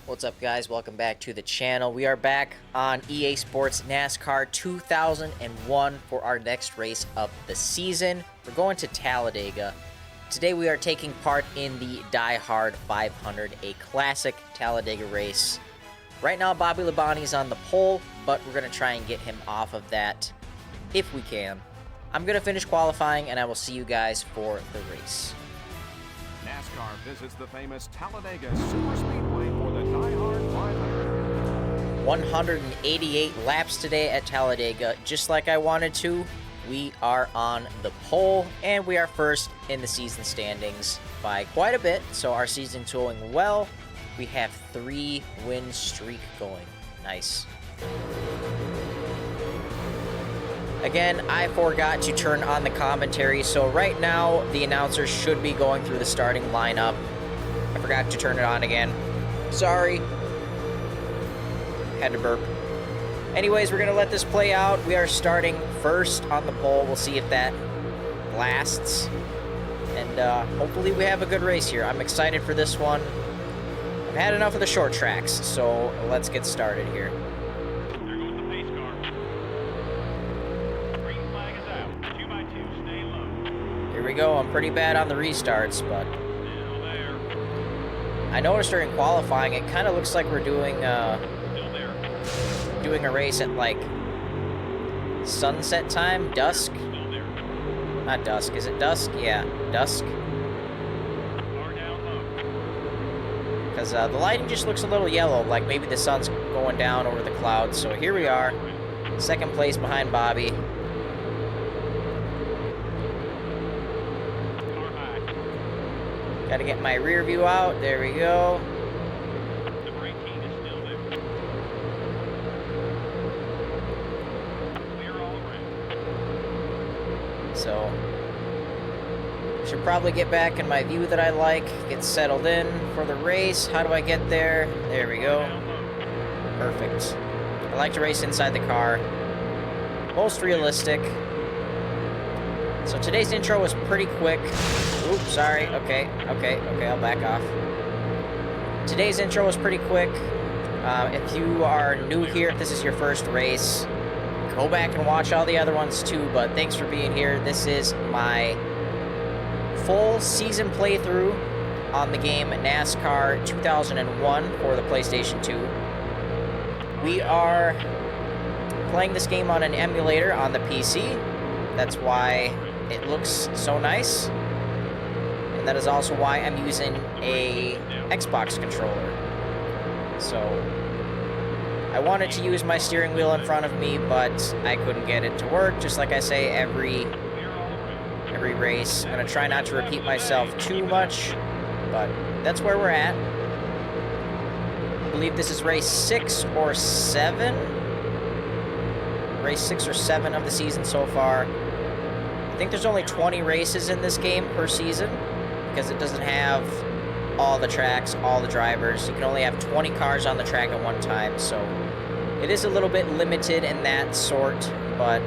What's up, guys? Welcome back to the channel. We are back on EA Sports NASCAR 2001 for our next race of the season. We're going to Talladega. Today we are taking part in the DieHard 500, a classic Talladega race. Right now Bobby Labonte's on the pole, but we're going to try and get him off of that if we can. I'm going to finish qualifying and I will see you guys for the race. NASCAR visits the famous Talladega Superspeedway for the DieHard 500. 188 laps today at Talladega, just like I wanted to. We are on the pole, and we are first in the season standings by quite a bit, so our season's going well. We have 3-win streak going. Nice. Again, I forgot to turn on the commentary, so right now the announcers should be going through the starting lineup. I forgot to turn it on again. Sorry. Had to burp. Anyways, we're going to let this play out. We are starting first on the pole. We'll see if that lasts. And hopefully we have a good race here. I'm excited for this one. I've had enough of the short tracks, so let's get started here. Here we go. I'm pretty bad on the restarts, but I noticed during qualifying it kind of looks like we're doing a race at like sunset time, dusk. Not dusk. Is it dusk? Yeah, dusk. Because the lighting just looks a little yellow, like maybe the sun's going down over the clouds. So here we are, second place behind Bobby. Gotta get my rear view out. There we go. The braking is still there. Clear all around. So, should probably get back in my view that I like. Get settled in for the race. How do I get there? There we go. Perfect. I like to race inside the car. Most realistic. So today's intro was pretty quick. Oops, sorry. Okay, I'll back off. Today's intro was pretty quick. If you are new here, if this is your first race, go back and watch all the other ones too, but thanks for being here. This is my full season playthrough on the game NASCAR 2001 for the PlayStation 2. We are playing this game on an emulator on the PC. That's why it looks so nice. That is also why I'm using a Xbox controller. So I wanted to use my steering wheel in front of me, but I couldn't get it to work. Just like I say every race. I'm gonna try not to repeat myself too much, but that's where we're at. I believe this is race 6 or 7. Race 6 or 7 of the season so far. I think there's only 20 races in this game per season, because it doesn't have all the tracks, all the drivers. You can only have 20 cars on the track at one time, so it is a little bit limited in that sort, but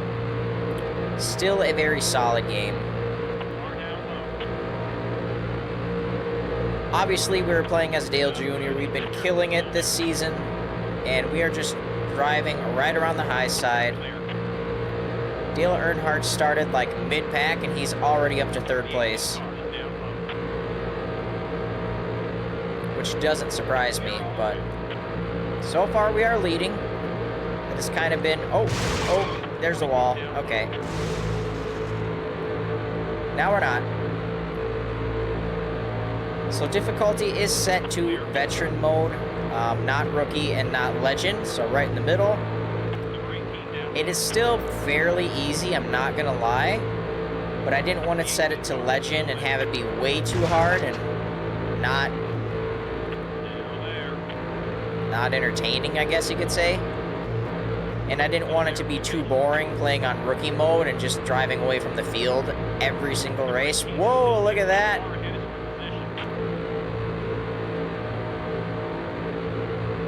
still a very solid game. Obviously, we were playing as Dale Jr. We've been killing it this season, and we are just driving right around the high side. Dale Earnhardt started like mid-pack, and he's already up to 3rd place. Which doesn't surprise me, but so far we are leading. It has kind of been... Oh, there's the wall. Okay. Now we're not. So difficulty is set to veteran mode, not rookie and not legend, so right in the middle. It is still fairly easy, I'm not gonna lie, but I didn't want to set it to legend and have it be way too hard and not entertaining, I guess you could say. And I didn't want it to be too boring playing on rookie mode and just driving away from the field every single race. Whoa, look at that.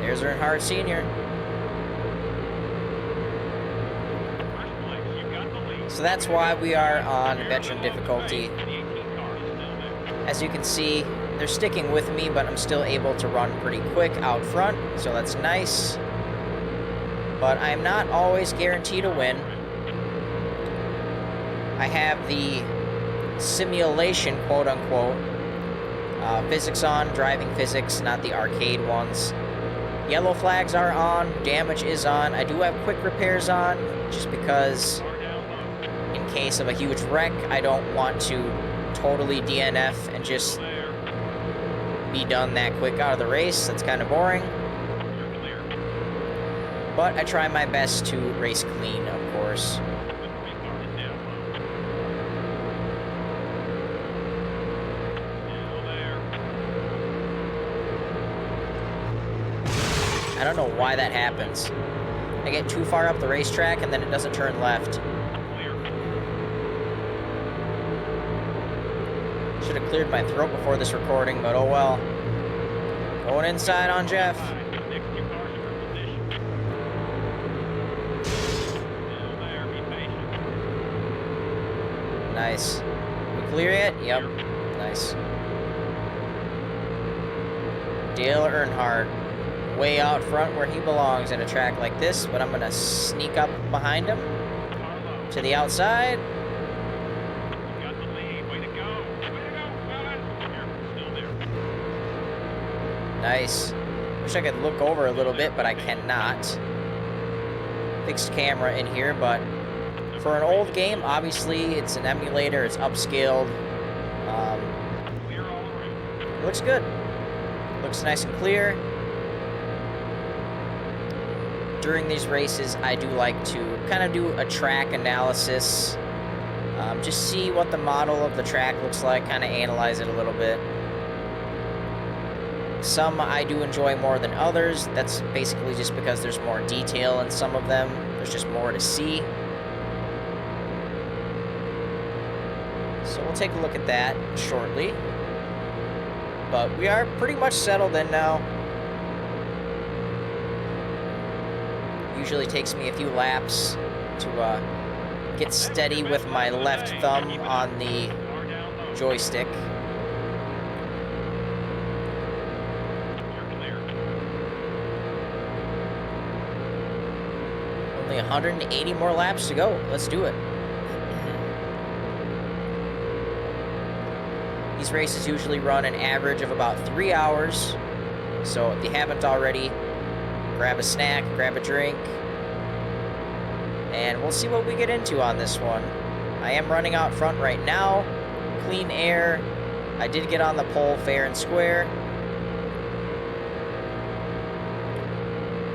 There's Earnhardt Sr. So that's why we are on veteran difficulty. As you can see, they're sticking with me, but I'm still able to run pretty quick out front, so that's nice. But I'm not always guaranteed a win. I have the simulation, quote-unquote, physics on, driving physics, not the arcade ones. Yellow flags are on, damage is on. I do have quick repairs on, just because in case of a huge wreck, I don't want to totally DNF and just be done that quick out of the race. That's kind of boring. But I try my best to race clean, of course. I don't know why that happens. I get too far up the racetrack and then it doesn't turn left. Should have cleared my throat before this recording, but oh well. Going inside on Jeff. Nice. We clear it? Yep. Nice. Dale Earnhardt. Way out front where he belongs in a track like this, but I'm going to sneak up behind him to the outside. Got the lead. Way to go. Way to go, fellas. You're still there. Nice. Wish I could look over a little bit, but I cannot. Fixed camera in here, but for an old game, obviously it's an emulator, it's upscaled. Clear all around. It looks good. Looks nice and clear. During these races, I do like to kind of do a track analysis. Just see what the model of the track looks like, kind of analyze it a little bit. Some I do enjoy more than others. That's basically just because there's more detail in some of them. There's just more to see. So we'll take a look at that shortly. But we are pretty much settled in now. Usually takes me a few laps to get steady with my left thumb on the joystick. You're clear. Only 180 more laps to go. Let's do it. These races usually run an average of about 3 hours. So if you haven't already, grab a snack, grab a drink, and we'll see what we get into on this one. I am running out front right now. Clean air. I did get on the pole fair and square.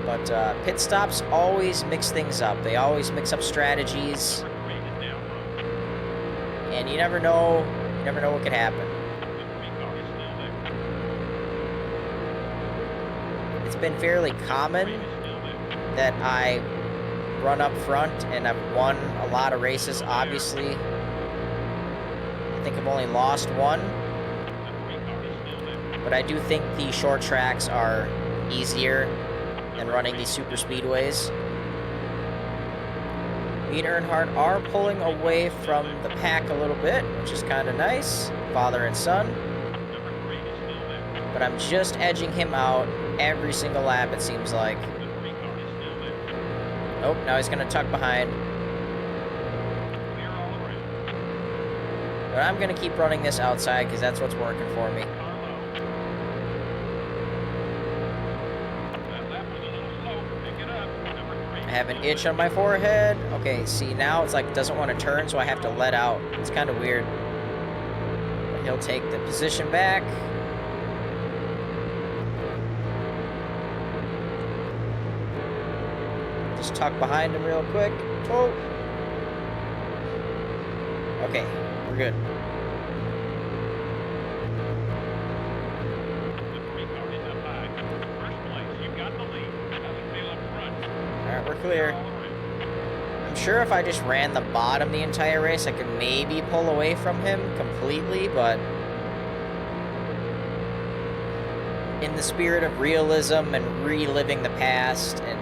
But pit stops always mix things up. They always mix up strategies. And you never know what could happen. It's been fairly common that I run up front, and I've won a lot of races, obviously. I think I've only lost one. But I do think the short tracks are easier than running these super speedways. Me and Earnhardt are pulling away from the pack a little bit, which is kind of nice. Father and son. But I'm just edging him out every single lap, it seems like. Oh, now he's going to tuck behind. But I'm going to keep running this outside because that's what's working for me. I have an itch on my forehead. Okay, see, now it's like it doesn't want to turn, so I have to let out. It's kind of weird. But he'll take the position back. Just tuck behind him real quick. Oh. Okay, we're good. Alright, we're clear. I'm sure if I just ran the bottom the entire race, I could maybe pull away from him completely, but in the spirit of realism and reliving the past and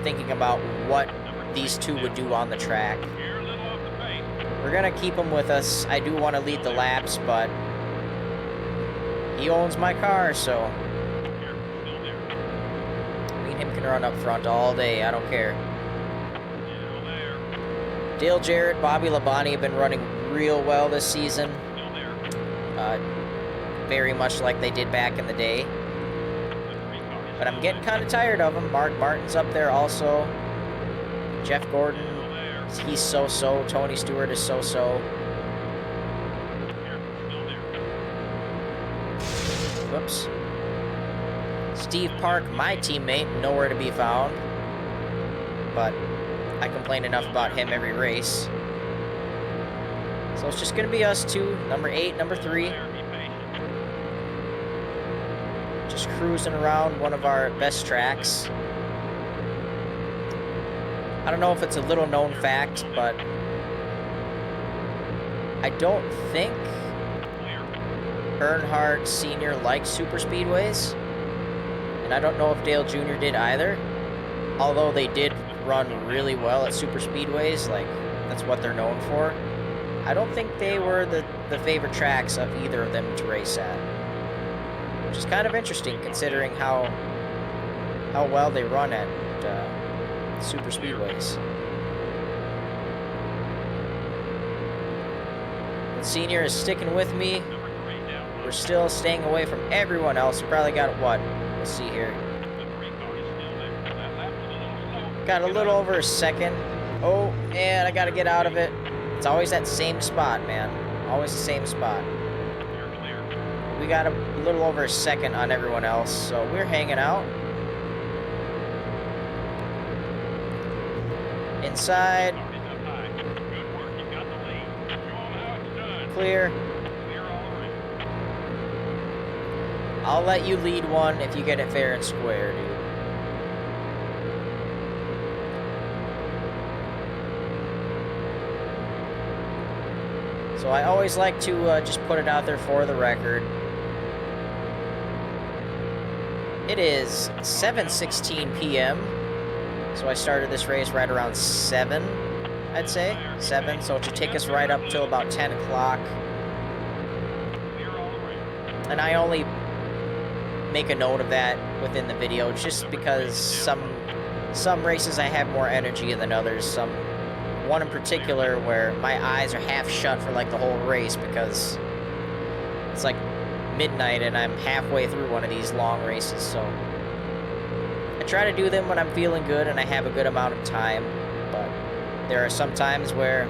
thinking about what these two would do on the track, we're gonna keep them with us. I do want to lead the laps, but he owns my car, so Here, still there. me and him can run up front all day. I don't care. Still there. Dale Jarrett, Bobby Labonte have been running real well this season. Still there. Very much like they did back in the day. The green car is But I'm still getting there. kind of tired of them. Mark Martin's up there also. Jeff Gordon, Still there. he's so-so. Tony Stewart is so-so. Here, still there. Whoops. Steve Park, my teammate, nowhere to be found. But I complain enough about him every race. So it's just going to be us two, number 8, number 3, There, be patient. just cruising around one of our best tracks. I don't know if it's a little known fact, but I don't think Clear. Earnhardt Sr. likes super speedways. And I don't know if Dale Jr. did either. Although they did run really well at super speedways, like that's what they're known for. I don't think they were the favorite tracks of either of them to race at. Which is kind of interesting considering how well they run at super speedways. The senior is sticking with me. Number 3 down low. We're still staying away from everyone else. We probably got what? Let's see here. The green car is still there. That lap was a little slow. Got a Get little out. over a second. Oh, and I gotta get out of it. It's always that same spot, man. Always the same spot. You're clear. We got a little over a second on everyone else, so we're hanging out. Inside, Car is up high. Good work. You got the lead. Show 'em how it's done. clear. Clear all around. I'll let you lead one if you get it fair and square, dude. So I always like to just put it out there for the record. It is 7:16 p.m. So I started this race right around 7, I'd say. 7, so it should take us right up till about 10 o'clock. Clear all around. And I only make a note of that within the video just because some races I have more energy than others. One in particular where my eyes are half shut for like the whole race because it's like midnight and I'm halfway through one of these long races. So I try to do them when I'm feeling good and I have a good amount of time, but there are some times where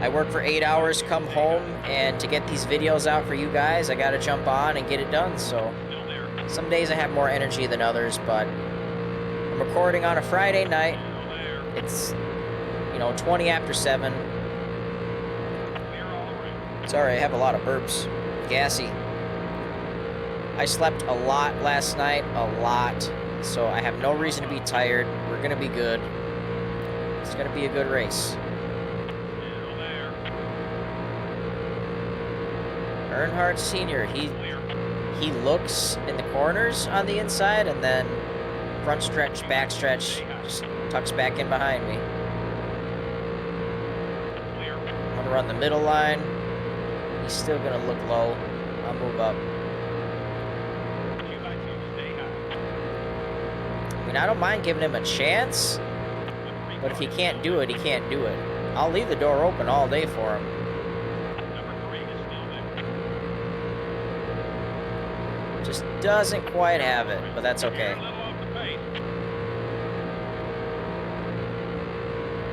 I work for 8 hours, come home, and to get these videos out for you guys, I gotta jump on and get it done. So Still there. some days I have more energy than others, but I'm recording on a Friday night. Still there. It's, 20 after 7. Clear all around. Sorry, I have a lot of burps. Gassy. I slept a lot last night, a lot. So I have no reason to be tired. We're gonna be good. It's gonna be a good race. Still there. Earnhardt Sr., Clear. he looks in the corners on the inside and then front stretch, back stretch, just tucks back in behind me. Clear. I'm gonna run the middle line. He's still gonna look low. I'll move up. 2x2, stay high. I mean, I don't mind giving him a chance, The green but if car he is can't still do it, he can't do it. I'll leave the door open all day for him. there. Number 3 is still there. Just doesn't quite have it, but that's okay. You're a little off the pace.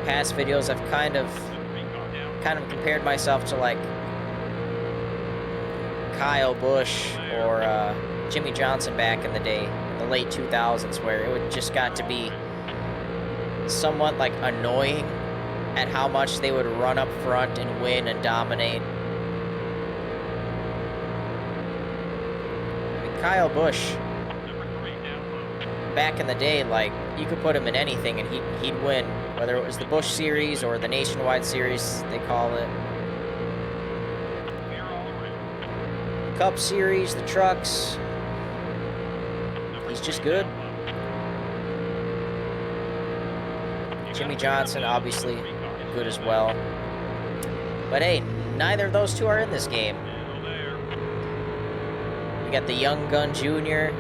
Past videos, I've kind of The green car down. compared myself to like Kyle Busch or Jimmy Johnson back in the day, in the late 2000s, where it would just got to be somewhat like annoying at how much they would run up front and win and dominate. I mean, Kyle Busch Number 3 down low. back in the day, like, you could put him in anything and he'd win, whether it was the Busch Series or the Nationwide Series, they call it. Clear all around. Cup Series, the trucks. Number He's just 3 good. down low. You Jimmy got Johnson, the obviously, green car is good as still well. But hey, neither of those two are in this game. there. Still there. We got the Young Gun Jr.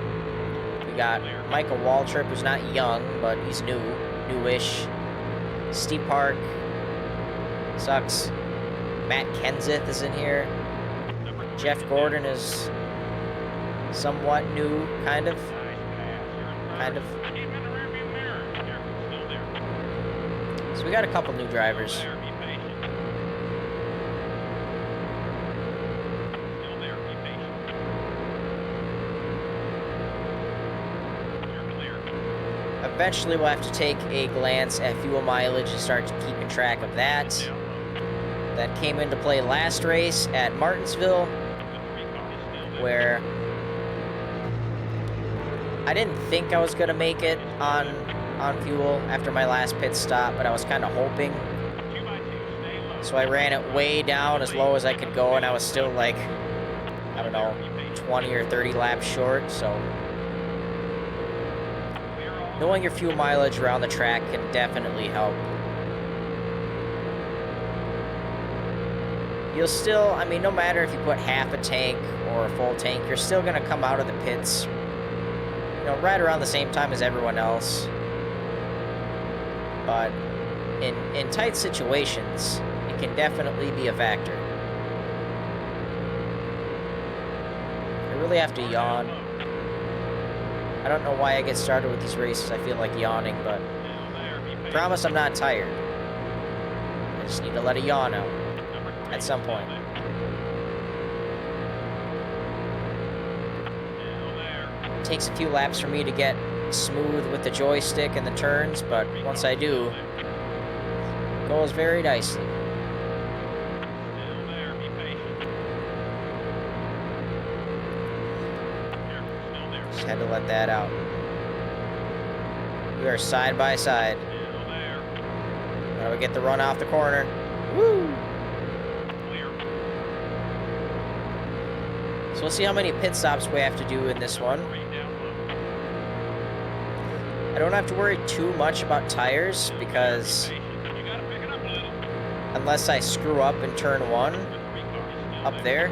We got Michael Waltrip, who's not young, but he's newish. Steve Park sucks. Matt Kenseth is in here. Jeff Gordon is somewhat new, kind of. So we got a couple new drivers. Eventually we'll have to take a glance at fuel mileage and start keeping track of that. That came into play last race at Martinsville, where I didn't think I was going to make it on fuel after my last pit stop, but I was kind of hoping. So I ran it way down as low as I could go, and I was still like, I don't know, 20 or 30 laps short, so knowing your fuel mileage around the track can definitely help. You'll still, I mean, no matter if you put half a tank or a full tank, you're still going to come out of the pits, you know, right around the same time as everyone else. But in tight situations, it can definitely be a factor. I really have to yawn. I don't know why I get started with these races. I feel like yawning, but I promise I'm not tired. I just need to let a yawn out at some point. It takes a few laps for me to get smooth with the joystick and the turns, but once I do, it goes very nicely. Just had to let that out. We are side by side. Now we get the run off the corner. Woo! So we'll see how many pit stops we have to do in this one. I don't have to worry too much about tires because unless I screw up in turn 1 up there,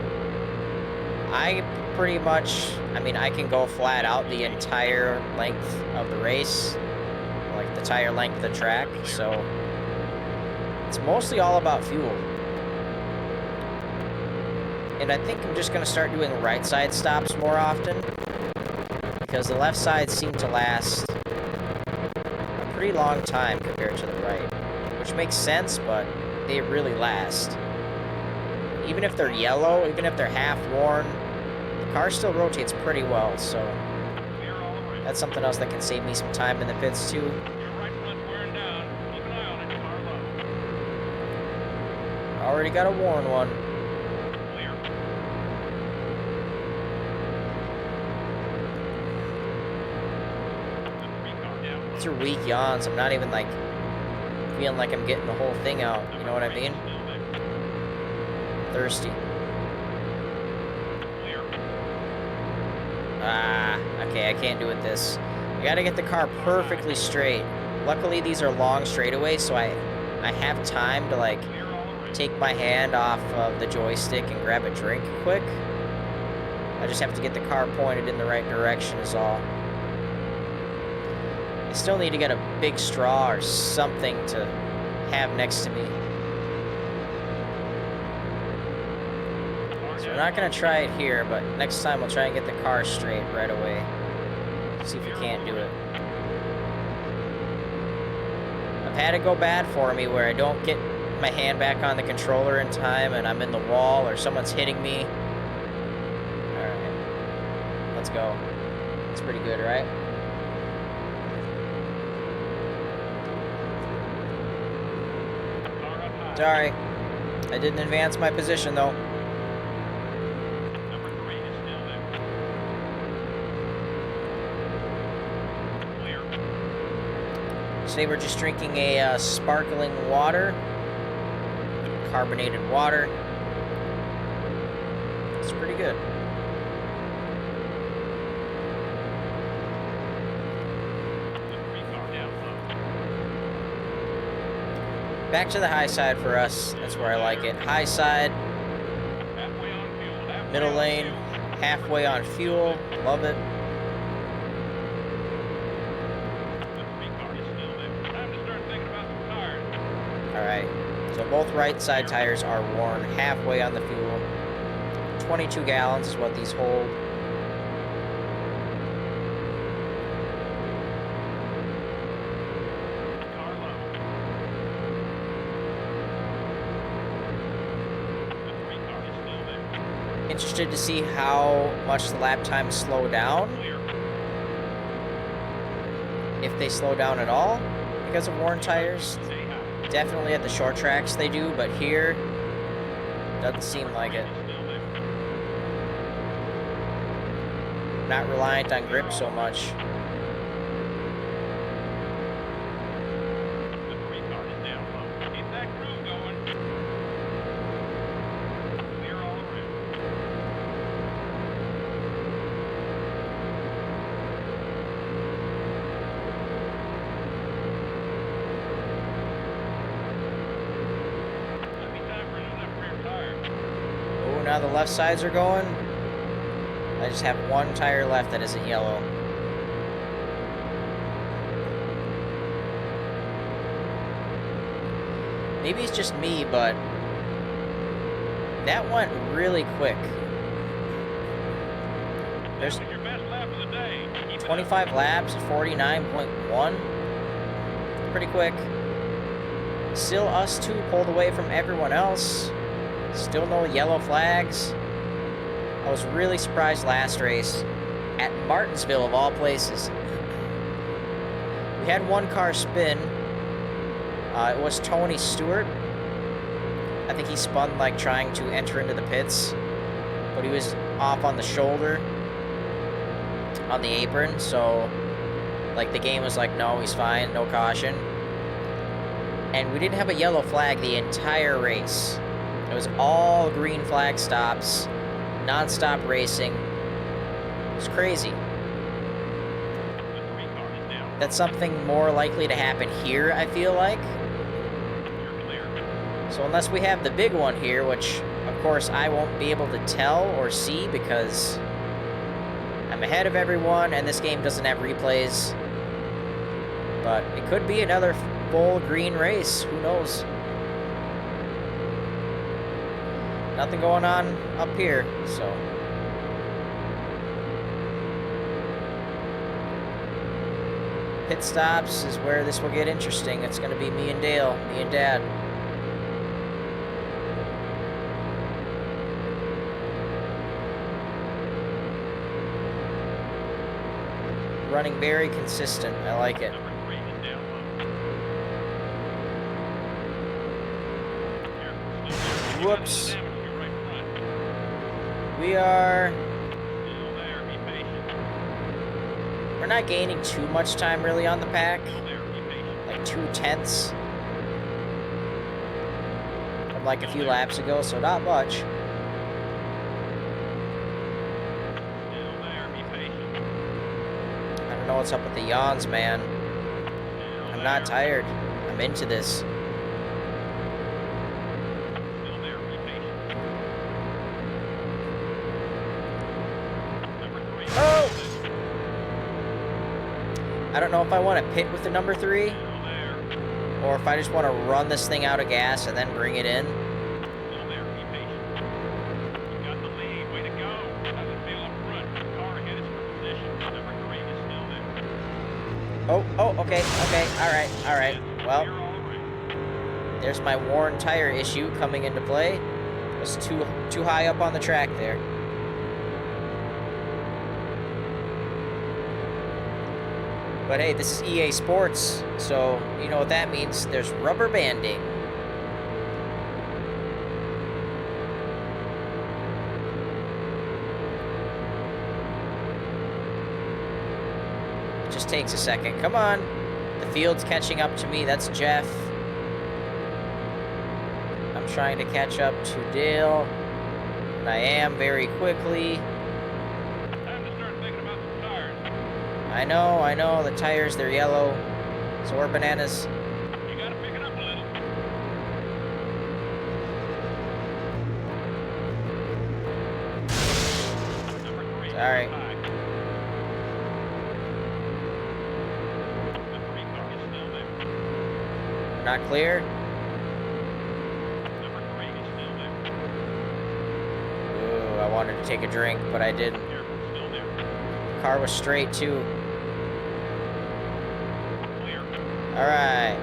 I pretty much, I mean, I can go flat out the entire length of the race, like the entire length of the track, so it's mostly all about fuel. And I think I'm just going to start doing right side stops more often, because the left sides seem to last a pretty long time compared to the right, which makes sense, but they really last. Even if they're yellow, even if they're half worn, the car still rotates pretty well, so that's something else that can save me some time in the pits too. Already got a worn one. These are weak yawns. I'm not even like feeling like I'm getting the whole thing out. You know what I mean? Thirsty. Okay, I can't do it this. I gotta get the car perfectly straight. Luckily, these are long straightaways, so I have time to like take my hand off of the joystick and grab a drink quick. I just have to get the car pointed in the right direction is all. I still need to get a big straw or something to have next to me. So we're not going to try it here, but next time we'll try and get the car straight right away. See if we can't do it. I've had it go bad for me where I don't get my hand back on the controller in time and I'm in the wall or someone's hitting me. Alright. Let's go. It's pretty good, right? Sorry. I didn't advance my position though. Today we're just drinking a sparkling water. Carbonated water. It's pretty good. Back to the high side for us. That's where I like it. High side, middle lane, Halfway on fuel. Love it. The 3 car is still there. Time to start thinking about some tires. Alright. So both right side tires are worn. Halfway on the fuel. 22 gallons is what these hold. Car low. The 3 car is still there. Interested to see how much the lap times slow down. Clear. If they slow down at all because of worn tires. Stay high. Definitely at the short tracks they do, but here doesn't seem like it. Still there. Not reliant on grip so much. The 3 car is down low. Keep that crew going. Clear all around. Might be time for another left rear tire. Oh, now the left sides are going. I just have one tire left that isn't yellow. Maybe it's just me, but that went really quick. There's That was your best lap of the day. Keep it up. 25 laps, 49.1. Pretty quick. Still us two pulled away from everyone else. Still no yellow flags. I was really surprised last race at Martinsville of all places. We had one car spin. It was Tony Stewart. I think he spun like trying to enter into the pits, but he was off on the shoulder on the apron, so like the game was like, no, he's fine, no caution. And we didn't have a yellow flag the entire race. It was all green flag stops, non-stop racing. It was crazy. The 3 car is down. That's something more likely to happen here, I feel like. You're clear. So unless we have the big one here, which of course I won't be able to tell or see because I'm ahead of everyone and this game doesn't have replays. But it could be another full green race, who knows? Nothing going on up here, so. Pit stops is where this will get interesting. It's going to be me and Dale, me and Dad. Running very consistent. I like it. Number 3 is down low. Here, still there. You got Whoops. a little damage to your right front. We are... Still there. Be patient. We're not gaining too much time really on the pack. Still there. Be patient. Like 2/10 from like a few laps ago, so not much. Still there. Be patient. I don't know what's up with the yawns, man. Still I'm not there. tired. I'm into this. Still there. Be patient. Number 3. Oh! I don't know if I want to pit with the number 3 Still there. or if I just want to run this thing out of gas and then bring it in. Still there. Be patient. You got the lead. Way to go. How's it feel up front? The car ahead is for position. Number 3 is still there. Oh, okay. All right. Well, Clear all around. there's my worn tire issue coming into play. It was too high up on the track there. But hey, this is EA Sports, so you know what that means. There's rubber banding. It just takes a second. Come on. The field's catching up to me. That's Jeff. I'm trying to catch up to Dale. And I am very quickly. Time to start thinking about some tires. I know, the tires, they're yellow. So we're bananas. You gotta pick it up a little. Number Alright. The free car is still there. Not clear? Number 3 is still there. Ooh, I wanted to take a drink, but I didn't. Careful, still there. The car was straight, too. Clear. Alright.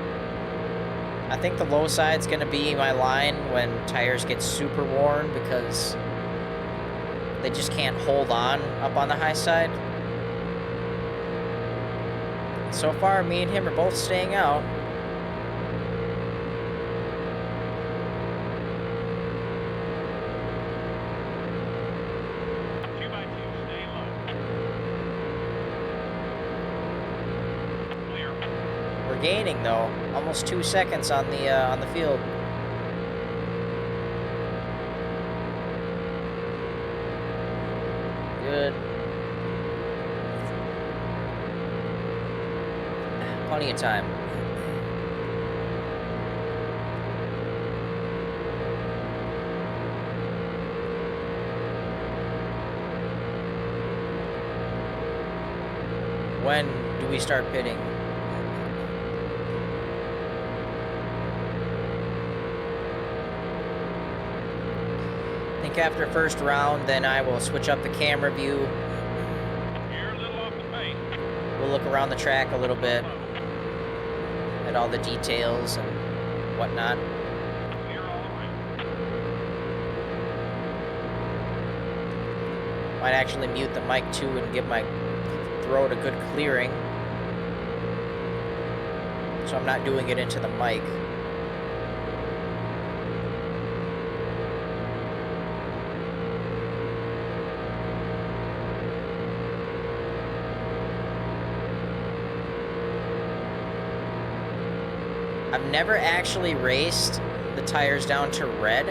I think the low side's gonna be my line when tires get super worn because they just can't hold on up on the high side. So far, me and him are both staying out. Two by two, stay low. Clear. We're gaining though, almost 2 seconds on the field. Good. Plenty of time. When do we start pitting? I think after first round, then I will switch up the camera view. You're a little off the pace. We'll look around the track a little bit at all the details and whatnot. Clear all around. Might actually mute the mic too and give my throat a good clearing, so I'm not doing it into the mic. I've never actually raced the tires down to red,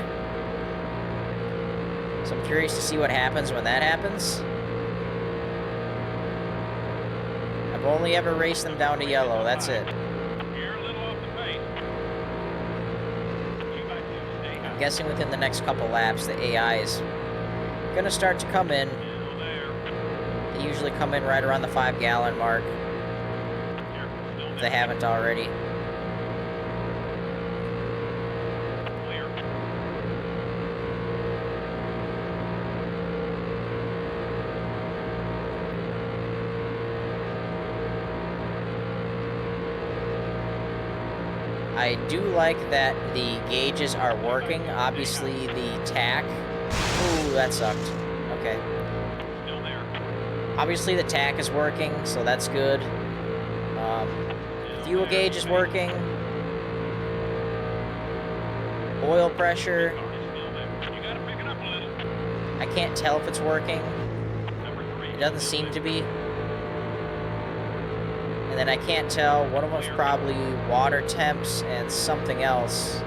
so I'm curious to see what happens when that happens. I've only ever raced them down to yellow, that's it. You're a little off the pace. Two by two, stay high. I'm guessing within the next couple laps, the AI is gonna start to come in. Still there. They usually come in right around the 5-gallon mark, Careful, still if there. they haven't already. Clear. I do like that the gauges are working. Obviously, the tack... Ooh, that sucked. Okay. Still there. Obviously, the tack is working, so that's good. Still Fuel there. gauge is working. Oil pressure, Car is still there. You gotta pick it up a little. I can't tell if it's working. Number 3. It doesn't seem to be. And then I can't tell, one of them's probably water temps and something else.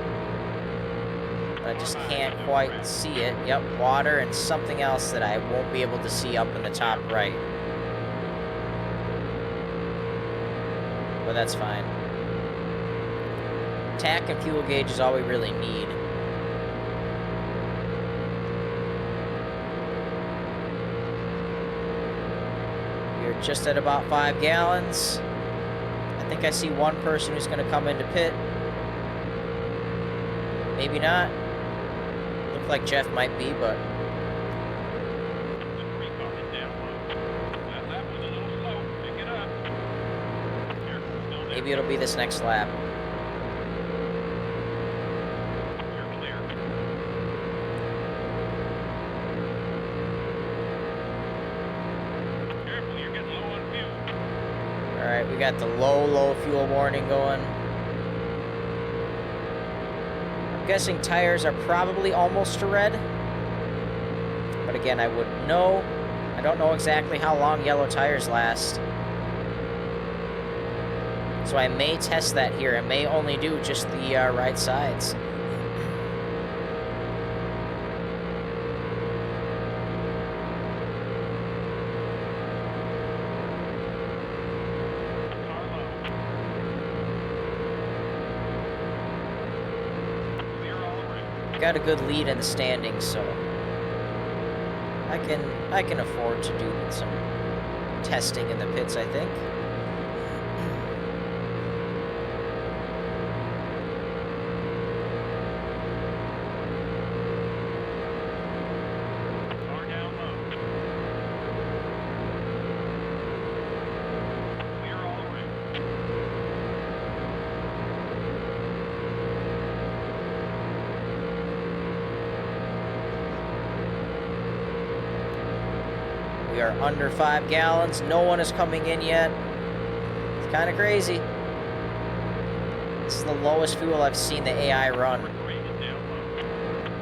But I just can't quite see it. Yep, water and something else that I won't be able to see up in the top right. But that's fine. Tack and fuel gauge is all we really need. We're just at about 5 gallons. I think I see one person who's going to come into pit. Maybe not. Look like Jeff might be, but The free car is down low. That lap was a little slow. Pick it up. Careful, still there. maybe it'll be this next lap. You're clear. Careful, you're getting low on fuel. Alright, we got the low fuel warning going. I'm guessing tires are probably almost to red. But again, I wouldn't know. I don't know exactly how long yellow tires last. So I may test that here. I may only do just the right sides. Car low. Clear all around. Got a good lead in the standings, so I can afford to do some testing in the pits, I think. Car down low. Clear all around. We are under 5 gallons. No one is coming in yet. It's kind of crazy. This is the lowest fuel I've seen the AI run. Rate is down low.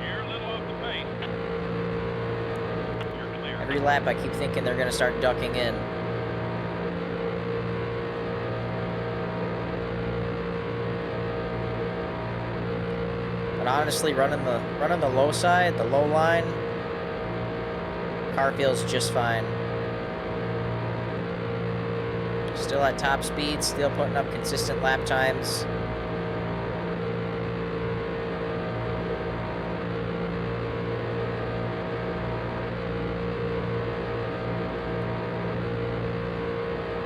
You're a little off the pace. You're clear. Every lap I keep thinking they're going to start ducking in. But honestly, running the low side, the low line, car feels just fine. Still at top speed, still putting up consistent lap times.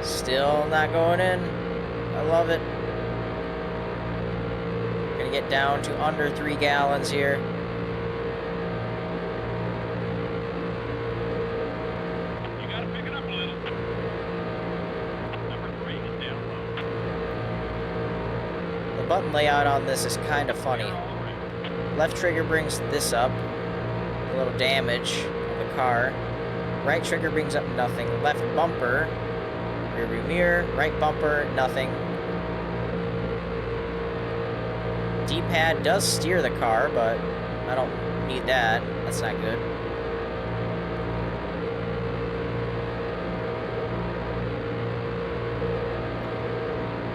Still not going in. I love it. Gonna get down to under 3 gallons here. You gotta pick it up a little. Number 3 is down low. The button layout on this is kind of funny. Clear all around. Left trigger brings this up, a little damage of the car. Right trigger brings up nothing. Left bumper, rear view mirror, right bumper, nothing. D-pad does steer the car, but I don't need that. That's not good.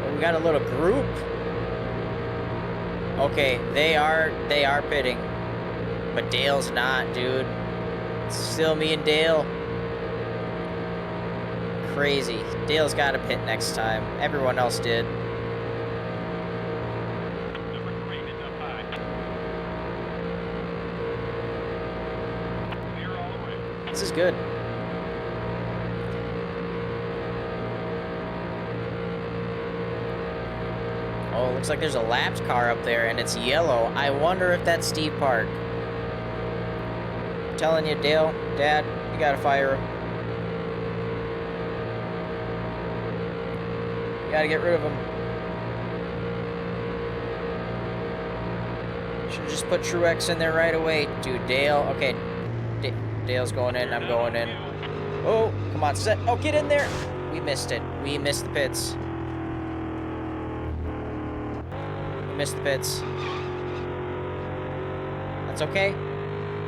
Well, we got a little group. Okay, they are pitting. But Dale's not, dude. It's still me and Dale. Crazy. Dale's got to pit next time. Everyone else did. Number 3 is up high. Clear all around. This is good. Oh, looks like there's a lapped car up there, and it's yellow. I wonder if that's Steve Park. I'm telling you, Dale, Dad, you gotta fire him. You gotta get rid of him. Should just put Truex in there right away. Dude, Dale. Okay. Dale's going in. I'm going in. Oh, come on, set. Oh, get in there. We missed it. We missed the pits. We missed the pits. That's okay.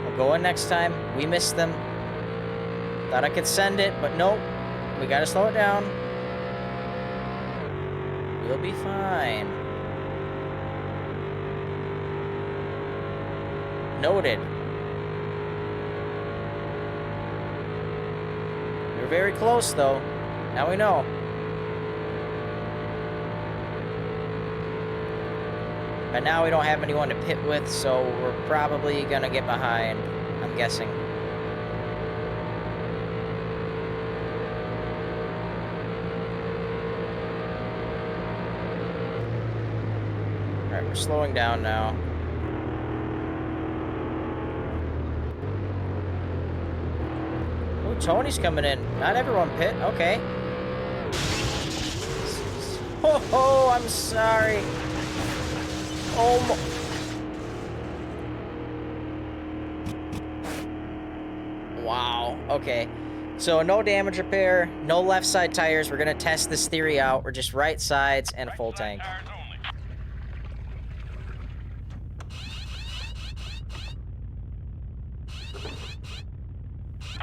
We'll go in next time. We missed them. Thought I could send it, but nope. We gotta slow it down. We'll be fine. Noted. We're very close, though. Now we know. But now we don't have anyone to pit with, so we're probably gonna get behind, I'm guessing. Alright, we're slowing down now. Oh, Tony's coming in. Not everyone pit. Okay. Oh, I'm sorry. Oh, wow. Okay. So no damage repair, no left side tires. We're gonna test this theory out. We're just right sides and a full Right side tank. tires only.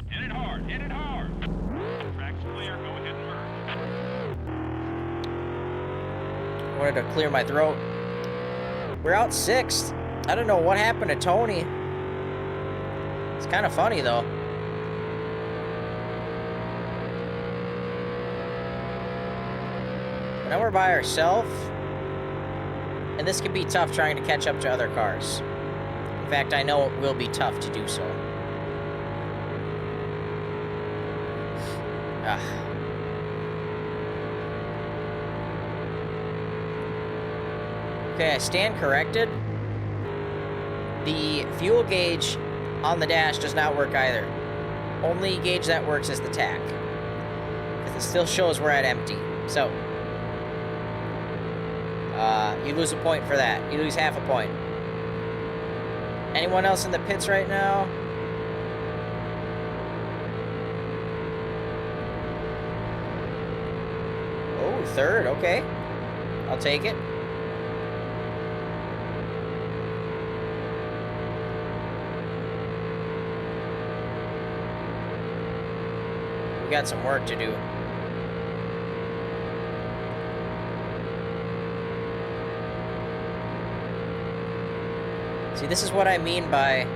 Hit it hard. Hit it hard. Track's clear. Go ahead and merge. Wanted to clear my throat. We're out 6th. I don't know what happened to Tony. It's kind of funny, though. But now we're by ourselves. And this could be tough trying to catch up to other cars. In fact, I know it will be tough to do so. Ah. Okay, I stand corrected. The fuel gauge on the dash does not work either. Only gauge that works is the tach. Because it still shows we're at empty. So, you lose a point for that. You lose half a point. Anyone else in the pits right now? Oh, third, okay. I'll take it. We got some work to do. See, this is what I mean by,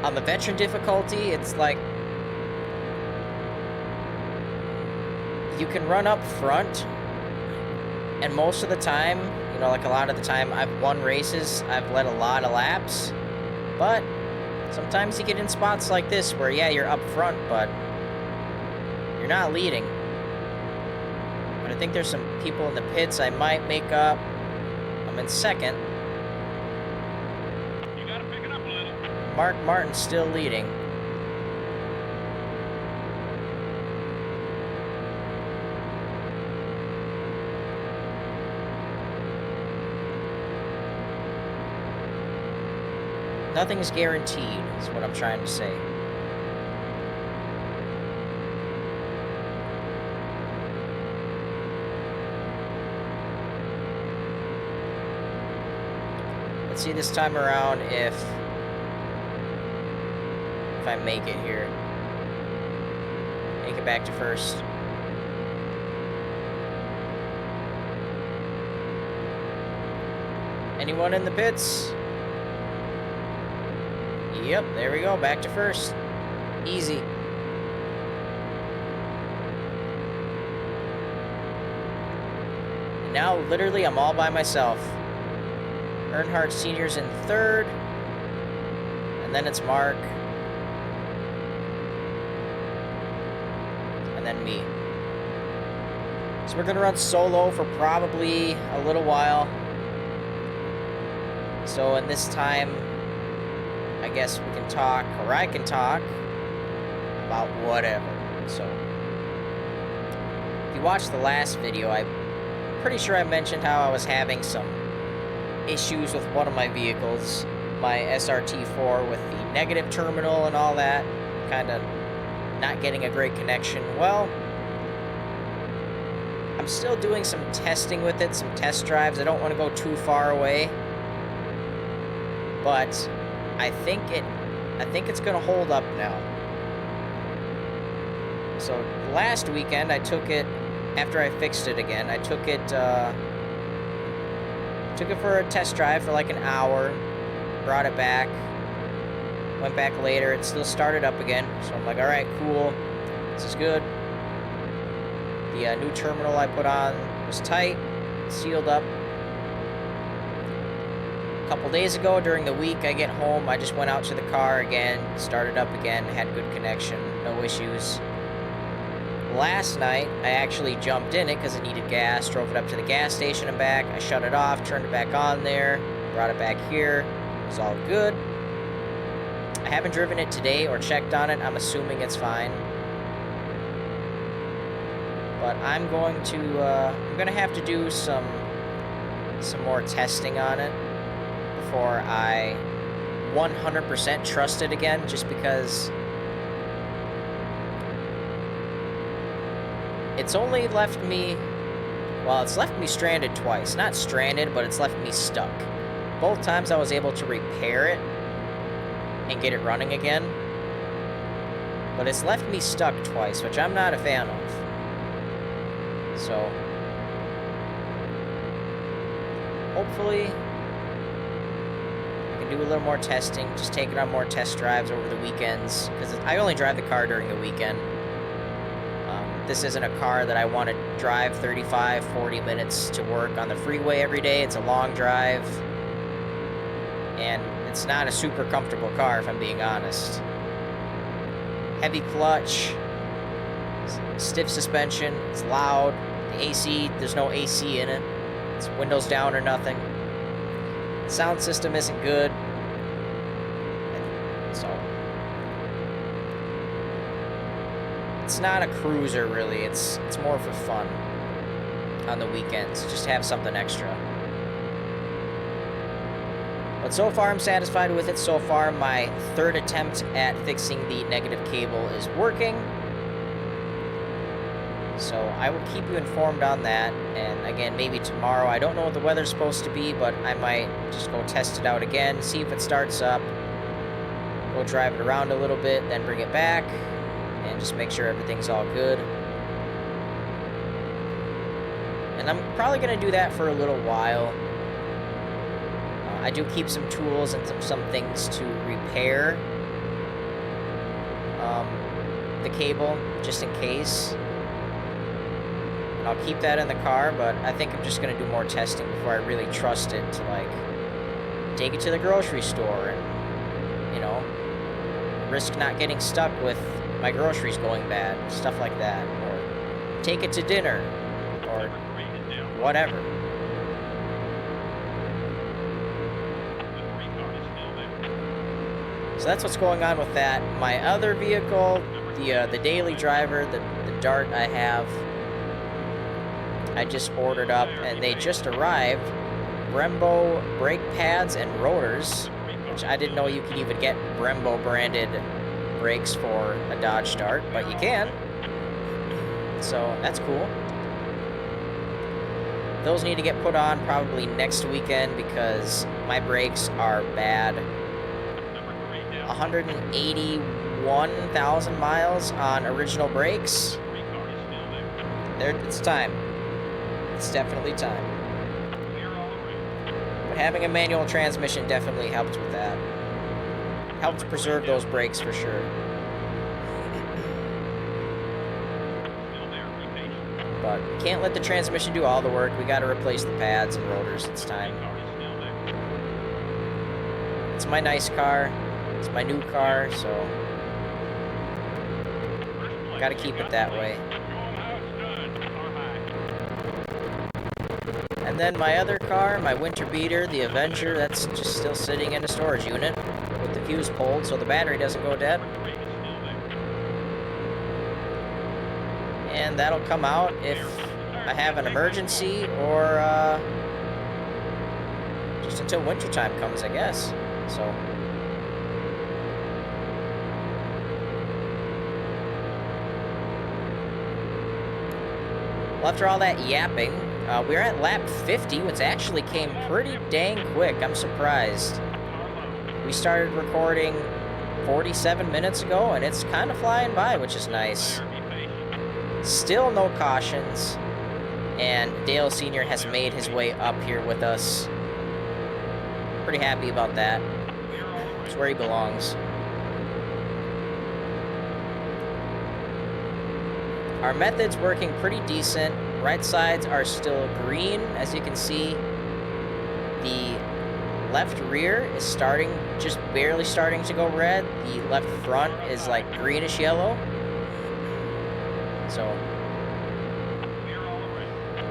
on the veteran difficulty, it's like, you can run up front, and most of the time, you know, like a lot of the time, I've won races, I've led a lot of laps, but sometimes you get in spots like this where, yeah, you're up front, but you're not leading. But I think there's some people in the pits I might make up. I'm in second. Mark Martin's still leading. Nothing's guaranteed, is what I'm trying to say. Let's see this time around if I make it here. Make it back to first. Anyone in the pits? Yep, there we go, back to first. Easy. And now, literally, I'm all by myself. Earnhardt Sr.'s in third. And then it's Mark. And then me. So we're gonna run solo for probably a little while. So in this time, I guess we can talk, or I can talk, about whatever. So, if you watched the last video, I'm pretty sure I mentioned how I was having some issues with one of my vehicles, my SRT4, with the negative terminal and all that, kind of not getting a great connection. Well, I'm still doing some testing with it, some test drives. I don't want to go too far away, but I think it's gonna hold up now. So last weekend I took it, after I fixed it again, I took it for a test drive for like an hour, brought it back, went back later, it still started up again. So I'm like, all right, cool, this is good. The new terminal I put on was tight, sealed up. A couple days ago during the week, I get home, I just went out to the car again, started up again, had good connection, no issues. Last night, I actually jumped in it because it needed gas, drove it up to the gas station and back, I shut it off, turned it back on there, brought it back here, it was all good. I haven't driven it today or checked on it, I'm assuming it's fine. But I'm going to have to do some more testing on it before I 100% trust it again, just because it's only left me, well, it's left me stranded twice. Not stranded, but it's left me stuck. Both times I was able to repair it and get it running again, but it's left me stuck twice, which I'm not a fan of. So, hopefully, I can do a little more testing, just take it on more test drives over the weekends, because I only drive the car during the weekend. This isn't a car that I want to drive 35, 40 minutes to work on the freeway every day. It's a long drive, and it's not a super comfortable car, if I'm being honest. Heavy clutch, stiff suspension. It's loud. The AC, there's no AC in it. It's windows down or nothing. The sound system isn't good. So it's not a cruiser really. It's more for fun on the weekends. Just have something extra. But so far I'm satisfied with it. So far my third attempt at fixing the negative cable is working. So I will keep you informed on that. And again, maybe tomorrow. I don't know what the weather's supposed to be, but I might just go test it out again, see if it starts up. Go drive it around a little bit, then bring it back, and just make sure everything's all good. And I'm probably going to do that for a little while. I do keep some tools and some things to repair the cable, just in case. And I'll keep that in the car, but I think I'm just going to do more testing before I really trust it to, like, take it to the grocery store and, you know, risk not getting stuck with my groceries going bad, stuff like that. Or take it to dinner, or whatever. So that's what's going on with that. My other vehicle, the daily driver, the Dart I have, I just ordered up, and they just arrived. Brembo brake pads and rotors, which I didn't know you could even get Brembo branded brakes for a Dodge Dart, but you can. So that's cool. Those need to get put on probably next weekend because my brakes are bad. 181,000 miles on original brakes. It's time. It's definitely time. But having a manual transmission definitely helps with that. Helps preserve those brakes for sure. But can't let the transmission do all the work. We gotta replace the pads and rotors. It's time. It's my nice car. It's my new car, so gotta keep it that way. And then my other car, my winter beater, the Avenger, that's just still sitting in a storage unit with the fuse pulled so the battery doesn't go dead. And that'll come out if I have an emergency or just until wintertime comes, I guess. So well, after all that yapping, we're at lap 50, which actually came pretty dang quick. I'm surprised. We started recording 47 minutes ago, and it's kind of flying by, which is nice. Still no cautions, and Dale Sr. has made his way up here with us. Pretty happy about that. It's where he belongs. Our method's working pretty decent. Right sides are still green, as you can see. The left rear is just barely starting to go red. The left front is like greenish yellow. So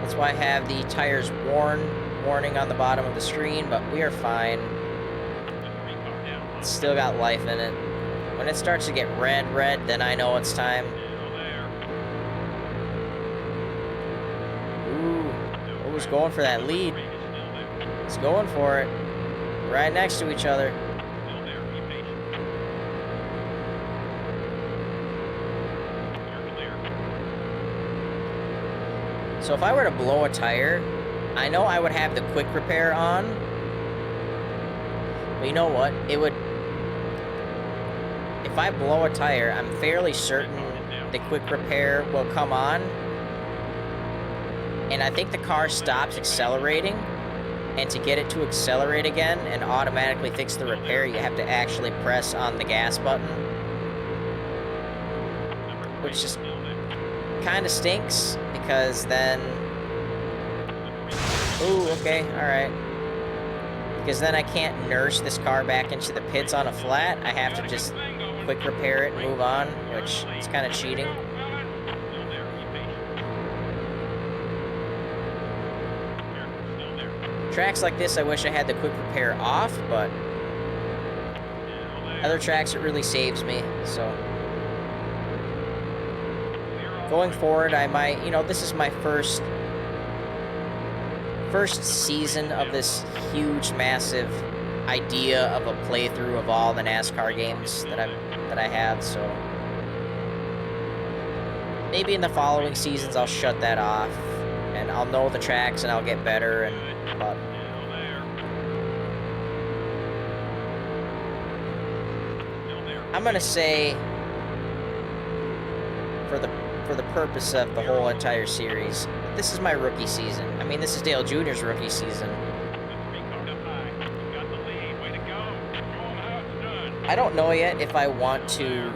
that's why I have the tires warning on the bottom of the screen, but we are fine. It's still got life in it. When it starts to get red, then I know it's time. Who's going for that lead? He's going for it. Right next to each other. So if I were to blow a tire, I know I would have the quick repair on. But you know what? It would... If I blow a tire, I'm fairly certain the quick repair will come on. And I think the car stops accelerating, and to get it to accelerate again and automatically fix the repair, you have to actually press on the gas button, which just kind of stinks, because then... Ooh, okay, alright. Because then I can't nurse this car back into the pits on a flat. I have to just quick repair it and move on, which is kind of cheating. Tracks like this, I wish I had the quick repair off, but other tracks, it really saves me, so. Going forward, I might, you know, this is my first season of this huge, massive idea of a playthrough of all the NASCAR games that I have, so. Maybe in the following seasons I'll shut that off, and I'll know the tracks and I'll get better, and but I'm gonna say for the purpose of the whole entire series, this is my rookie season. I mean, this is Dale Jr.'s rookie season. I don't know yet if I want to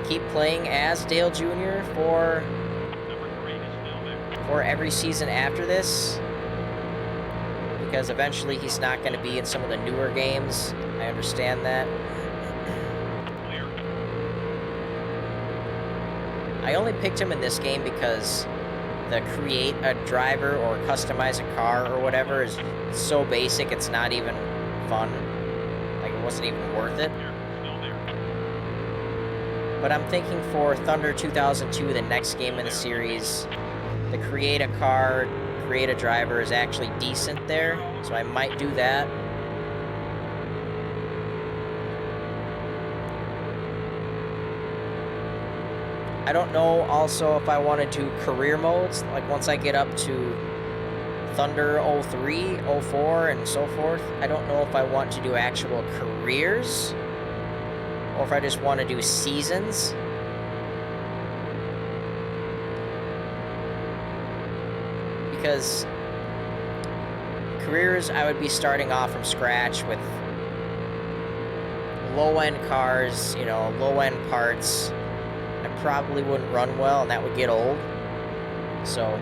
keep playing as Dale Jr. for every season after this, because eventually he's not going to be in some of the newer games. I understand that. I only picked him in this game because the create a driver or customize a car or whatever is so basic it's not even fun. Like, it wasn't even worth it. But I'm thinking for Thunder 2002, the next game in the series, the create a car, create a driver is actually decent there, so I might do that. I don't know also if I want to do career modes, like once I get up to Thunder 03, 04, and so forth. I don't know if I want to do actual careers, or if I just want to do seasons. Because careers, I would be starting off from scratch with low-end cars, you know, low-end parts. I probably wouldn't run well, and that would get old. So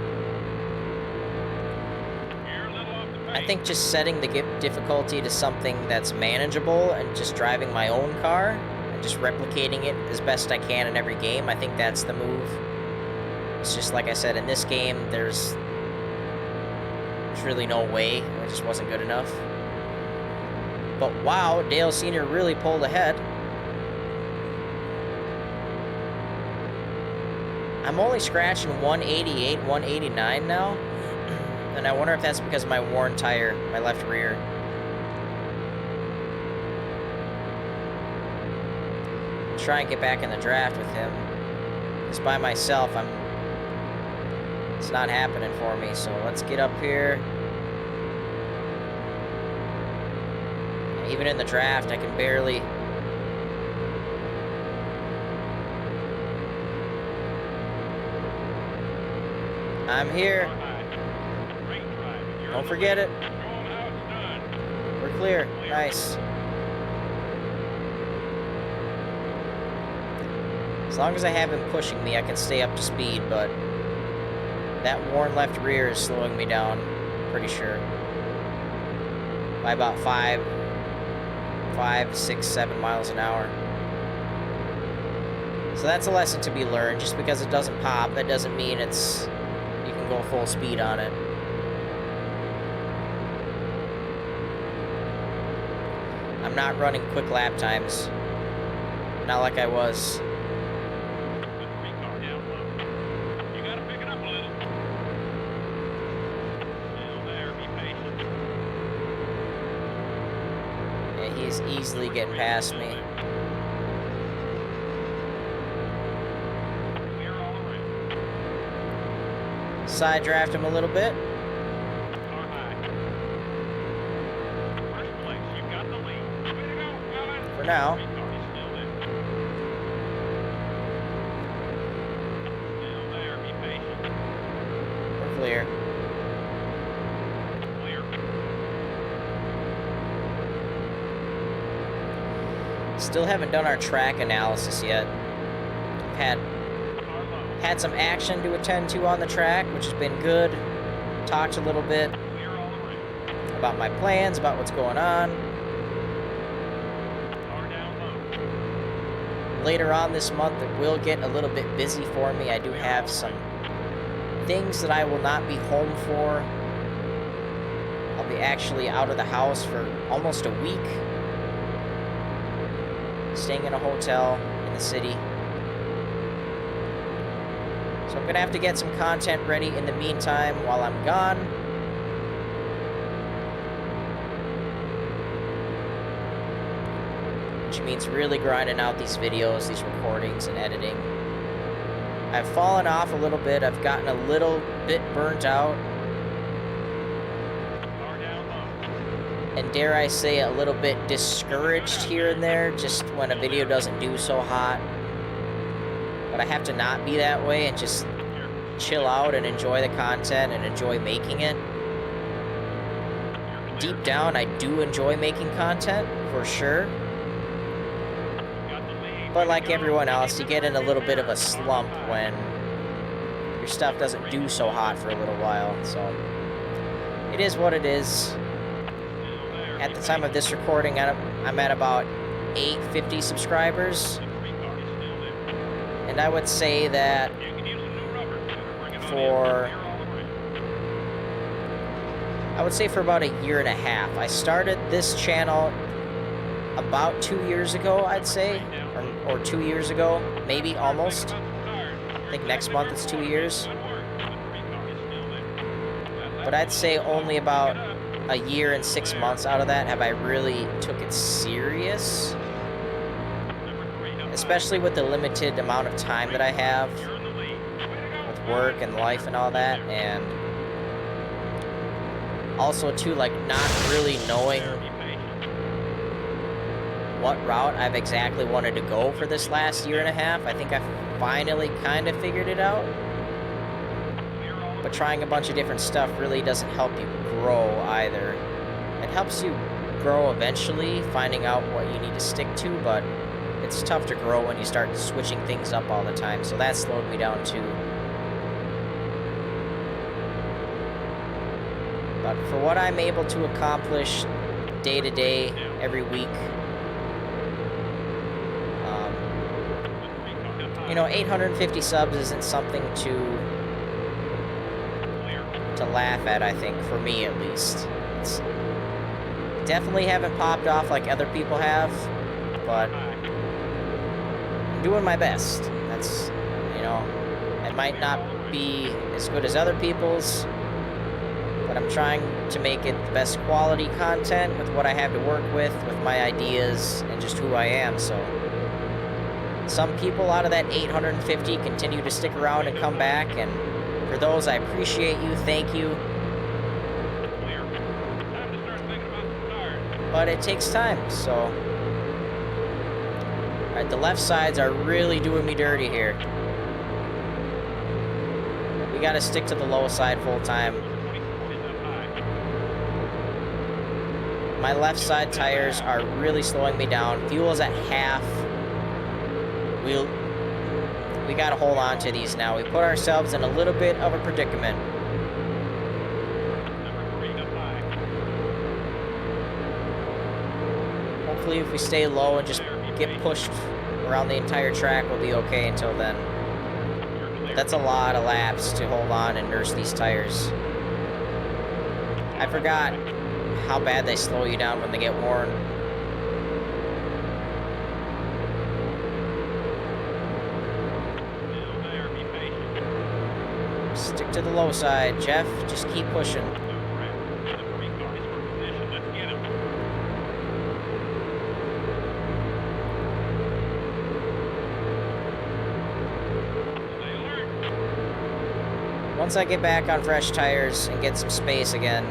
I think just setting the difficulty to something that's manageable and just driving my own car and just replicating it as best I can in every game, I think that's the move. It's just like I said, in this game, there's really no way. It just wasn't good enough. But wow, Dale Sr. really pulled ahead. I'm only scratching 188, 189 now. And I wonder if that's because of my worn tire, my left rear. Try and get back in the draft with him. Because by myself, it's not happening for me. So let's get up here. Even in the draft, I can barely. I'm here. Don't forget it. We're clear. Nice. As long as I have him pushing me, I can stay up to speed, but that worn left rear is slowing me down, pretty sure. By about 5, 6, 7 miles an hour. So that's a lesson to be learned. Just because it doesn't pop, that doesn't mean you can go full speed on it. I'm not running quick lap times. Not like I was. Yeah, he's easily getting past me. Side draft him a little bit. For now. We're clear. Still haven't done our track analysis yet. Had some action to attend to on the track, which has been good. Talked a little bit about my plans, about what's going on. Later on this month, it will get a little bit busy for me. I do have some things that I will not be home for. be actually out of the house for almost a week. Staying in a hotel in the city. So I'm gonna have to get some content ready in the meantime while I'm gone. Which means really grinding out these videos, these recordings, and editing. I've fallen off a little bit. I've gotten a little bit burnt out. And dare I say, a little bit discouraged here and there, just when a video doesn't do so hot. But I have to not be that way and just chill out and enjoy the content and enjoy making it. Deep down, I do enjoy making content, for sure. But like everyone else, you get in a little bit of a slump when your stuff doesn't do so hot for a little while. So it is what it is. At the time of this recording, I'm at about 850 subscribers. And I would say that for about a year and a half. I started this channel about 2 years ago, I'd say. Or 2 years ago, maybe almost. I think next month it's 2 years. But I'd say only about a year and 6 months out of that have I really took it serious. Especially with the limited amount of time that I have with work and life and all that. And also too, like, not really knowing what route I've exactly wanted to go for this last year and a half. I think I finally kind of figured it out. But trying a bunch of different stuff really doesn't help you grow either. It helps you grow eventually, finding out what you need to stick to, but it's tough to grow when you start switching things up all the time, so that slowed me down too. But for what I'm able to accomplish day to day, every week, you know, 850 subs isn't something to laugh at, I think, for me at least. It's definitely haven't popped off like other people have, but I'm doing my best. That's, you know, it might not be as good as other people's, but I'm trying to make it the best quality content with what I have to work with my ideas, and just who I am, so. Some people out of that 850 continue to stick around and come back, and for those, I appreciate you, thank you. But it takes time, so. Alright, the left sides are really doing me dirty here. We gotta stick to the low side full time. My left side tires are really slowing me down. Fuel's at half. We gotta hold on to these now. We put ourselves in a little bit of a predicament. Hopefully if we stay low and just get pushed around the entire track, we'll be okay until then. But that's a lot of laps to hold on and nurse these tires. I forgot how bad they slow you down when they get worn. Stick to the low side, Jeff. Just keep pushing. Once I get back on fresh tires and get some space again,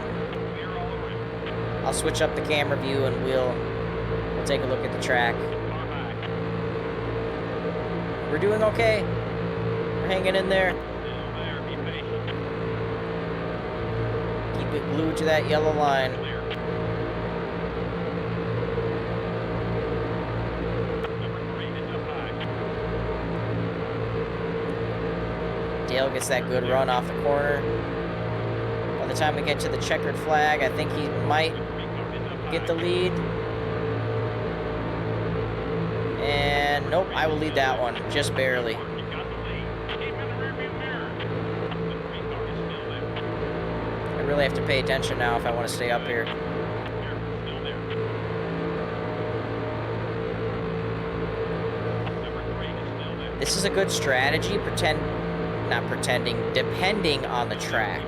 I'll switch up the camera view and we'll take a look at the track. We're doing okay. We're hanging in there. Keep it glued to that yellow line. Dale gets that good run off the corner. By the time we get to the checkered flag, I think he might get the lead. And nope, I will lead that one, just barely. I really have to pay attention now if I want to stay up here. Still there. Number 3 is still there. This is a good strategy, depending on the track.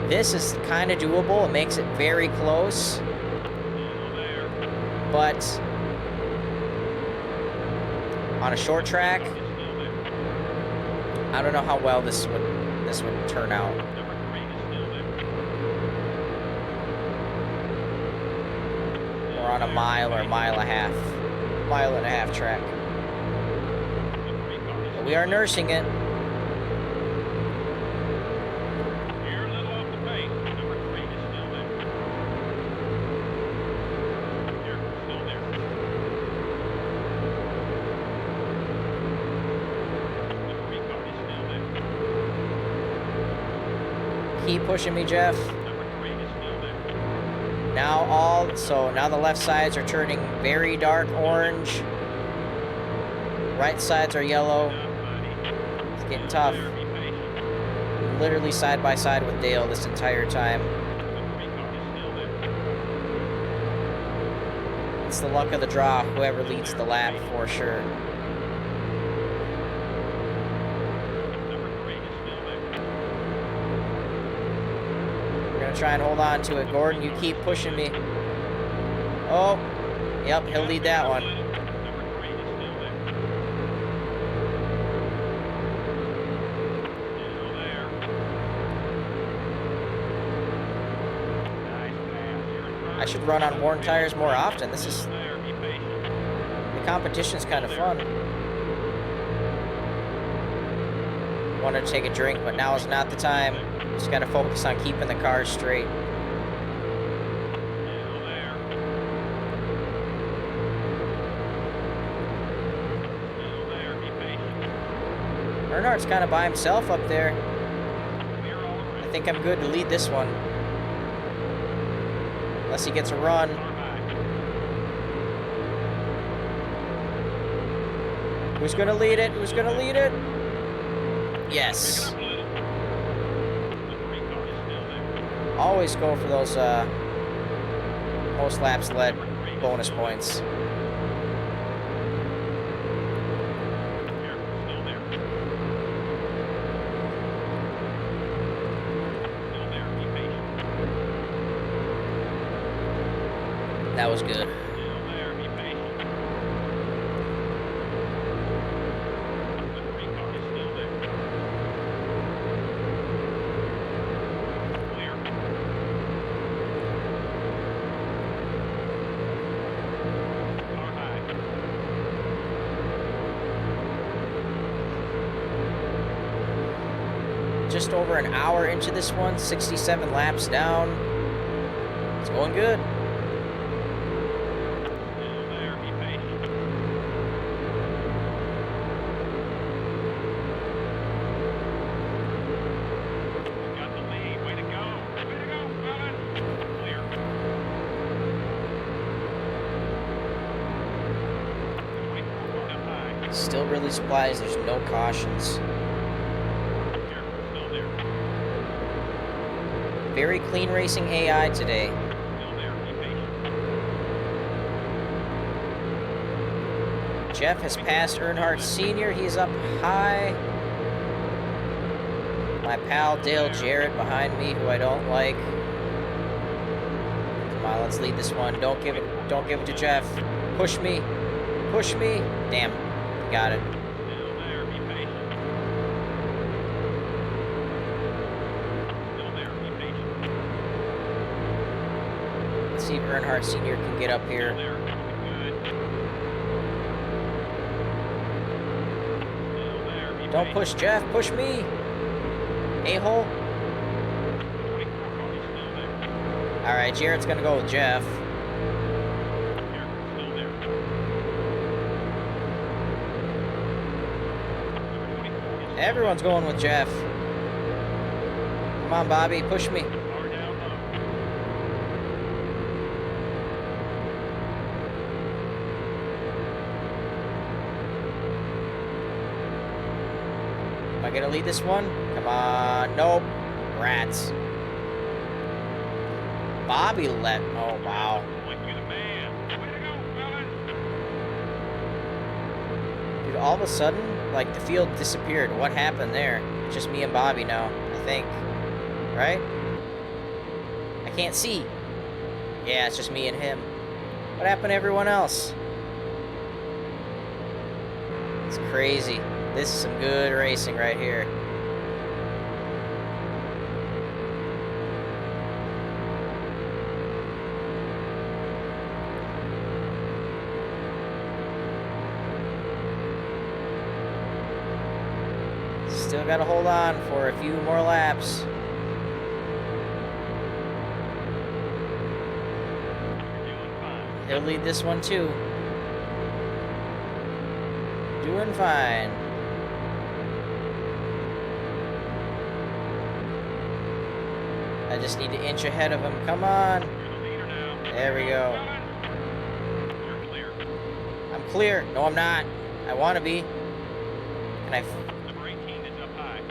This is kind of doable. It makes it very close. Still there. But on a short track, Is still there. I don't know how well this would turn out. Number 3 is still there. We're on a mile or a mile and a half track. But we are nursing it. You're a little off the pace. Number 3 is still there. You're still there. The 3 car is still there. Keep pushing me, Jeff. Number 3 is still there. Now the left sides are turning very dark orange. Right sides are yellow. It's getting tough. There, be patient. I'm literally side by side with Dale this entire time. The 3 car is still there. It's the luck of the draw, whoever leads the lap for sure. Number 3 is still there. We're gonna try and hold on to it. Gordon, you keep pushing me. Oh, yep, he'll lead that one. Number 3 is still there. Still there. Nice pass. You're in front. I should run on worn tires more often. This is, There, be patient. the competition's kind of fun. Wanted to take a drink, but now is not the time. Just gotta focus on keeping the cars straight. Still there. Still there, be patient. Earnhardt's kind of by himself up there. Clear all I around. think I'm good to lead this one. Unless he gets a run. Car back. Who's gonna lead it? Who's gonna lead it? Pick Yes. it up a little. The 3 car is still there. Always go for those most laps led Number 3 is bonus still there. points. Here, still there. Still there, be patient. That was good. Still there, be patient. The 3 car is still there. Clear. Car high. Just over an hour into this one, 67 laps down. It's going good. Still there, be patient. Got the lead, way to go. Way to go, fellas. Clear. The 24 going up high. Still really supplies. There's no cautions. Here, still there. Very clean racing AI today. Still there, be patient. Jeff has passed Earnhardt Sr. He's up high. My pal Dale Jarrett behind me, who I don't like. Come on, let's lead this one. Don't give it to Jeff. Push me. Push me. Damn. Got it. Still there, be patient. Still there, be patient. Let's see if Earnhardt Sr. can get up Still here. there, good. Still there, be Don't patient. push Jeff. Push me. A-hole. The 24 car is still there. All right, Jarrett's going to go with Jeff. Here, still there. Number 24 is Everyone's going with Jeff. Come on, Bobby. Push me. far down low. Am I going to lead this one? Come on. Nope. Rats. Bobby let. Oh, wow. Like you're the man. Way to go, fellas. Dude, all of a sudden, like, the field disappeared. What happened there? It's just me and Bobby now, I think. Right? I can't see. Yeah, it's just me and him. What happened to everyone else? It's crazy. This is some good racing right here. Still gotta hold on for a few more laps. You're doing fine. He'll lead this one too. Doing fine. I just need to inch ahead of him. Come on. You're the leader now. There we go. Fellas. You're clear. I'm clear. No, I'm not. I want to be. Number 18 is up high.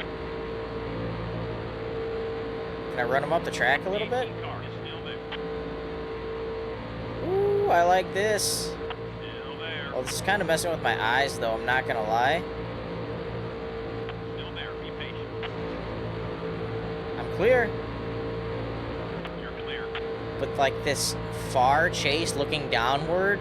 Can I run him up the track a little The bit? 18 car is still there. Ooh, I like this. Still there. Well, this is kind of messing with my eyes, though. I'm not gonna lie. Still there. Be patient. I'm clear. You're clear. But like this far chase looking downward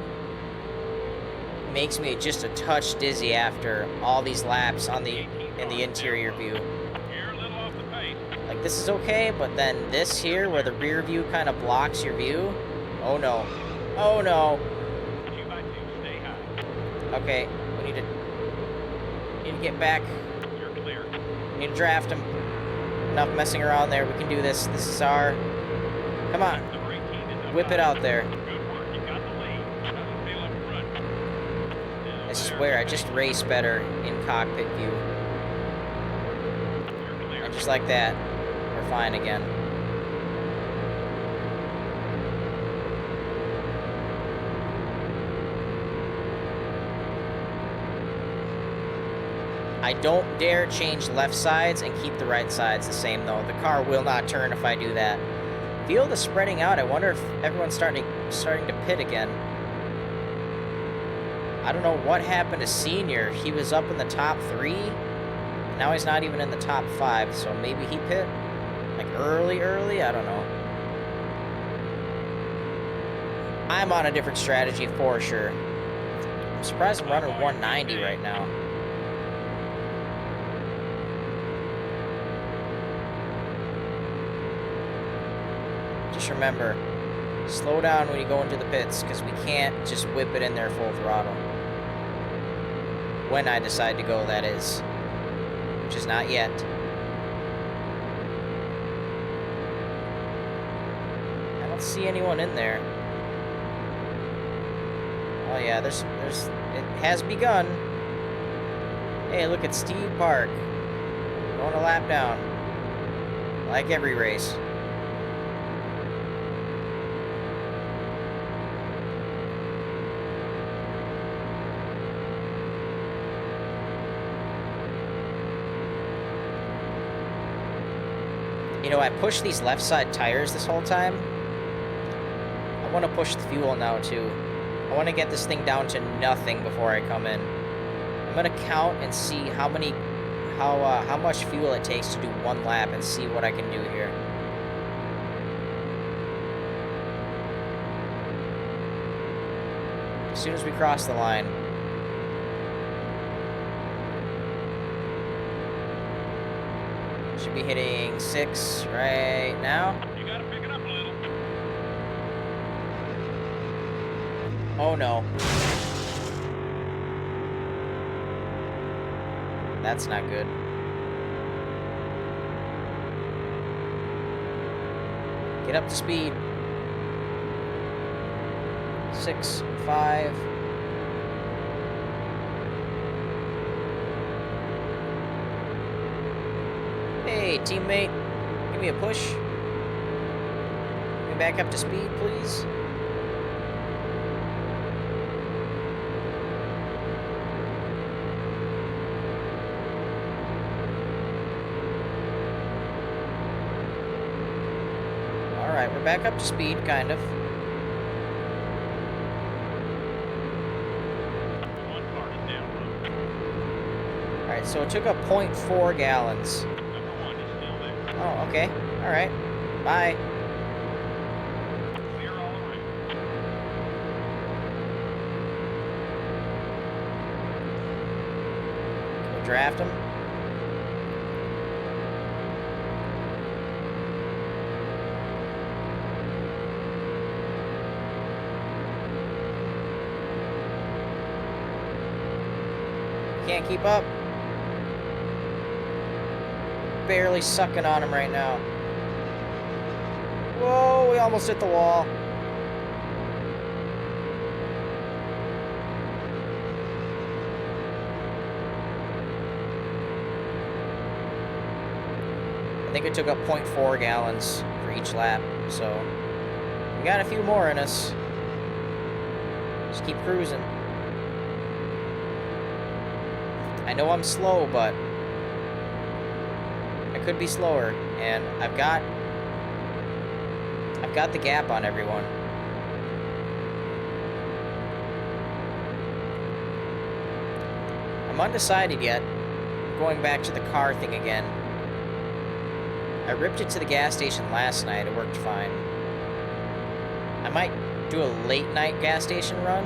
makes me just a touch dizzy after all these laps on the in the interior view. You're a little off the pace. Like this is okay, but then this here where the rear view kind of blocks your view. Oh no. Oh no. 2 by 2. Stay high. Okay, we need to get back. You're clear. We need to draft him. Enough messing around there. We can do this. This is our. Come on. Number 18 is up Whip it high. out there. Good work. You got the lead. Doesn't feel up front. I Still swear, I there. just race better in cockpit view. You're clear. And just like that, we're fine again. I don't dare change left sides and keep the right sides the same, though. The car will not turn if I do that. Field is spreading out. I wonder if everyone's starting to pit again. I don't know what happened to Senior. He was up in the top 3. Now he's not even in the top 5, so maybe he pit? Like early? I don't know. I'm on a different strategy for sure. I'm surprised I'm running 190 right now. Just remember, slow down when you go into the pits, because we can't just whip it in there full throttle. When I decide to go, that is. Which is not yet. I don't see anyone in there. Oh yeah, there's it has begun. Hey, look at Steve Park. Going a lap down. Like every race. You know, I pushed these left side tires this whole time. I want to push the fuel now, too. I want to get this thing down to nothing before I come in. I'm going to count and see how much fuel it takes to do one lap and see what I can do here. As soon as we cross the line. Should be hitting 6 right now. You gotta pick it up a little. Oh no. That's not good. Get up to speed. 6, 5. Hey, teammate. Give me a push. Get me back up to speed, please. Alright, we're back up to speed, kind of. One car is down low. Alright, so it took up 0.4 gallons. Number 1 is still there. Oh, okay. Alright. Bye. Clear all around. Can we draft him? Can't keep up. Barely sucking on him right now. Whoa, we almost hit the wall. I think it took up 0.4 gallons for each lap, so we got a few more in us. Just keep cruising. I know I'm slow, but I could be slower, and I've got the gap on everyone. I'm undecided yet. Going back to the car thing again. I ripped it to the gas station last night. It worked fine. I might do a late night gas station run.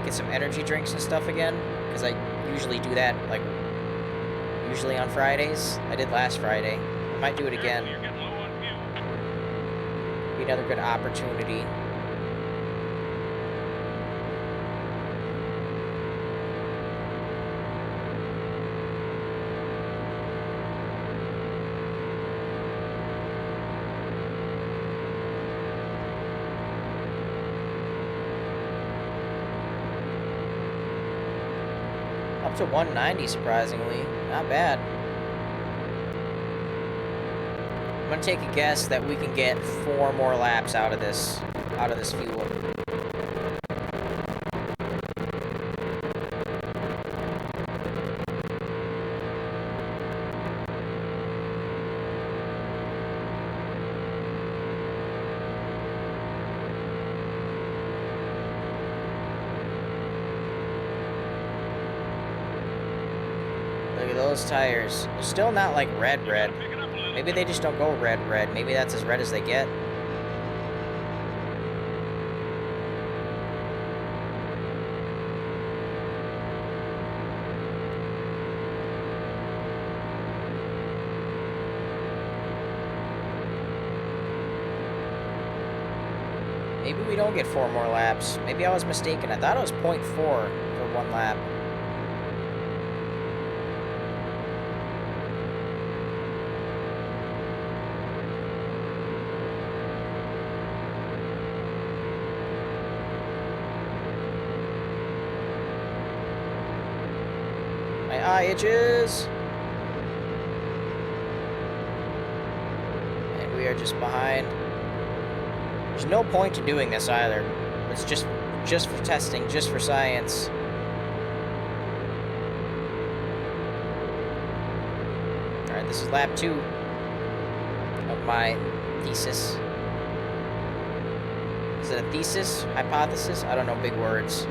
Get some energy drinks and stuff again. Because I usually do that, like, usually on Fridays. I did last Friday. I might do it again. You're getting low on fuel. Be another good opportunity. Up to 190, surprisingly. Not bad. I'm gonna take a guess that we can get 4 more laps out of this fuel. Look at those tires. They're still not like red. Pick it up a little. Maybe they just don't go red. Maybe that's as red as they get. Maybe we don't get 4 more laps. Maybe I was mistaken. I thought it was 0.4 for 1 lap. My eye itches. And we are just behind. There's no point to doing this either. It's just for testing, just for science. Alright, this is lap 2 of my thesis. Is it a thesis? Hypothesis? I don't know big words.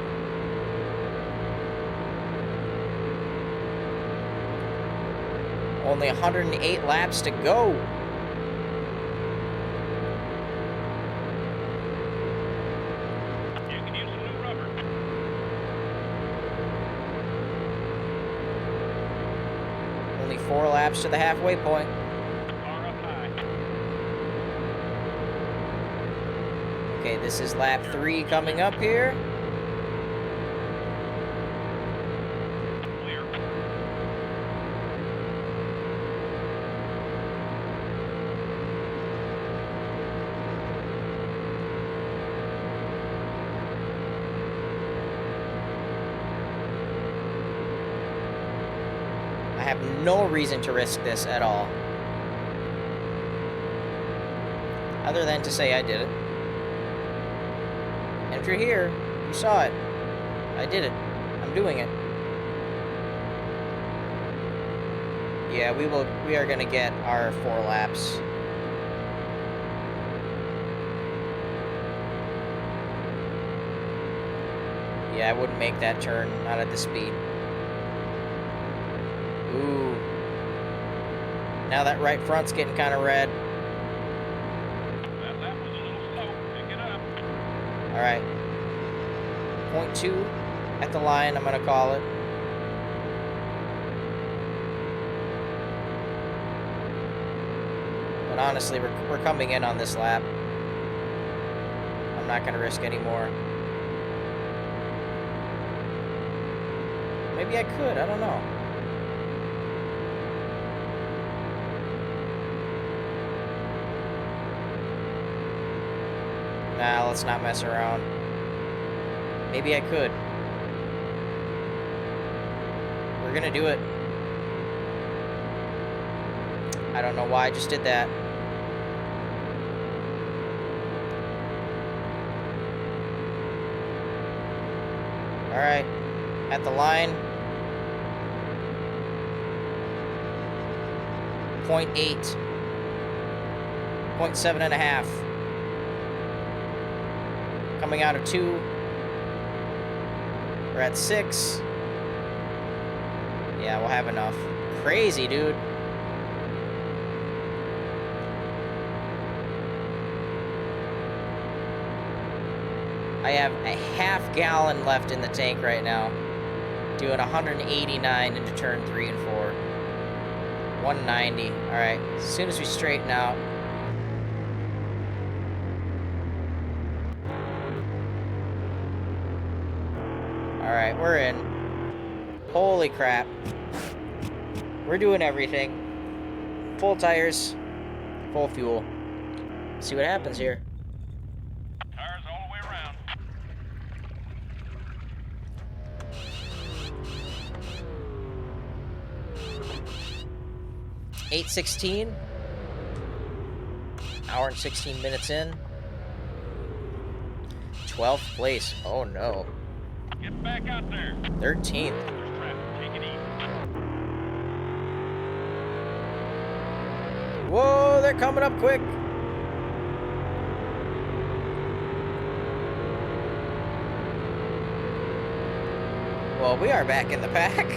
Only 108 laps to go. You can use some new rubber. Only 4 laps to the halfway point. Car up high. Okay, this is lap 3 coming up here. Clear. I have no reason to risk this at all. Other than to say I did it. And if you're here, you saw it. I did it. I'm doing it. Yeah, we are gonna get our 4 laps. Yeah, I wouldn't make that turn, not at this speed. Ooh. Now that right front's getting kind of red. That lap was a little slow. Pick it up. All right. 0.2 at the line, I'm going to call it. But honestly, we're coming in on this lap. I'm not going to risk any more. Maybe I could, I don't know. Nah, let's not mess around. Maybe I could. We're gonna do it. I don't know why I just did that. Alright. At the line. 0.8. 0.7.5. Coming out of 2. We're at 6. Yeah, we'll have enough. Crazy, dude. I have a half gallon left in the tank right now. Doing 189 into turn 3 and 4. 190. Alright, as soon as we straighten out. Alright, we're in. Holy crap. We're doing everything. Full tires. Full fuel. See what happens here. Tires all the way around. 8:16. Hour and 16 minutes in. 12th place. Oh no. Get back out there. 13th. There's traffic. Take it easy. Whoa, they're coming up quick. Well, we are back in the pack.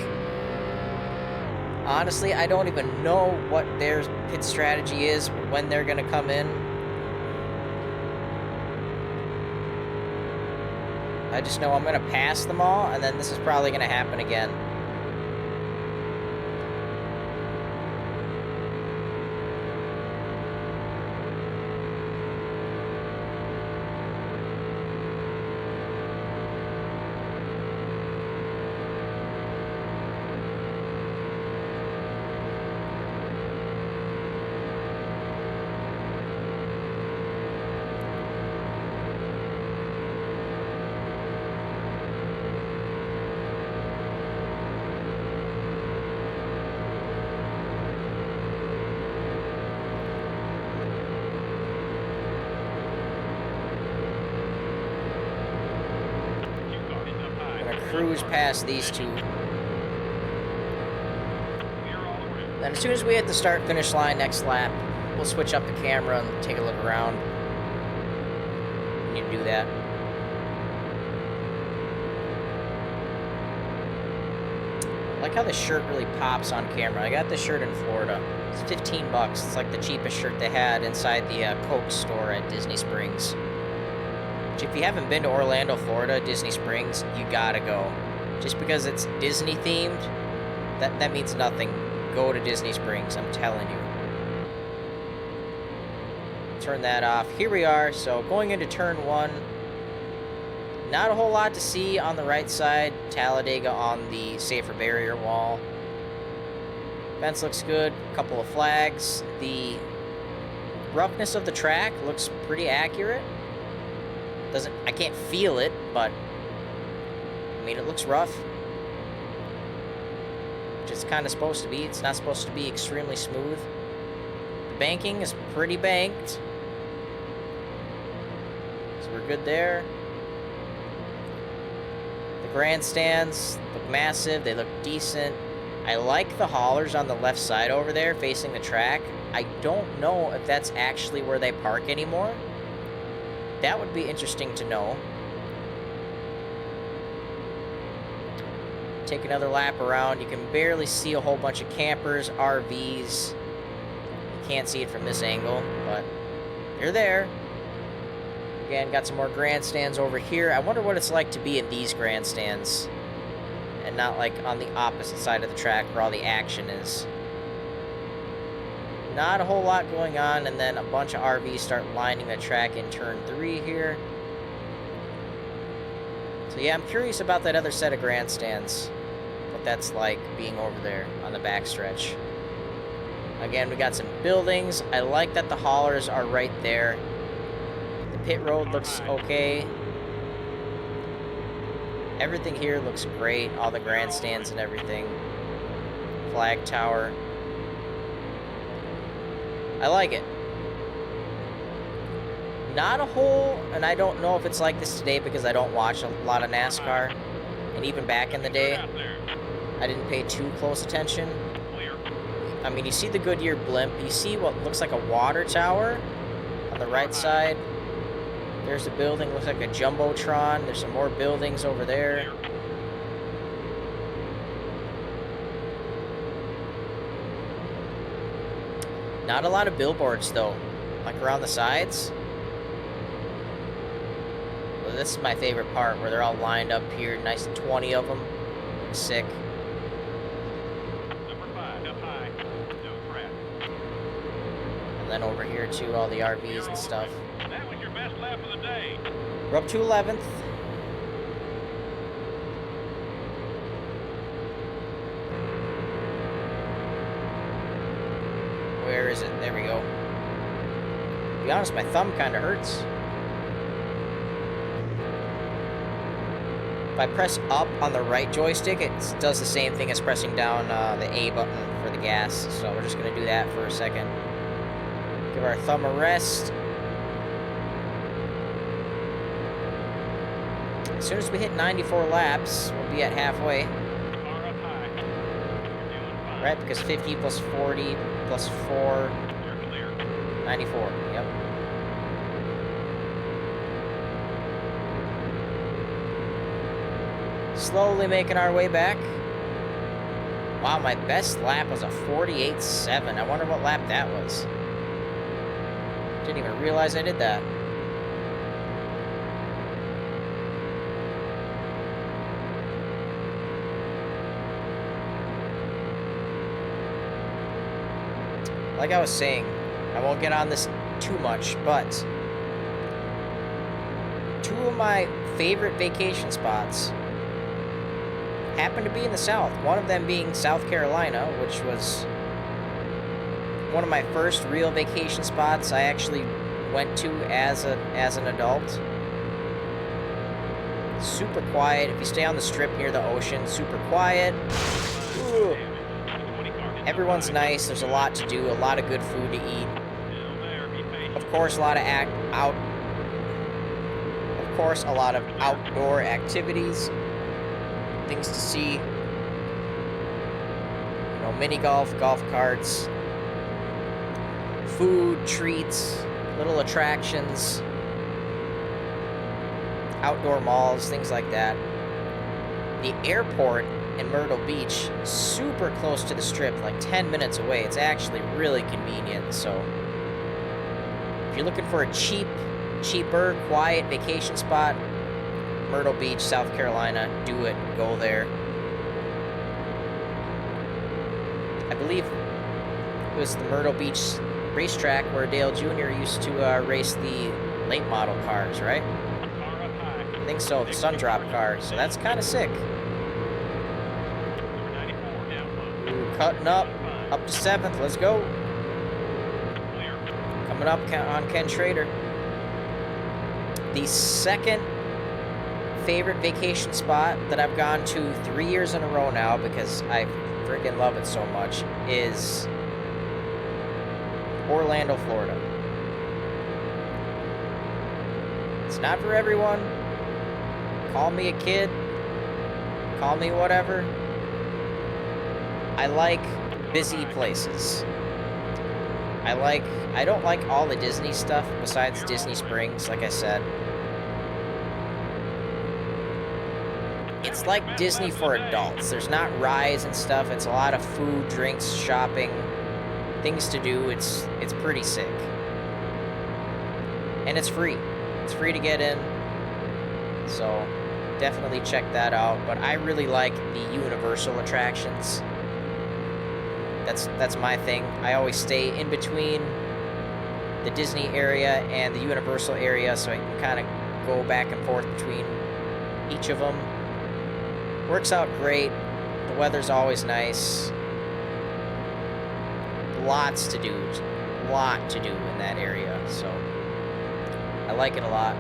Honestly, I don't even know what their pit strategy is, when they're going to come in. I just know I'm going to pass them all, and then this is probably going to happen again. Cruise past these two. Then as soon as we hit the start-finish line next lap, we'll switch up the camera and take a look around. We need to do that. I like how this shirt really pops on camera. I got this shirt in Florida. It's 15 bucks. It's like the cheapest shirt they had inside the Coke store at Disney Springs. If you haven't been to Orlando, Florida, Disney Springs, you gotta go. Just because it's Disney themed, that means nothing. Go to Disney Springs, I'm telling you. Turn that off. Here we are, so going into turn 1. Not a whole lot to see on the right side. Talladega on the safer barrier wall. Fence looks good. A couple of flags. The roughness of the track looks pretty accurate. I can't feel it, but I mean, it looks rough, which it's kind of supposed to be. It's not supposed to be extremely smooth. The banking is pretty banked, so we're good there. The grandstands look massive. They look decent. I like the haulers on the left side over there facing the track. I don't know if that's actually where they park anymore. That would be interesting to know. take another lap around. You can barely see a whole bunch of campers, RVs. You can't see it from this angle, but they're there. Again, got some more grandstands over here. I wonder what it's like to be in these grandstands and not like on the opposite side of the track where all the action is. Not a whole lot going on, and then a bunch of RVs start lining the track in turn 3 here. So yeah, I'm curious about that other set of grandstands. What that's like being over there on the backstretch. Again, we got some buildings. I like that the haulers are right there. The pit road looks okay. Everything here looks great. All the grandstands and everything. Flag tower. I like it. Not a whole, and I don't know if it's like this today because I don't watch a lot of NASCAR. And even back in the day, I didn't pay too close attention. I mean, you see the Goodyear blimp. You see what looks like a water tower on the right side. There's a building, looks like a Jumbotron. There's some more buildings over there. Not a lot of billboards, though. Like around the sides. Well, this is my favorite part, where they're all lined up here. Nice 20 of them. Sick. Number 5, up high. No crap. And then over here, too, all the RVs and stuff. That was your best lap of the day. We're up to 11th. Where is it? There we go. To be honest, my thumb kind of hurts. If I press up on the right joystick, it does the same thing as pressing down the A button for the gas. So we're just going to do that for a second. Give our thumb a rest. As soon as we hit 94 laps, we'll be at halfway. Car up high. You're doing fine. Right, because 50 plus 40 plus 4, You're clear. 94. Yep. Slowly making our way back. Wow, my best lap was a 48.7. I wonder what lap that was. Didn't even realize I did that. Like I was saying, I won't get on this too much, but two of my favorite vacation spots happen to be in the South. One of them being South Carolina, which was one of my first real vacation spots I actually went to as an adult. Super quiet. If you stay on the strip near the ocean, super quiet. Ooh. Everyone's nice. There's a lot to do, a lot of good food to eat. Of course, a lot of outdoor activities, things to see. You know, mini golf, golf carts, food, treats, little attractions, outdoor malls, things like that. The airport in Myrtle Beach, super close to the strip, like 10 minutes away. It's actually really convenient. So if you're looking for a cheaper, quiet vacation spot, Myrtle Beach, South Carolina, do it. Go there. I believe it was the Myrtle Beach racetrack where Dale Jr. used to race the late model cars, right? I think so, the Sundrop cars. So that's kind of sick. Cutting up to 7th. Let's go. Coming up on Ken Schrader. The second favorite vacation spot that I've gone to 3 years in a row now because I freaking love it so much is Orlando, Florida. It's not for everyone. Call me a kid. Call me whatever. I like busy places. I don't like all the Disney stuff besides Disney Springs, like I said. It's It's like Disney for adults. There's not rides and stuff. It's a lot of food, drinks, shopping, things to do. It's pretty sick. And it's free. It's free to get in. So definitely check that out. But I really like the Universal attractions. That's my thing. I always stay in between the Disney area and the Universal area, so I can kind of go back and forth between each of them. Works out great. The weather's always nice. Lots to do. A lot to do in that area, so I like it a lot.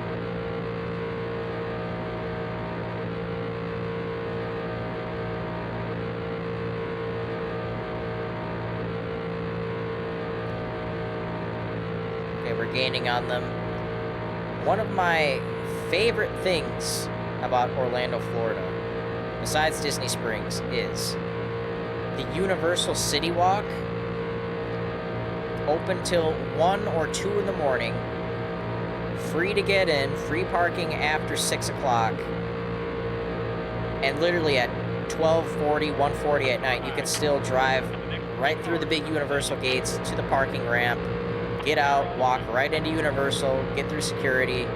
Okay, we're gaining on them. One of my favorite things about Orlando, Florida, besides Disney Springs, is the Universal City Walk. Open till 1 or 2 in the morning. Free to get in. Free parking after 6 o'clock. And literally at 12:40, 1:40 at night, you can still drive right through the big Universal gates to the parking ramp. Get out, walk right into Universal, get through security,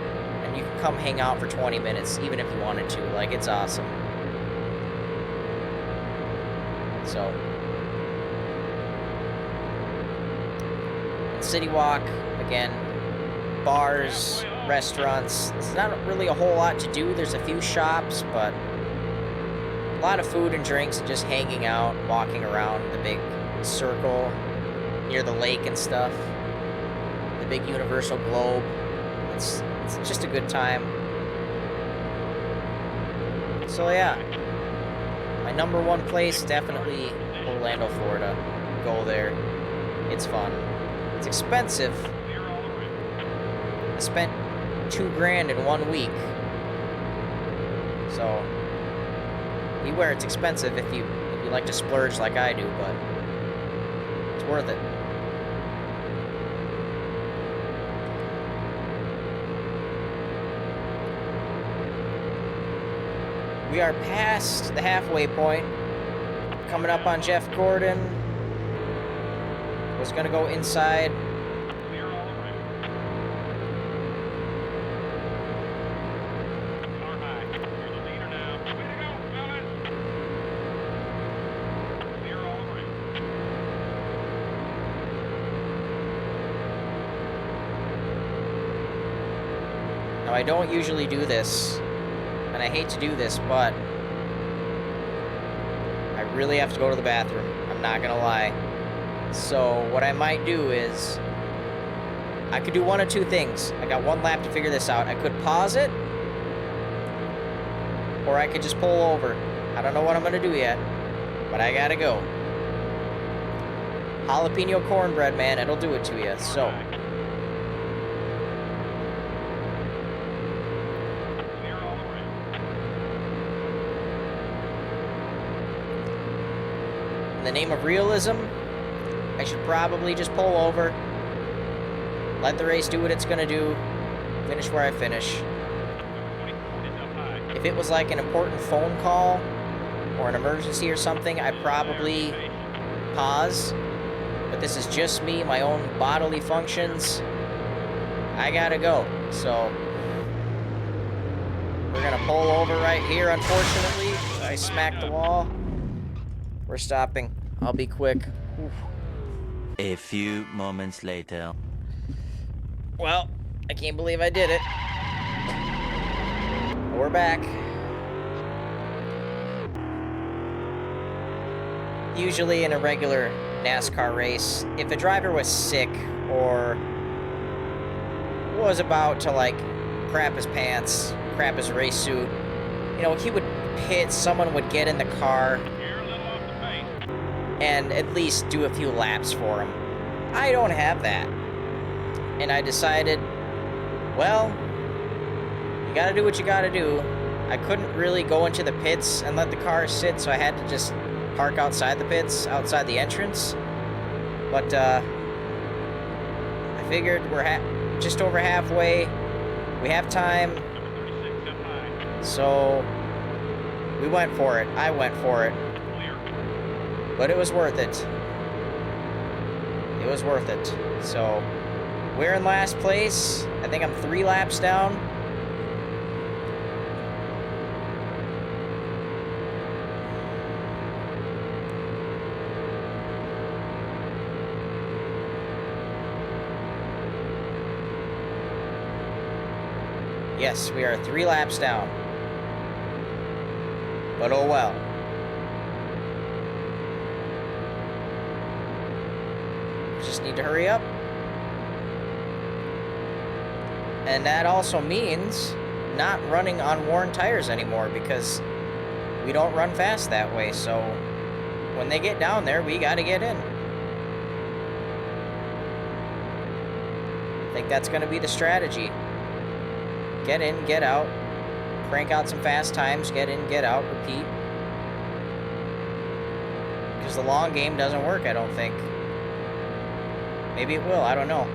and you can come hang out for 20 minutes, even if you wanted to. Like, it's awesome. So, City Walk, again, bars, restaurants. There's not really a whole lot to do. There's a few shops, but a lot of food and drinks, and just hanging out, walking around the big circle near the lake and stuff. The big Universal globe. It's just a good time. So yeah, my number one place, definitely Orlando, Florida. Go there. It's fun. It's expensive. I spent $2,000 in 1 week. So beware, it's expensive if you like to splurge like I do, but it's worth it. We are past the halfway point. Coming up on Jeff Gordon. Was gonna go inside. Clear all around. Car high. You're the leader now. Way to go, fellas. Clear all around. Now, I don't usually do this, and I hate to do this, but I really have to go to the bathroom. I'm not gonna lie. So what I might do is, I could do one of two things. I got 1 lap to figure this out. I could pause it, or I could just pull over. I don't know what I'm gonna do yet, but I gotta go. Jalapeno cornbread, man, it'll do it to you. So Clear all around. in the name of realism, I should probably just pull over, let the race do what it's gonna do, finish where I finish. Number 24 is up high. If it was like an important phone call or an emergency or something, I'd probably pause. But this is just me, my own bodily functions. I gotta go. So we're gonna pull over right here, unfortunately. I smacked the wall. We're stopping. I'll be quick. Oof. A few moments later. Well, I can't believe I did it. We're back. Usually in a regular NASCAR race, if a driver was sick or was about to, like, crap his pants, crap his race suit, you know, he would pit, someone would get in the car You're a little off the pace. and at least do a few laps for him. I don't have that. And I decided, well, you gotta do what you gotta do. I couldn't really go into the pits and let the car sit, so I had to just park outside the pits, outside the entrance. But, I figured we're just over halfway. We have time, Number 36 up high. so We went for it. I went for it. Clear. But it was worth it. It was worth it. So, we're in last place. I think I'm 3 laps down. Yes, we are 3 laps down. But oh well. Just need to hurry up. And that also means not running on worn tires anymore because we don't run fast that way. So when they get down there, we got to get in. I think that's going to be the strategy. Get in, get out. Crank out some fast times. Get in, get out, repeat. Because the long game doesn't work, I don't think. Maybe it will, I don't know.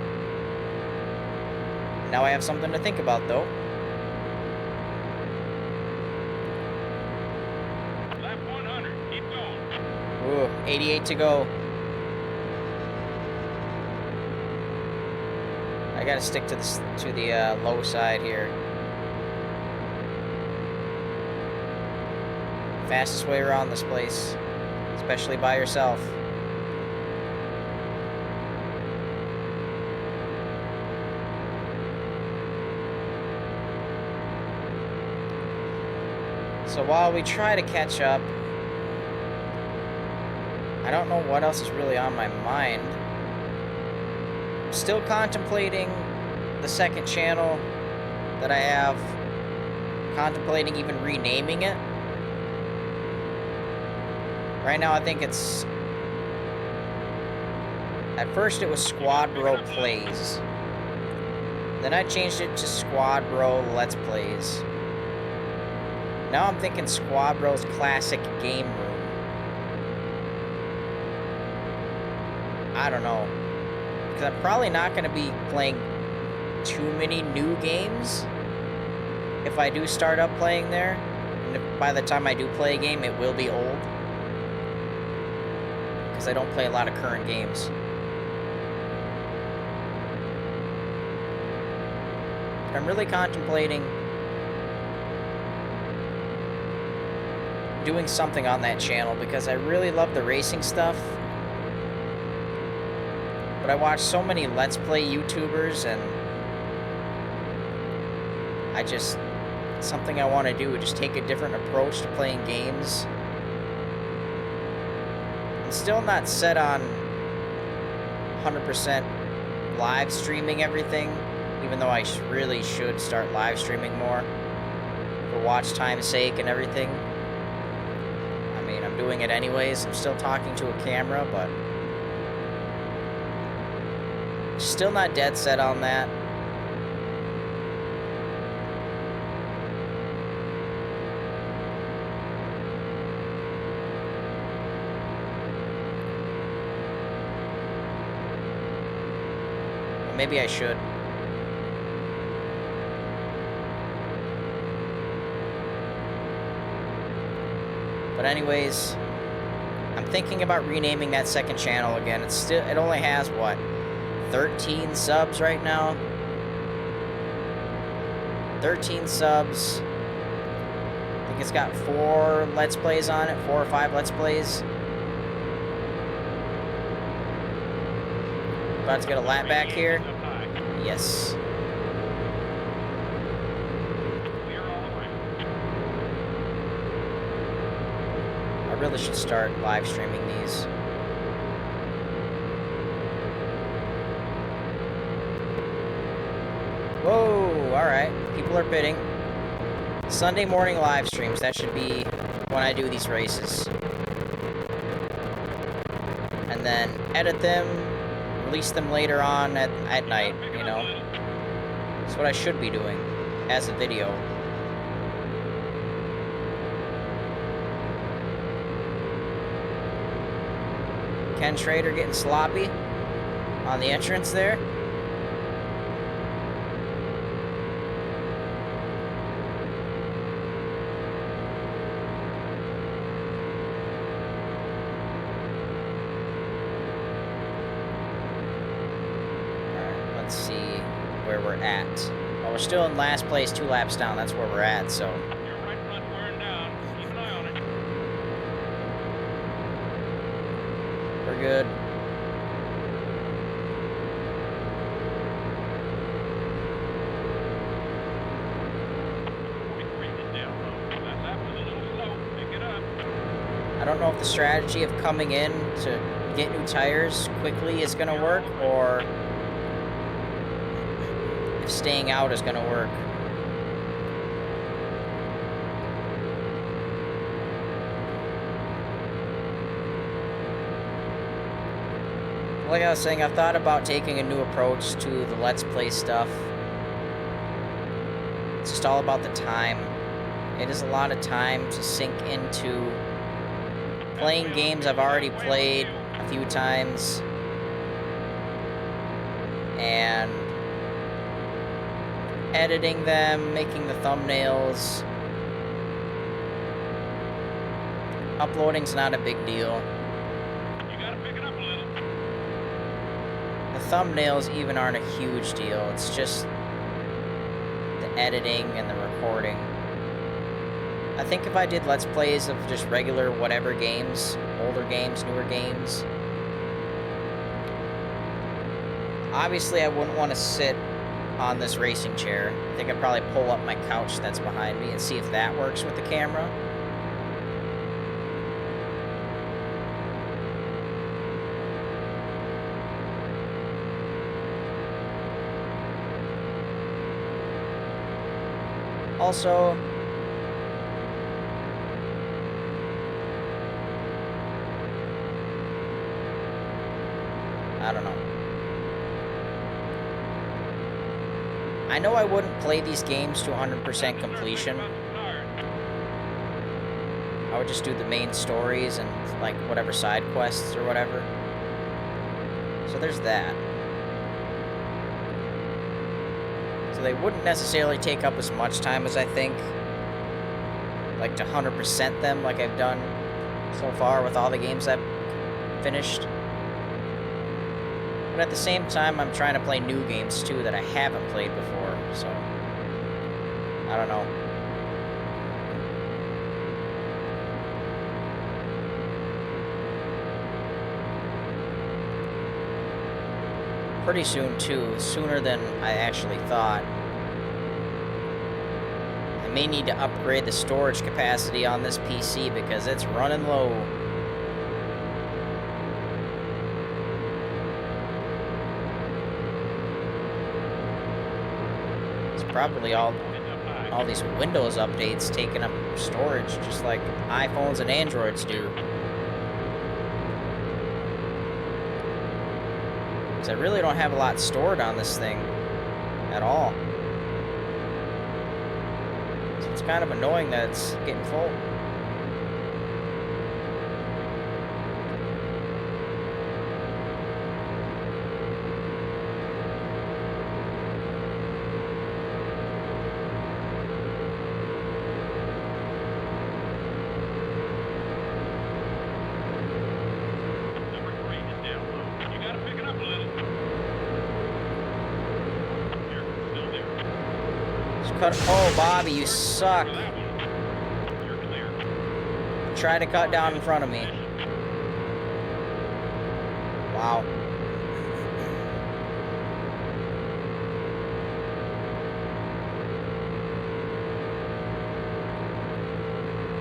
Now I have something to think about, though. Lap 100. Keep going. Ooh, 88 to go. I gotta stick to the low side here. Fastest way around this place, especially by yourself. So while we try to catch up, I don't know what else is really on my mind. Still contemplating the second channel that I have. Contemplating even renaming it. Right now I think it's... At first it was Squad Bro Plays. Then I changed it to Squad Bro Let's Plays. Now I'm thinking Squad Bro's Classic Game Room. I don't know. Because I'm probably not going to be playing too many new games if I do start up playing there. And if by the time I do play a game, it will be old. Because I don't play a lot of current games. But I'm really contemplating doing something on that channel because I really love the racing stuff. But I watch so many Let's Play YouTubers and it's something I want to do, just take a different approach to playing games. I'm still not set on 100% live streaming everything, even though I really should start live streaming more for watch time's sake and everything. I mean, I'm doing it anyways. I'm still talking to a camera, but still not dead set on that. Maybe I should. But anyways, I'm thinking about renaming that second channel again. It only has what, 13 subs right now? 13 subs. I think it's got 4 Let's Plays on it, 4 or 5 Let's Plays. About to get a lap back here. Yes. Clear all around. I really should start live streaming these. Whoa, alright. People are bidding. Sunday morning live streams, that should be when I do these races. And then edit them, release them later on at night, you know. That's what I should be doing as a video. Ken Schrader getting sloppy on the entrance there. Let's see where we're at. Well, we're still in last place, 2 laps down. That's where we're at, so... Your right front's wearing down. Keep an eye on it. We're good. I don't know if the strategy of coming in to get new tires quickly is going to work, or if staying out is going to work. Like I was saying, I've thought about taking a new approach to the Let's Play stuff. It's just all about the time. It is a lot of time to sink into playing games I've already played a few times, and editing them, making the thumbnails. Uploading's not a big deal. You gotta pick it up a little. The thumbnails even aren't a huge deal. It's just the editing and the recording. I think if I did Let's Plays of just regular whatever games, older games, newer games, obviously I wouldn't want to sit on this racing chair. I think I'd probably pull up my couch that's behind me and see if that works with the camera. Also, I don't know. I know I wouldn't play these games to 100% completion. I would just do the main stories and, like, whatever side quests or whatever. So there's that. So they wouldn't necessarily take up as much time as I think. Like, to 100% them like I've done so far with all the games I've finished. But at the same time, I'm trying to play new games, too, that I haven't played before, so... I don't know. Pretty soon, too. Sooner than I actually thought. I may need to upgrade the storage capacity on this PC because it's running low. Probably all these Windows updates taking up storage just like iPhones and Androids do. Because I really don't have a lot stored on this thing at all. So it's kind of annoying that it's getting full. Oh, Bobby, you suck. Try to cut down in front of me. Wow.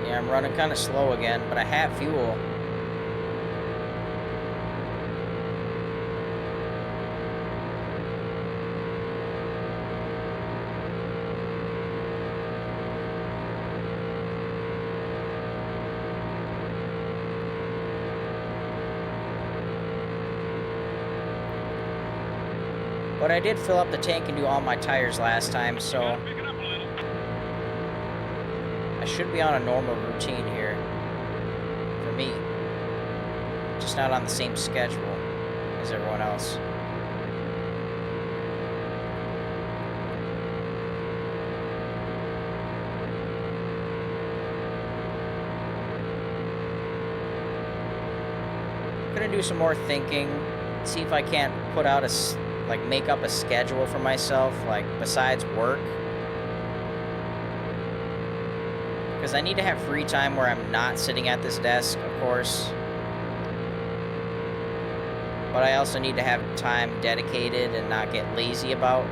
Yeah, I'm running kind of slow again, but I have fuel. But I did fill up the tank and do all my tires last time, so I should be on a normal routine here for me. Just not on the same schedule as everyone else. I'm gonna do some more thinking, see if I can't put out a like, make up a schedule for myself, like, besides work. Because I need to have free time where I'm not sitting at this desk, of course. But I also need to have time dedicated and not get lazy about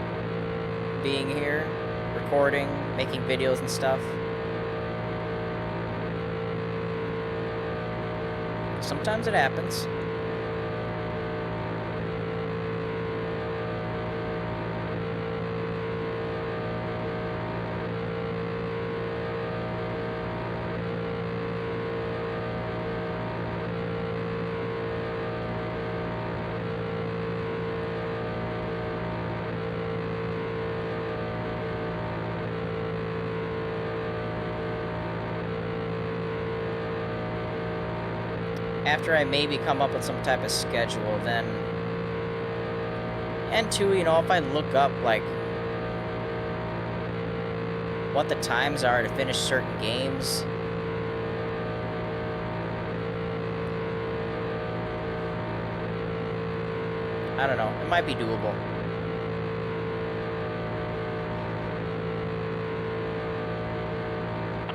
being here, recording, making videos and stuff. Sometimes it happens. After I maybe come up with some type of schedule, then... And two, you know, if I look up, like, what the times are to finish certain games... I don't know. It might be doable.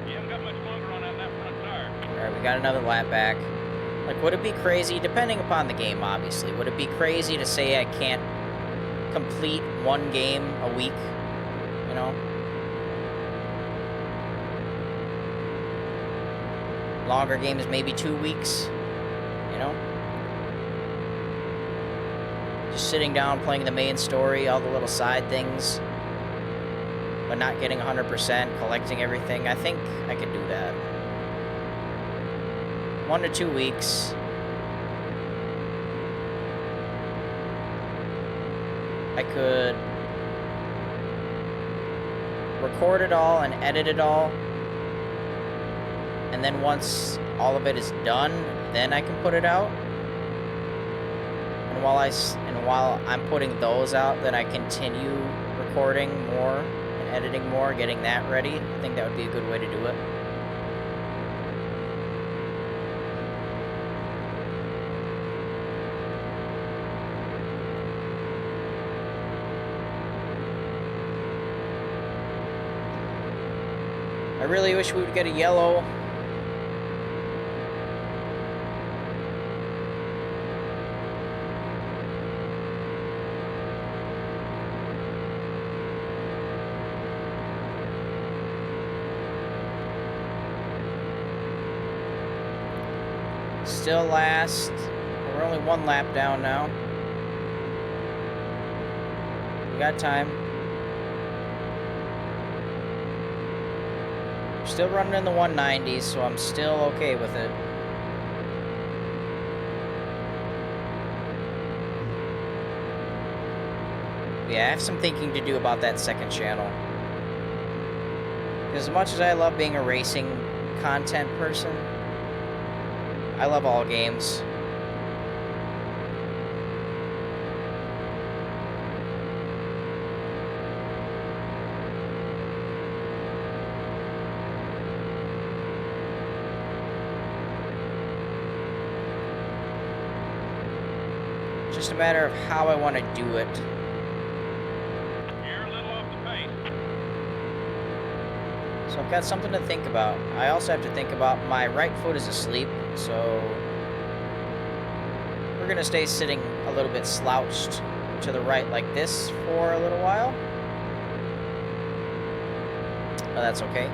You haven't got much longer on that front tire. Alright, we got another lap back. Like, would it be crazy, depending upon the game, obviously, would it be crazy to say I can't complete one game a week, you know? Longer games, maybe 2 weeks, you know? Just sitting down, playing the main story, all the little side things, but not getting 100%, collecting everything. I think I could do that. 1 to 2 weeks. I could record it all and edit it all. And then once all of it is done, then I can put it out. And while I'm putting those out, then I continue recording more and editing more, getting that ready. I think that would be a good way to do it. I really wish we would get a yellow. Still last. We're only 1 lap down now. We got time. Still running in the 190s, so I'm still okay with it. Yeah, I have some thinking to do about that second channel. As much as I love being a racing content person, I love all games. Just a matter of how I want to do it. You're a little off the pace. So I've got something to think about. I also have to think about my right foot is asleep, so we're gonna stay sitting a little bit slouched to the right like this for a little while. But that's okay.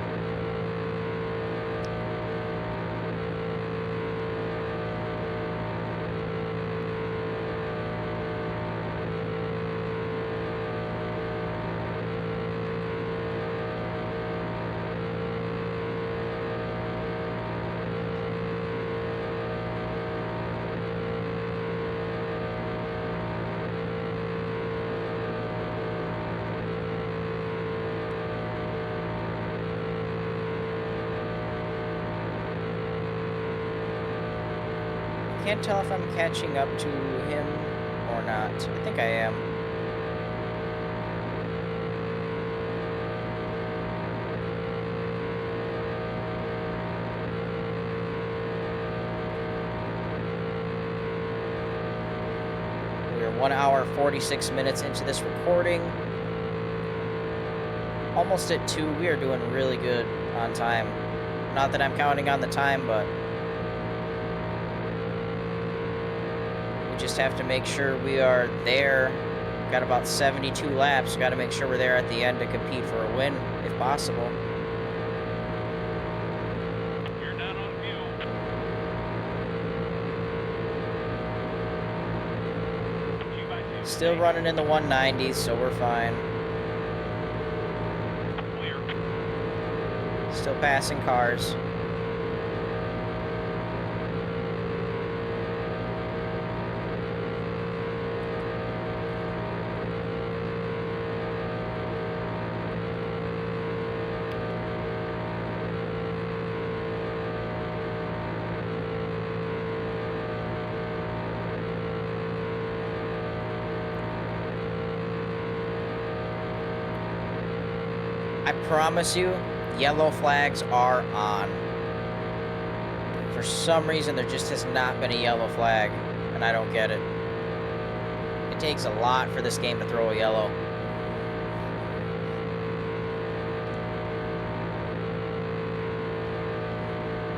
Can't tell if I'm catching up to him or not. I think I am. We're 1 hour, 46 minutes into this recording. Almost at 2. We are doing really good on time. Not that I'm counting on the time, but we just have to make sure we are there. Got about 72 laps. Got to make sure we're there at the end to compete for a win, if possible. You're not on fuel. 2x2. Still running in the 190s, so we're fine. Clear. Still passing cars. I promise you, yellow flags are on. For some reason, there just has not been a yellow flag, and I don't get it. It takes a lot for this game to throw a yellow.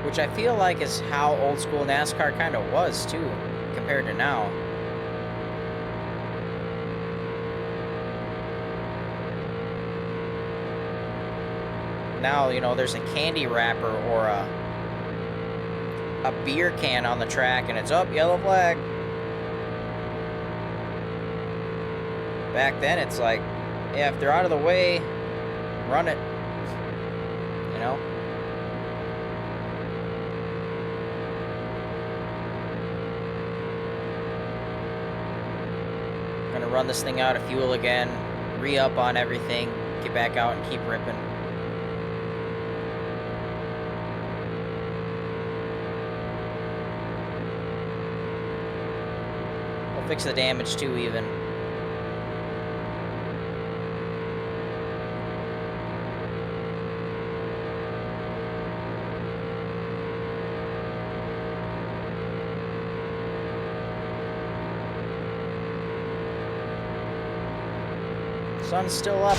Which I feel like is how old school NASCAR kind of was, too, compared to now. Now, you know, there's a candy wrapper or a beer can on the track, and it's up, yellow flag. Back then, it's like, yeah, if they're out of the way, run it. You know? Gonna run this thing out of fuel again, re-up on everything, get back out and keep ripping. Fix the damage too, even. Sun's still up.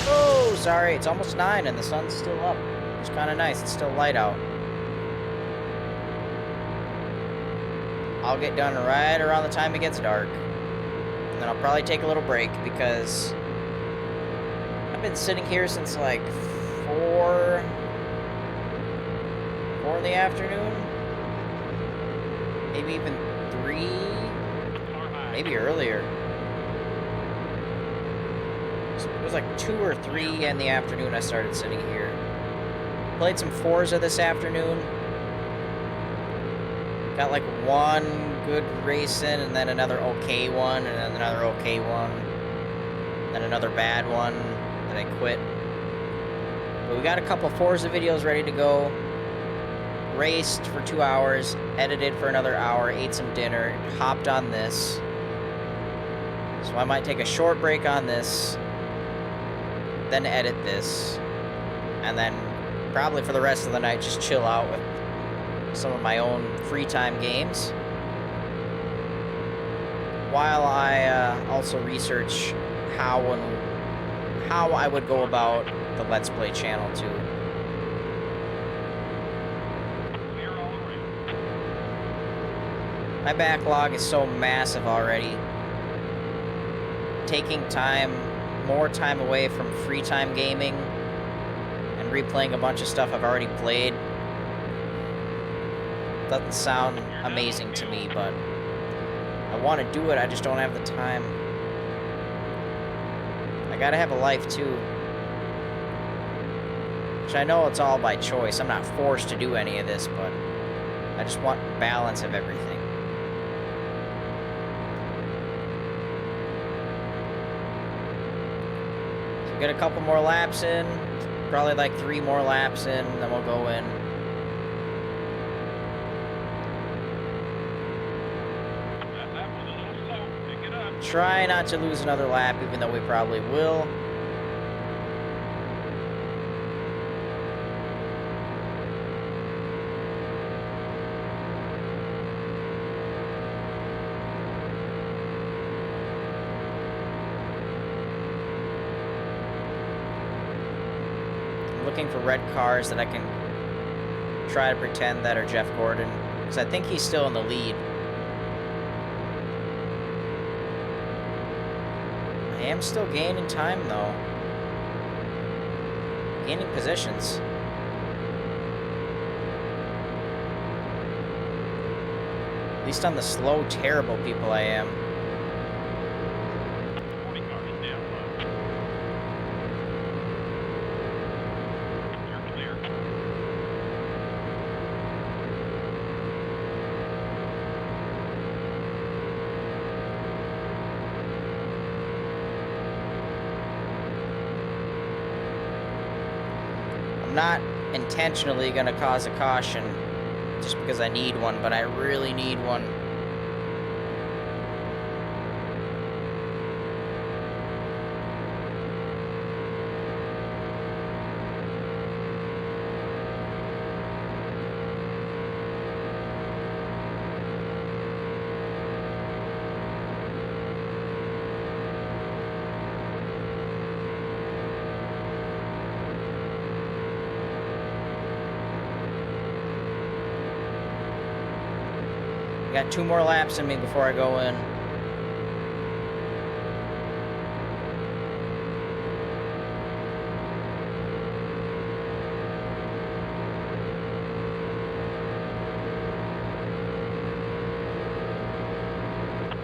Oh, sorry, it's almost 9 and the sun's still up. It's kind of nice. It's still light out. I'll get done right around the time it gets dark. And then I'll probably take a little break because I've been sitting here since like 4 in the afternoon. Maybe even 3, maybe earlier. It was like 2 or 3 in the afternoon I started sitting here. Played some Forza this afternoon. Got like 1 good race in, and then another okay one, and then another okay one, then another bad one that I quit. But we got a couple Forza videos ready to go. Raced for 2 hours, edited for another hour, ate some dinner, hopped on this. So I might take a short break on this, then edit this, and then probably for the rest of the night just chill out with some of my own free time games, while I also research how I would go about the Let's Play channel too. Clear all around. My backlog is so massive already. Taking more time away from free time gaming and replaying a bunch of stuff I've already played doesn't sound amazing to me, but I want to do it, I just don't have the time. I gotta have a life too. Which I know it's all by choice. I'm not forced to do any of this, but I just want balance of everything. So get a couple more laps in, probably like 3 more laps in, then we'll go in. Try not to lose another lap, even though we probably will. I'm looking for red cars that I can try to pretend that are Jeff Gordon, because I think he's still in the lead. I am still gaining time, though. Gaining positions. At least on the slow, terrible people I am. 40 car is down low. You're clear. I'm not intentionally going to cause a caution just because I need one, but I really need one. Got 2 more laps in me before I go in.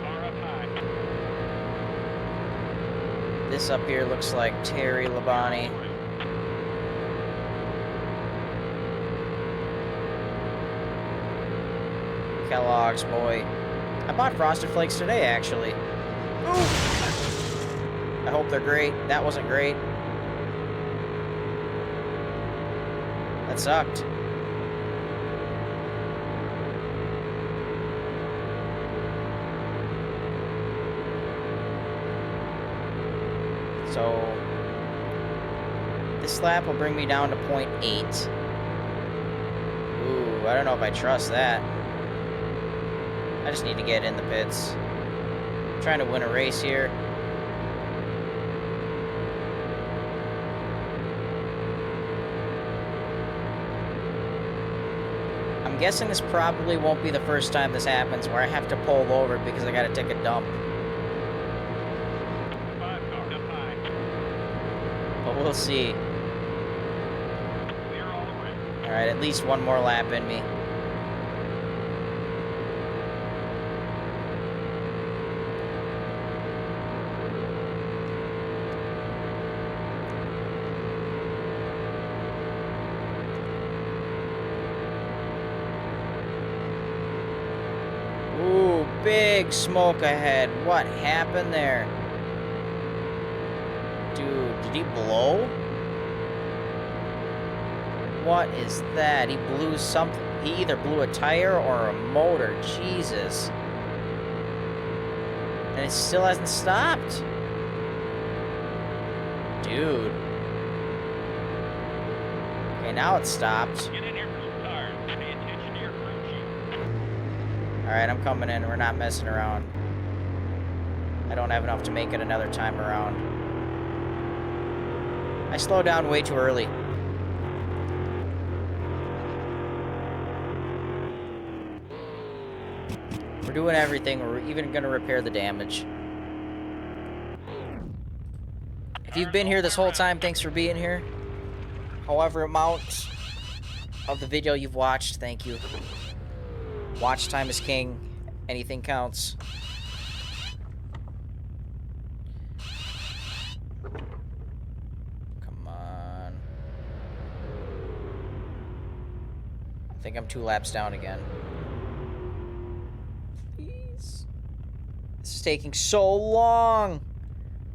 Car up high. This up here looks like Terry Labonte. Kellogg's boy. I bought Frosted Flakes today, actually. Ooh. I hope they're great. That wasn't great. That sucked. So this lap will bring me down to 0.8. Ooh, I don't know if I trust that. I just need to get in the pits. I'm trying to win a race here. I'm guessing this probably won't be the first time this happens where I have to pull over because I gotta take a dump. 5 car up high. But we'll see. Clear all the way. Alright, at least 1 more lap in me. Big smoke ahead. What happened there? Dude, did he blow? What is that? He blew something. He either blew a tire or a motor. Jesus. And it still hasn't stopped. Dude. Okay, now it's stopped. Get in here for some tires. Pay attention to your crew chief. Alright, I'm coming in. We're not messing around. I don't have enough to make it another time around. I slowed down way too early. We're doing everything. We're even going to repair the damage. If you've been here this whole time, thanks for being here. However amount of the video you've watched, thank you. Watch time is king. Anything counts. Come on. I think I'm 2 laps down again. Please. This is taking so long.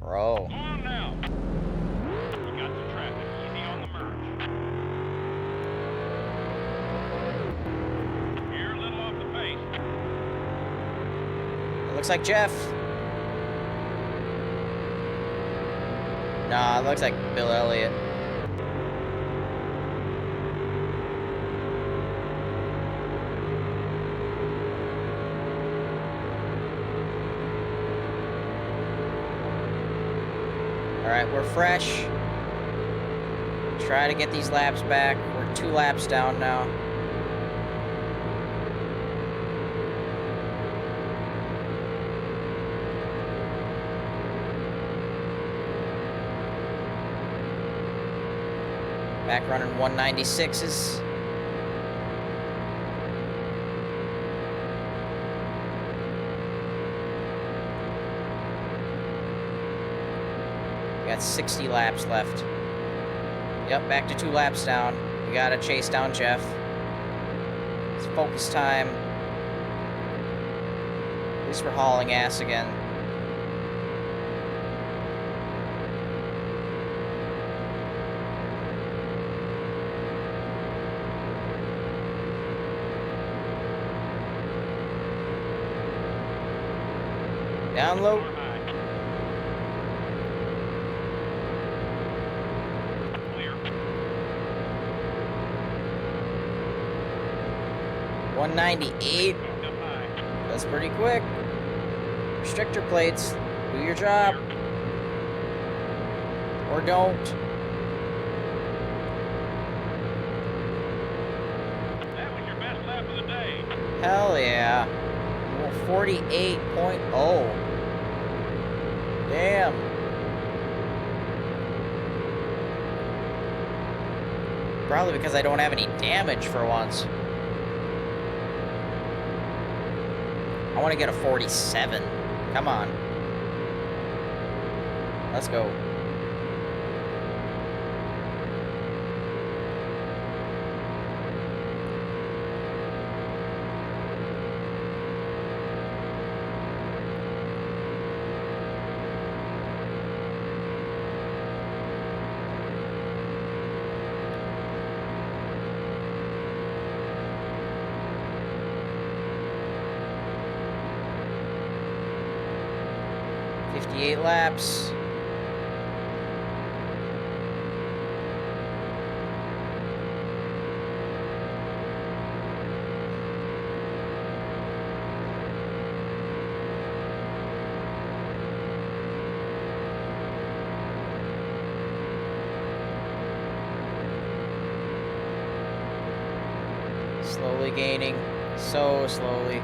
Bro. Come on now. You got some traffic. Easy on the merge. You're a little off the pace. It looks like Jeff. Nah, it looks like Bill Elliott. Alright, we're fresh. Try to get these laps back. We're 2 laps down now. Back running 196s. We got 60 laps left. Yep, back to 2 laps down. We gotta chase down Jeff. It's focus time. At least we're hauling ass again. Down low. Clear. 198. Moved up high. That's pretty quick. Restrictor plates. Do your job. Or don't. That was your best lap of the day. Hell yeah. Well, 48.0. Damn. Probably because I don't have any damage for once. I want to get a 47. Come on. Let's go. Eight laps. Slowly gaining, so slowly.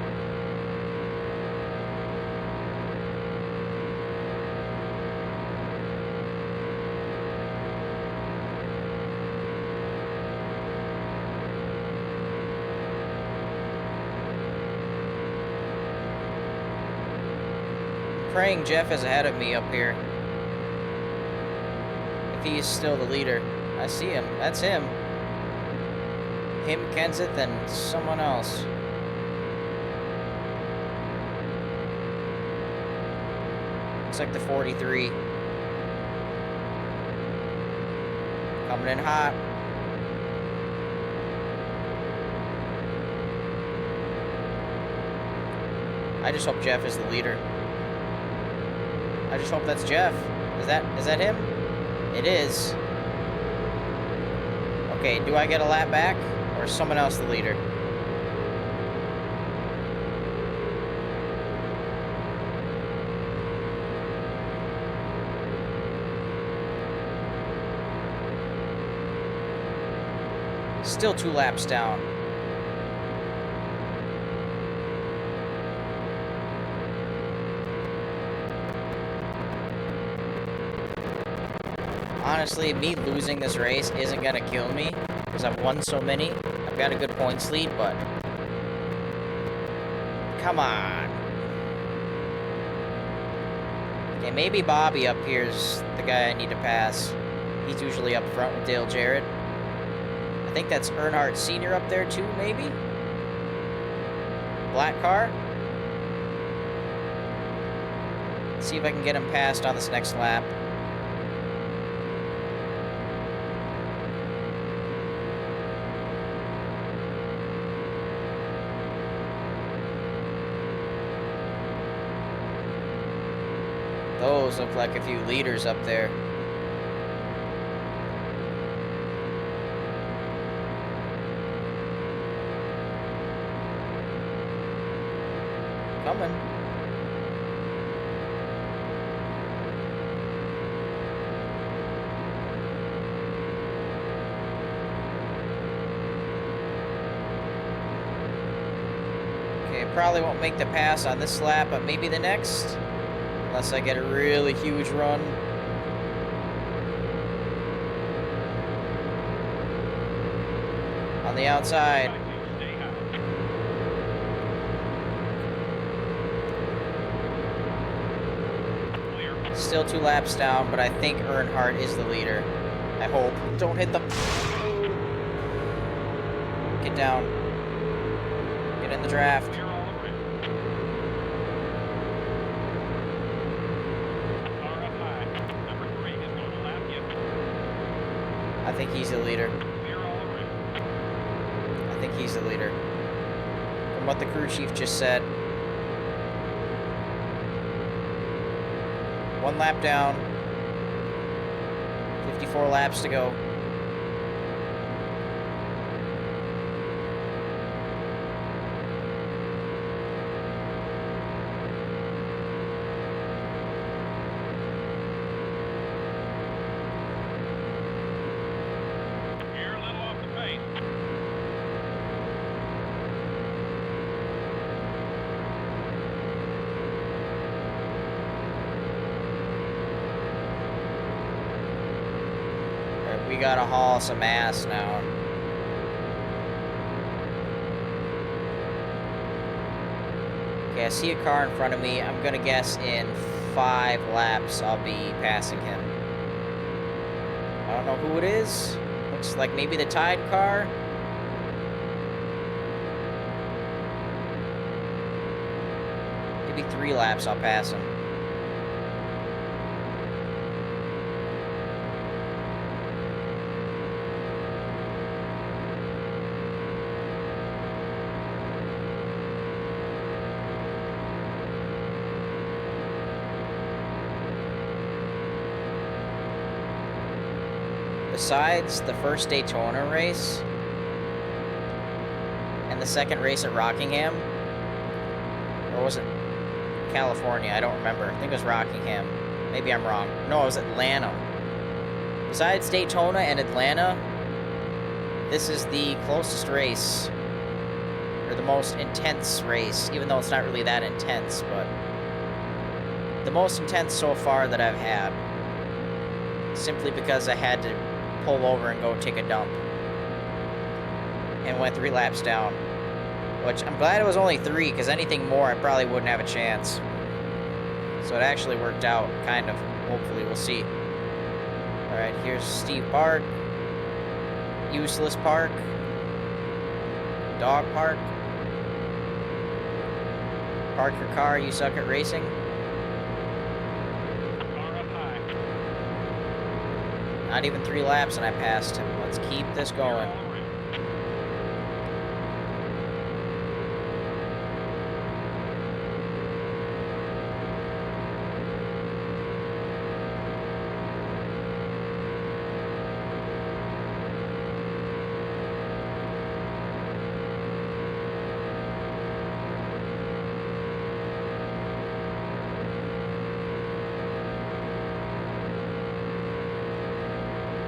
Praying Jeff is ahead of me up here. If he is still the leader. I see him. That's him. Him, Kenseth, and someone else. Looks like the 43. Coming in hot. I just hope Jeff is the leader. I just hope that's Jeff. Is that him? It is. Okay, do I get a lap back? Or is someone else the leader? Still 2 laps down. Honestly, me losing this race isn't gonna kill me because I've won so many. I've got a good points lead, but come on. Okay, maybe Bobby up here's the guy I need to pass. He's usually up front with Dale Jarrett. I think that's Earnhardt Sr. up there too, maybe? Black car? Let's see if I can get him passed on this next lap. Those look like a few leaders up there. Coming. probably won't make the pass on this lap, but maybe the next. Unless I get a really huge run. On the outside. Stay high. Clear. Still 2 laps down, but I think Earnhardt is the leader. I hope. Don't hit the... Get down. Get in the draft. Clear all around. Car up high. Number 3 is going to lap you. I think he's the leader. Clear all around. I think he's the leader. From what the crew chief just said. 1 lap down. 54 laps to go. You're a little off the pace. We gotta haul some ass now. Okay, I see a car in front of me. I'm gonna guess in 5 laps I'll be passing him. I don't know who it is. Looks like maybe the Tide car. Maybe 3 laps I'll pass him. Besides the first Daytona race and the second race at Rockingham, or was it California? I don't remember. I think it was Rockingham. Maybe I'm wrong. No, it was Atlanta. Besides Daytona and Atlanta, this is the closest race, or the most intense race, even though it's not really that intense, but the most intense so far that I've had. Simply because I had to pull over and go take a dump. And went 3 laps down. Which, I'm glad it was only 3, because anything more I probably wouldn't have a chance. So it actually worked out, kind of. Hopefully, we'll see. Alright, here's Steve Park. Useless Park. Dog Park. Park your car, you suck at racing. Car up high. Not even 3 laps and I passed him. Let's keep this Clear all going. around.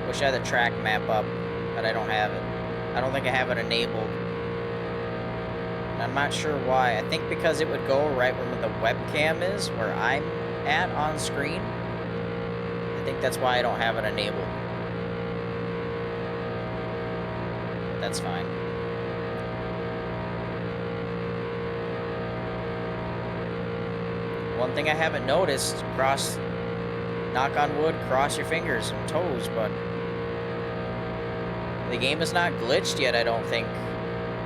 Wish I had the track map up, but I don't have it. I don't think I have it enabled. And I'm not sure why. I think because it would go right where the webcam is, where I'm at on screen. I think that's why I don't have it enabled. But that's fine. One thing I haven't noticed, knock on wood, cross your fingers and toes, but the game is not glitched yet, I don't think.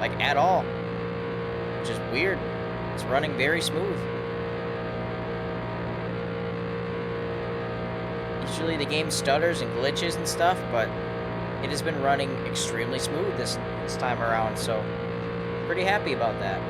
Like, at all. Which is weird. It's running very smooth. Usually the game stutters and glitches and stuff, but it has been running extremely smooth this time around, so pretty happy about that.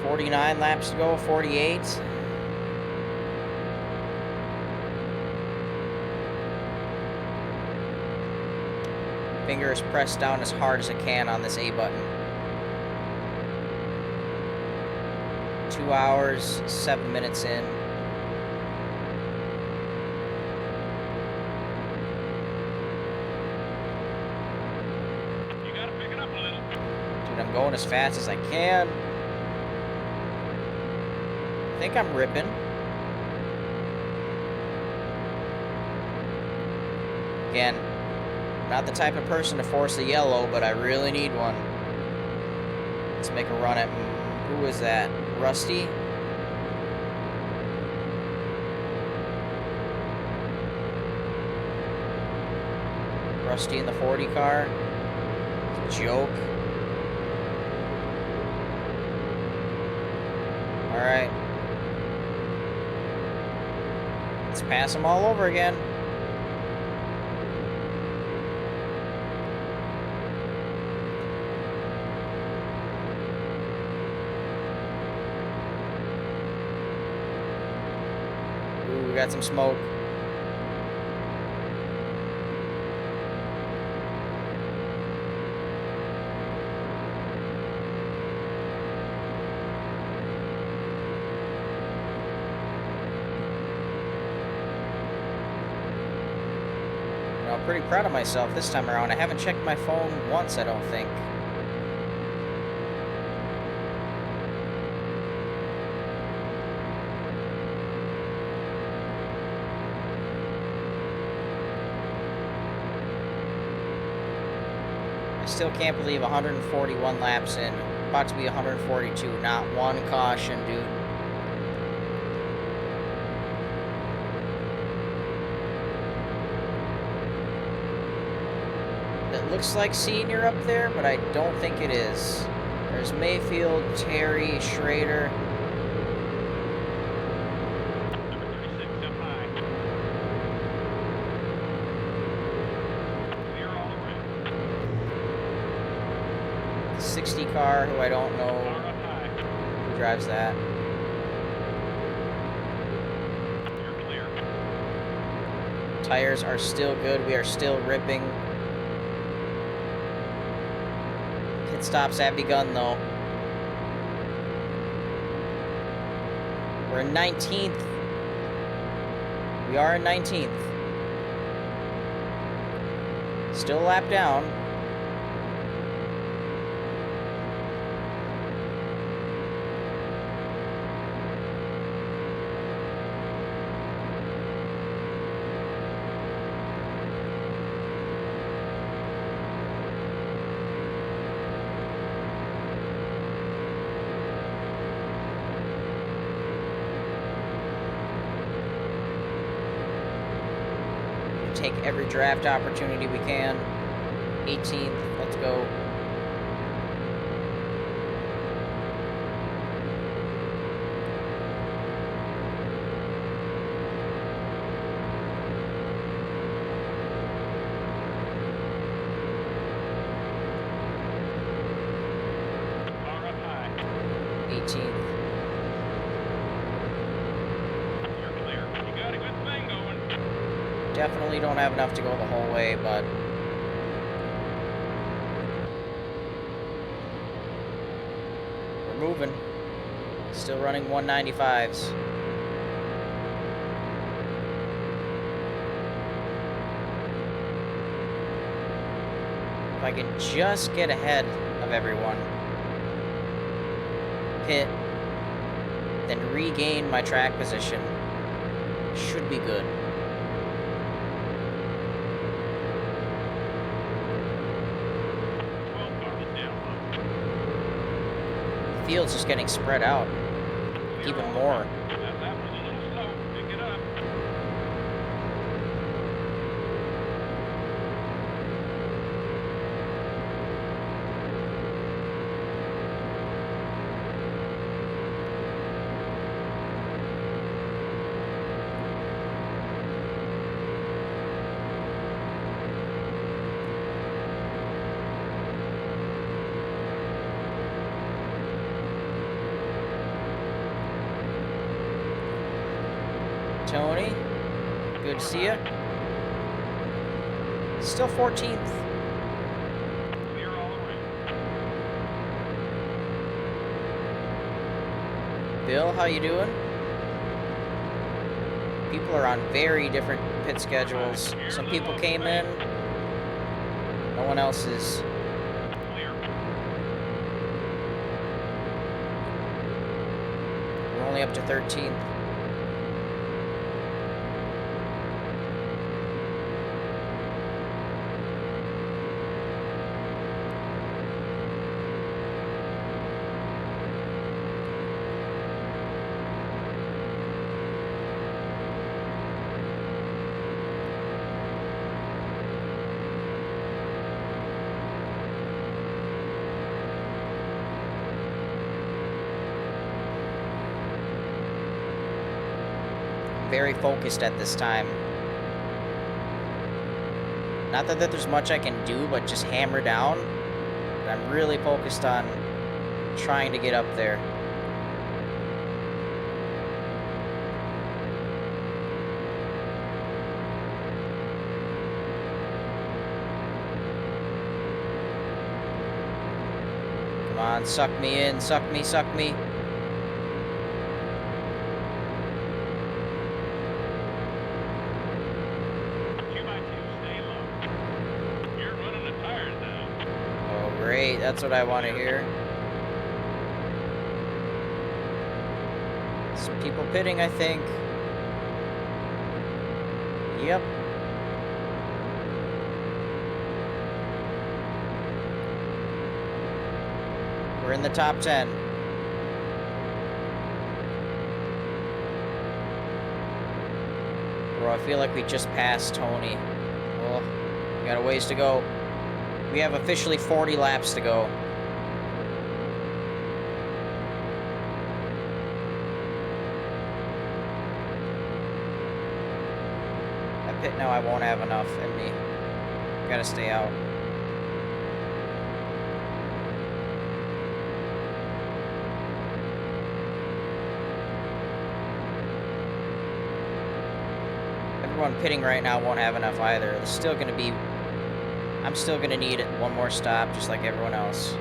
.49 laps to go, 48. Finger is pressed down as hard as it can on this A button. 2 hours, 7 minutes in. You gotta pick it up a little. Dude, I'm going as fast as I can. I think I'm ripping. Again, not the type of person to force a yellow, but I really need one. Let's make a run at... Who is that? Rusty? Rusty in the 40 car? It's a joke. Alright. Let's pass them all over again. Ooh, we got some smoke. I'm pretty proud of myself this time around. I haven't checked my phone once, I don't think. I still can't believe 141 laps in. About to be 142. Not one caution, dude. It looks like Senior up there, but I don't think it is. There's Mayfield, Terry, Schrader. Number 36 up high. Clear all around. The 60 car, who I don't Car know up high. who drives that. You're clear. Tires are still good. We are still ripping. Pit stops have begun, though. We're in 19th. We are in 19th. Still a lap down. Take every draft opportunity we can. 18th, let's go. Car up high. 18th. You're clear. You got a good thing going. Definitely don't have enough to go the whole way, but we're moving. Still running 195s. If I can just get ahead of everyone, pit, then regain my track position, should be good. Field's just getting spread out even more. That lap was a little slow. Pick it up. Tony, good to see you. Still 14th. Bill, how you doing? People are on very different pit schedules. Some people came in. No one else is. Clear. We're only up to 13th. Very focused at this time. Not that there's much I can do, but just hammer down. But I'm really focused on trying to get up there. Come on, suck me in, suck me, suck me. 2x2, stay low. You're running the tires now. Oh, great. That's what I want to hear. Some people pitting, I think. Yep. We're in the top 10. Bro, I feel like we just passed Tony. Well, we got a ways to go. We have officially 40 laps to go. At pit now, I won't have enough in me. Gotta stay out. Everyone pitting right now won't have enough either. It's still gonna be... I'm still gonna need one more stop, just like everyone else.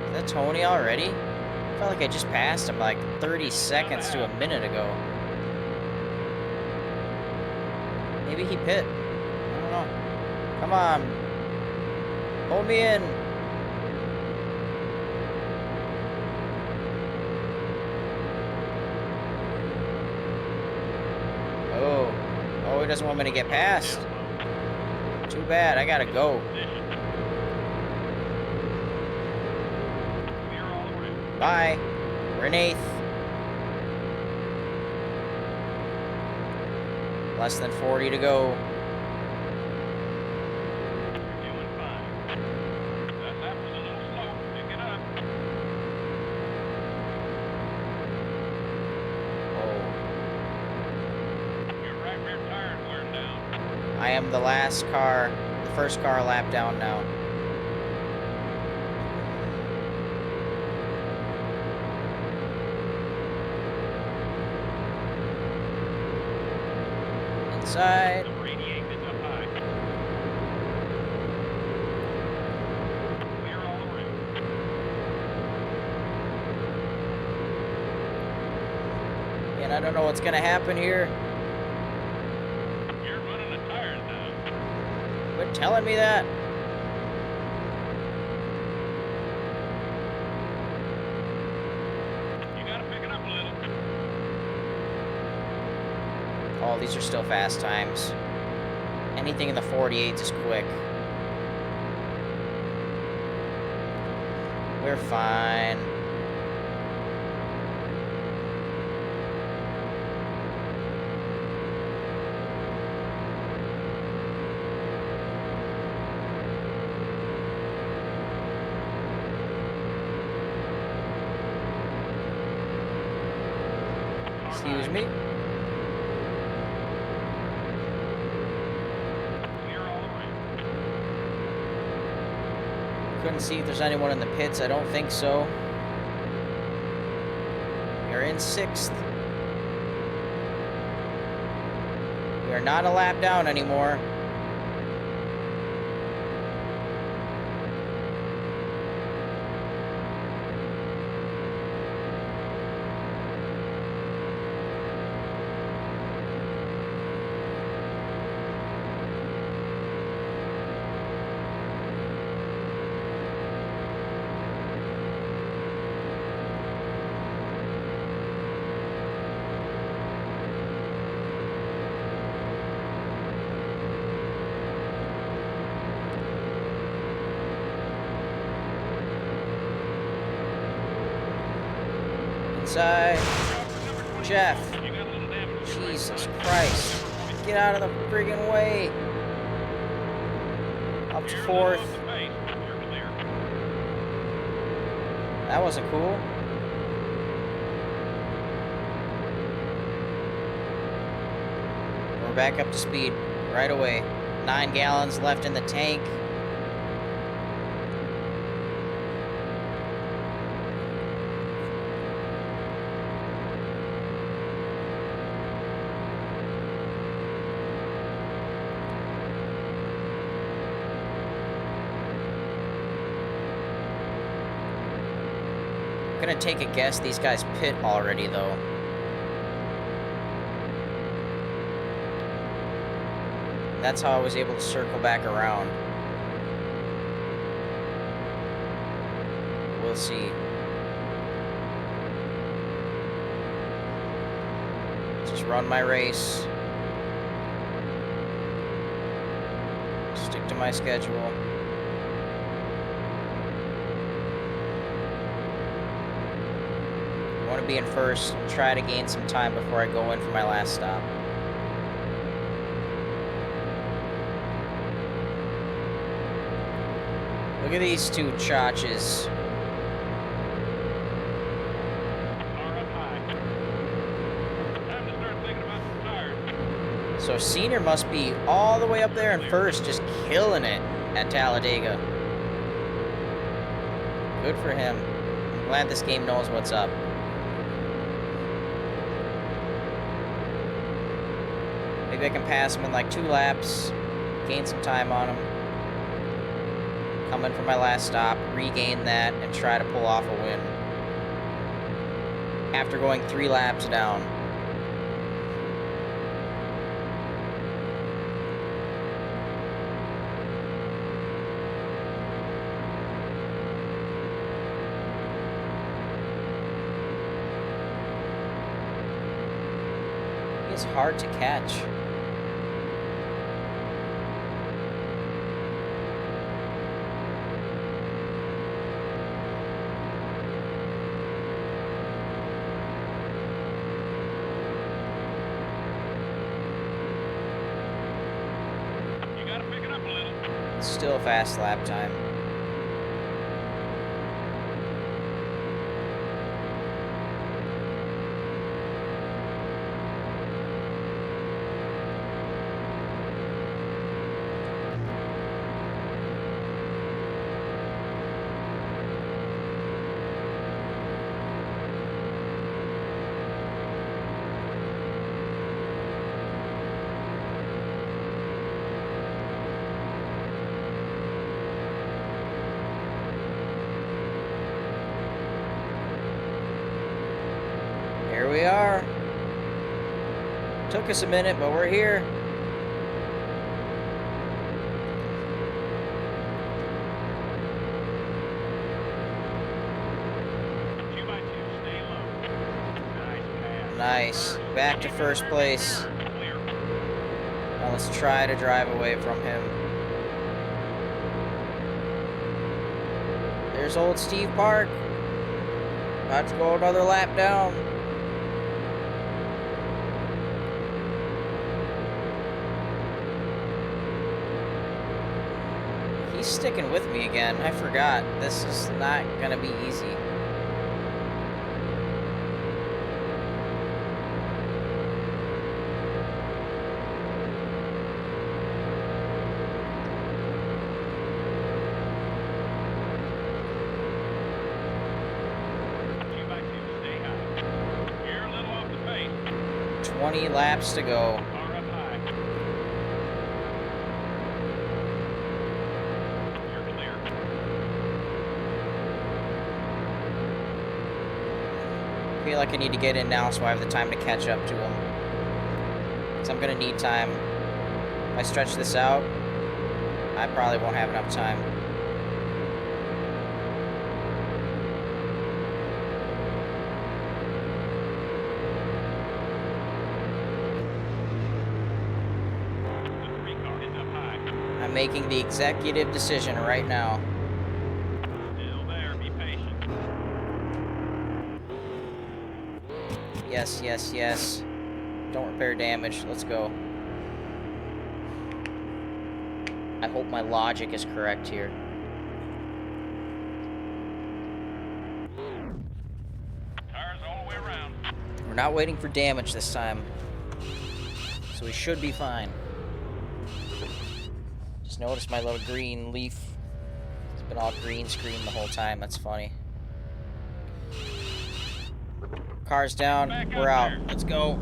Is that Tony already? I felt like I just passed him like 30 seconds to a minute ago. Maybe he pit. I don't know. Come on. Hold me in. Oh. Oh, he doesn't want me to get past. Too bad. I gotta go. Clear all the way. Bye. We're in 8th. Less than 40 to go. You're doing fine. That was a little slow. Pick it up. Oh. Your right rear tire is wearing down. I am the last car, the first car lap down now. Inside. The radiate is up high. Clear all the way. And I don't know what's gonna happen here. You're running the tires now. Quit telling me that. You gotta pick it up a little. Oh, these are still fast times. Anything in the 48s is quick. We're fine. Excuse me. Clear all the way. Couldn't see if there's anyone in the pits. I don't think so. We're in 6th. We are not a lap down anymore. Inside. Jeff. Jesus Christ. Get out of the friggin' way. Up to fourth. That wasn't cool. We're back up to speed right away. 9 gallons left in the tank. I'm gonna take a guess these guys pit already though. That's how I was able to circle back around. We'll see. Just run my race. Stick to my schedule. I want to be in first and try to gain some time before I go in for my last stop. Look at these two chotches. So Senior must be all the way up there in first, just killing it at Talladega. Good for him. I'm glad this game knows what's up. Maybe I can pass him in like 2 laps, gain some time on him. Come in for my last stop, regain that, and try to pull off a win. After going 3 laps down. It's hard to catch. Still a fast lap time. Here we are. Took us a minute, but we're here. Nice. Back to first place. Now let's try to drive away from him. There's old Steve Park. About to go another lap down. He's sticking with me again. I forgot. This is not gonna be easy. Laps to go. I feel like I need to get in now so I have the time to catch up to him. Because I'm going to need time. If I stretch this out, I probably won't have enough time. The 3 car is up high. I'm making the executive decision right now. Still there. Be patient. Yes, yes, yes. Don't repair damage. Let's go. I hope my logic is correct here. Tires all the way around. We're not waiting for damage this time. So we should be fine. Just noticed my little green leaf. It's been all green screen the whole time. That's funny. Car's down. Back We're out out. there. Let's go.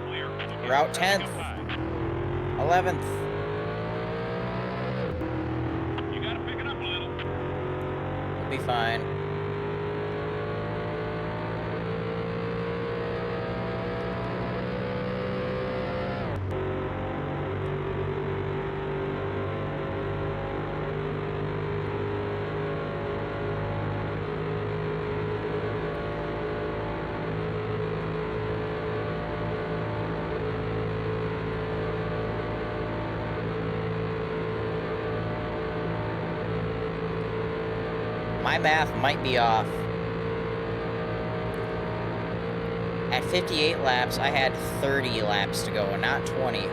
Clear. We're out 10th. Up high. 11th. You gotta pick it up a little. We'll be fine. My math might be off. At 58 laps, I had 30 laps to go, and not 20.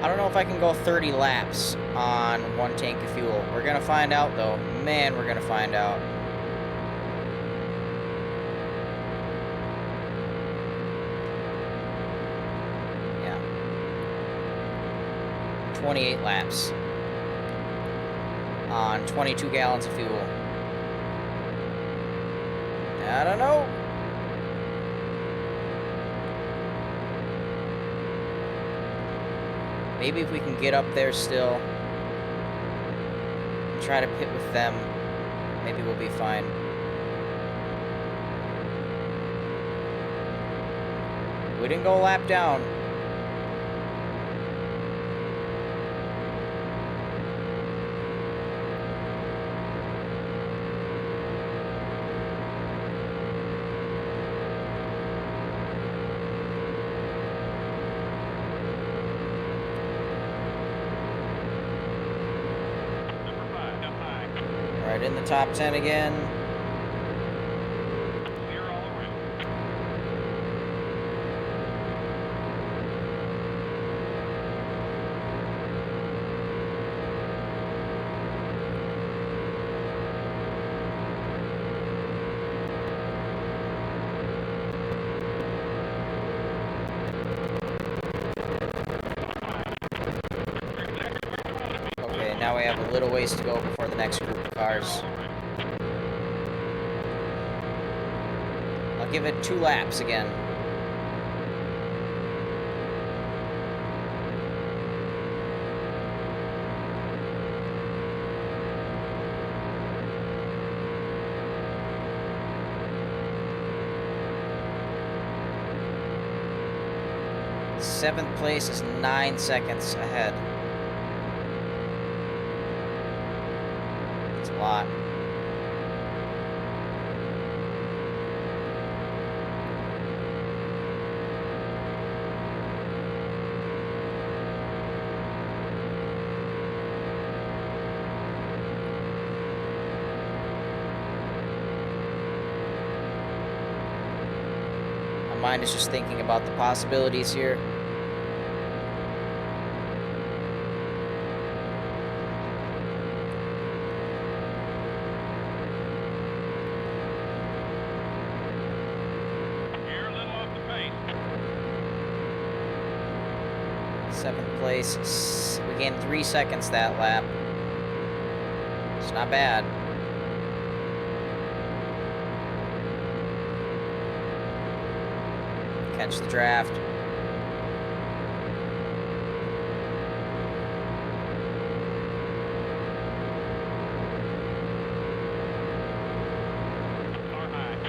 I don't know if I can go 30 laps on 1 tank of fuel. We're gonna find out, though. Man, we're gonna find out. Yeah. 28 laps on 22 gallons of fuel. I don't know. Maybe if we can get up there still and try to pit with them, maybe we'll be fine. We didn't go a lap down. Number 5 up high. Right in the top 10 again. Clear all around. Okay, now we have a little ways to go before the next group of cars. I'll give it 2 laps again. Seventh place is 9 seconds ahead. It's a lot. My mind is just thinking about the possibilities here. You're a little off the pace. 7th place. We gained 3 seconds that lap. It's not bad. Catch the draft. Car high.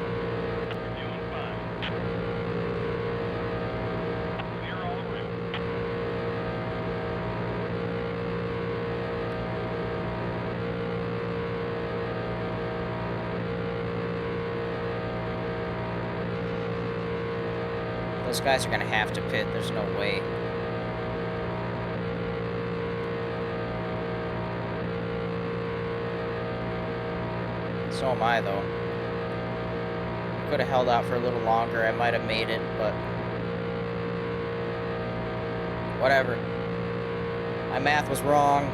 Those guys are gonna have to pit. There's no way. So am I, though. Could have held out for a little longer. I might have made it, but whatever. My math was wrong.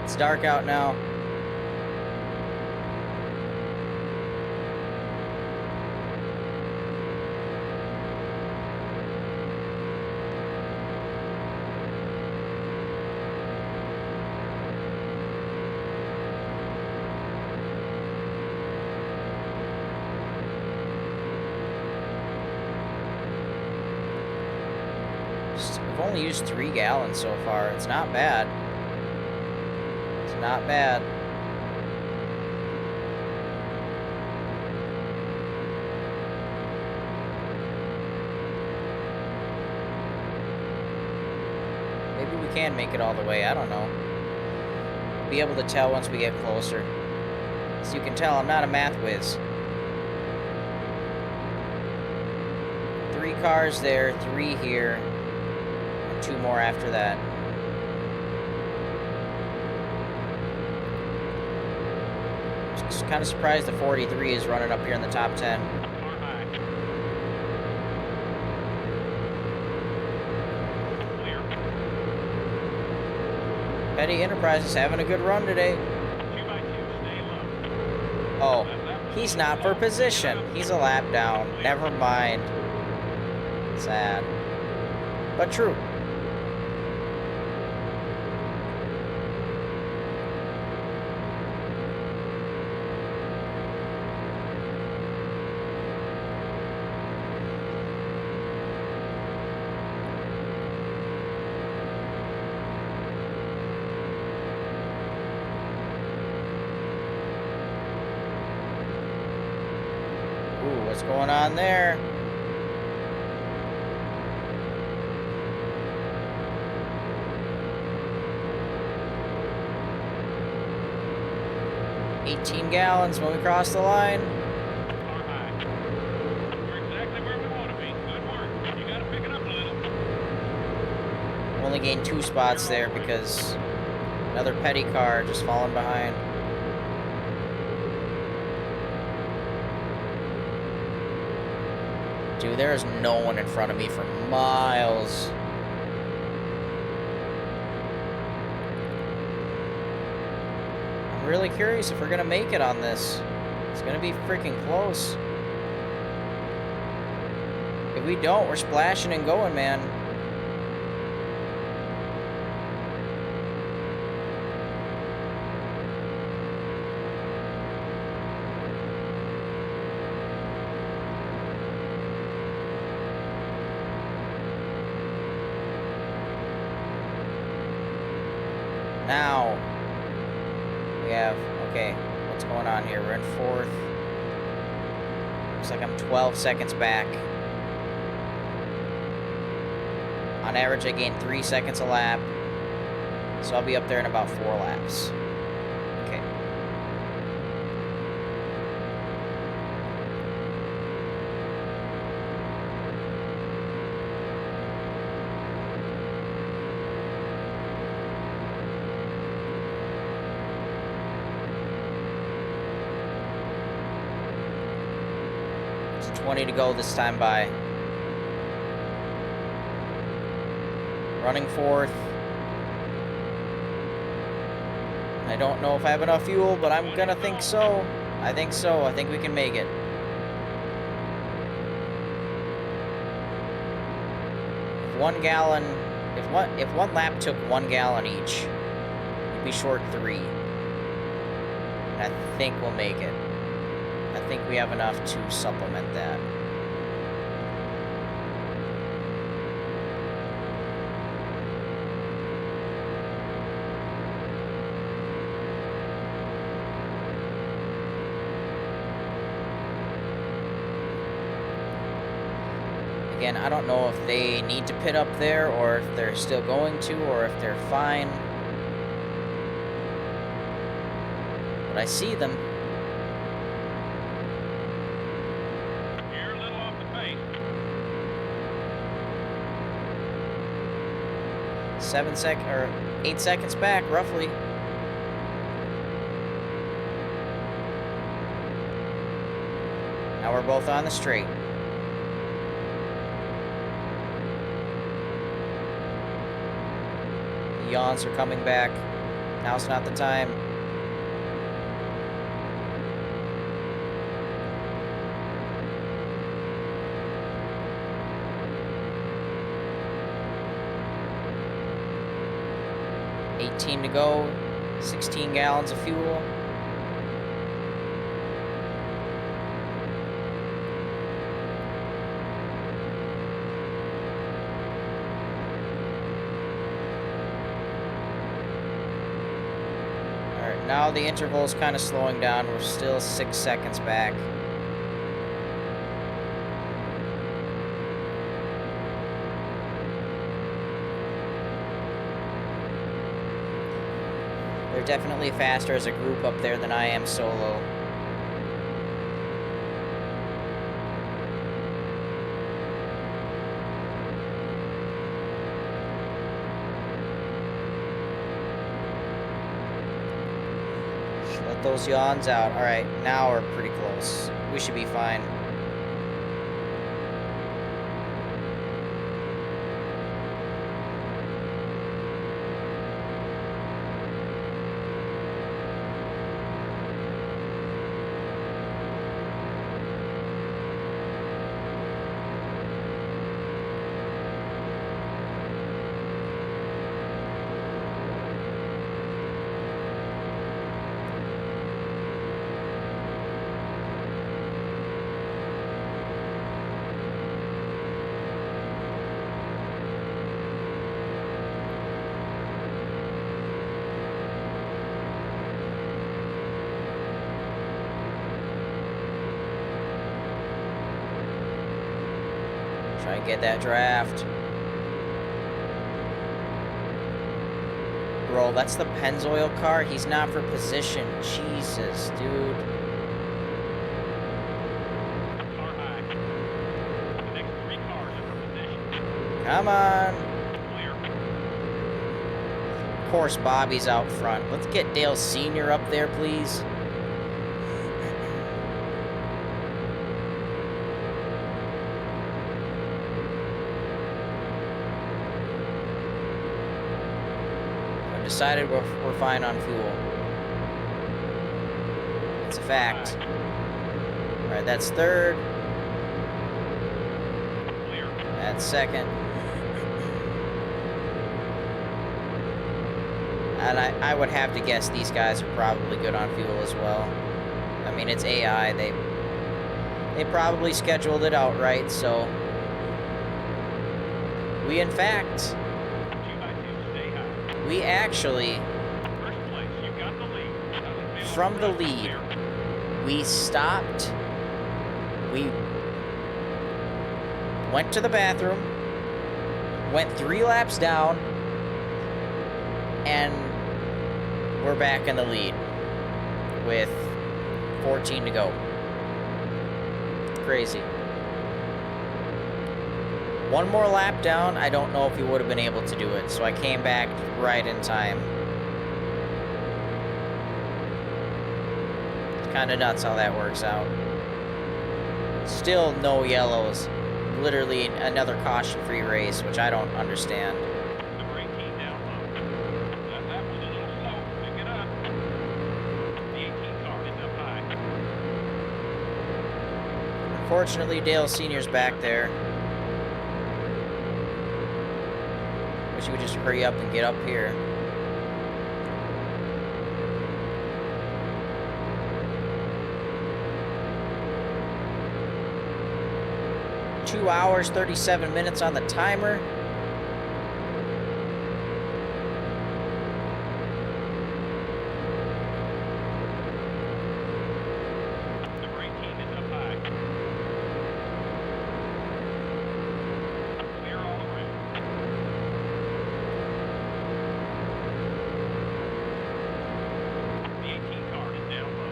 It's dark out now. We've only used 3 gallons so far. It's not bad. It's not bad. Maybe we can make it all the way. I don't know. We'll be able to tell once we get closer. As you can tell, I'm not a math whiz. 3 cars there, 3 here. 2 more after that. Just kind of surprised the 43 is running up here in the top 10. Clear. Petty Enterprises having a good run today. 2x2, stay low. Oh, he's not for position. He's a lap down. Never mind. Sad. But true. Ooh, what's going on there? $18 gallons when we cross the line. Car high. We're exactly where we want to be. Good work. You gotta pick it up a little. Only gained 2 spots there because another petty car just falling behind. Dude, there's no one in front of me for miles. I'm really curious if we're gonna make it on this. It's gonna be freaking close. If we don't, we're splashing and going, man. Now, we have, okay, what's going on here? We're in 4th. Looks like I'm 12 seconds back. On average, I gain 3 seconds a lap. So I'll be up there in about 4 laps. Okay. It's 20 to go this time by. Running 4th. I don't know if I have enough fuel, but I'm gonna think so. I think so. I think we can make it. If 1 gallon, if one lap took 1 gallon each, we'd be short 3. And I think we'll make it. I think we have enough to supplement that. Again, I don't know if they need to pit up there or if they're still going to or if they're fine. But I see them. You're a little off 8 seconds back, roughly. Now we're both on the straight. The yawns are coming back. Now's not the time. To go, 16 gallons of fuel. Alright, now the interval is kind of slowing down. We're still 6 seconds back. They're definitely faster as a group up there than I am solo. Let those yawns out. Alright, now we're pretty close. We should be fine. Try and get that draft. Bro, that's the Pennzoil car. He's not for position. Jesus, dude. Car high. The next 3 cars are for position. Come on. Clear. Of course, Bobby's out front. Let's get Dale Sr. up there, please. Decided we're fine on fuel. It's a fact. Alright, that's third. Clear. That's second. And I would have to guess these guys are probably good on fuel as well. I mean, it's AI. They probably scheduled it out right, so... We, in fact... 2x2, stay high. We actually... First place, you got the lead. Doesn't feel From like the rush. lead. Clear. We stopped. We went to the bathroom, went 3 laps down, and we're back in the lead with 14 to go. Crazy. One more lap down, I don't know if we would have been able to do it, so I came back right in time. It's kind of nuts how that works out. Still no yellows. Literally another caution-free race, which I don't understand. Number 18 down low. That was a little slow. Pick it up. The 18 car is up high. Unfortunately, Dale Sr.'s back there. Wish he would just hurry up and get up here. Two hours, 37 minutes on the timer. Number 18 is up high. Clear all around. The 18 car is down low.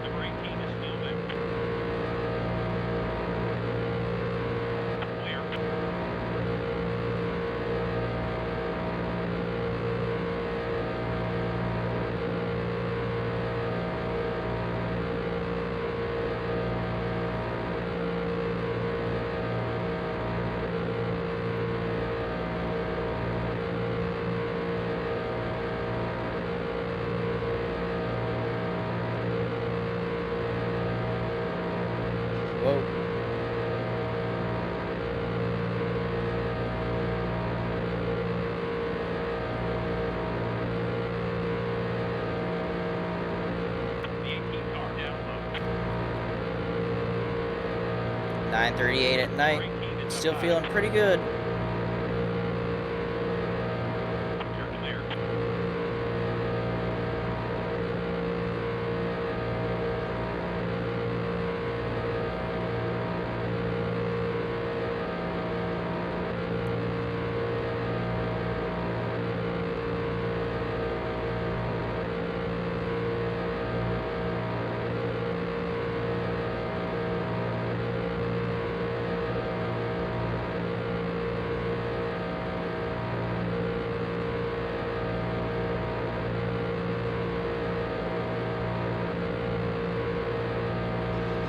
Number 18 is still there. Whoa. The 18 car down low. 9:38 at night. Still feeling pretty good. You're clear.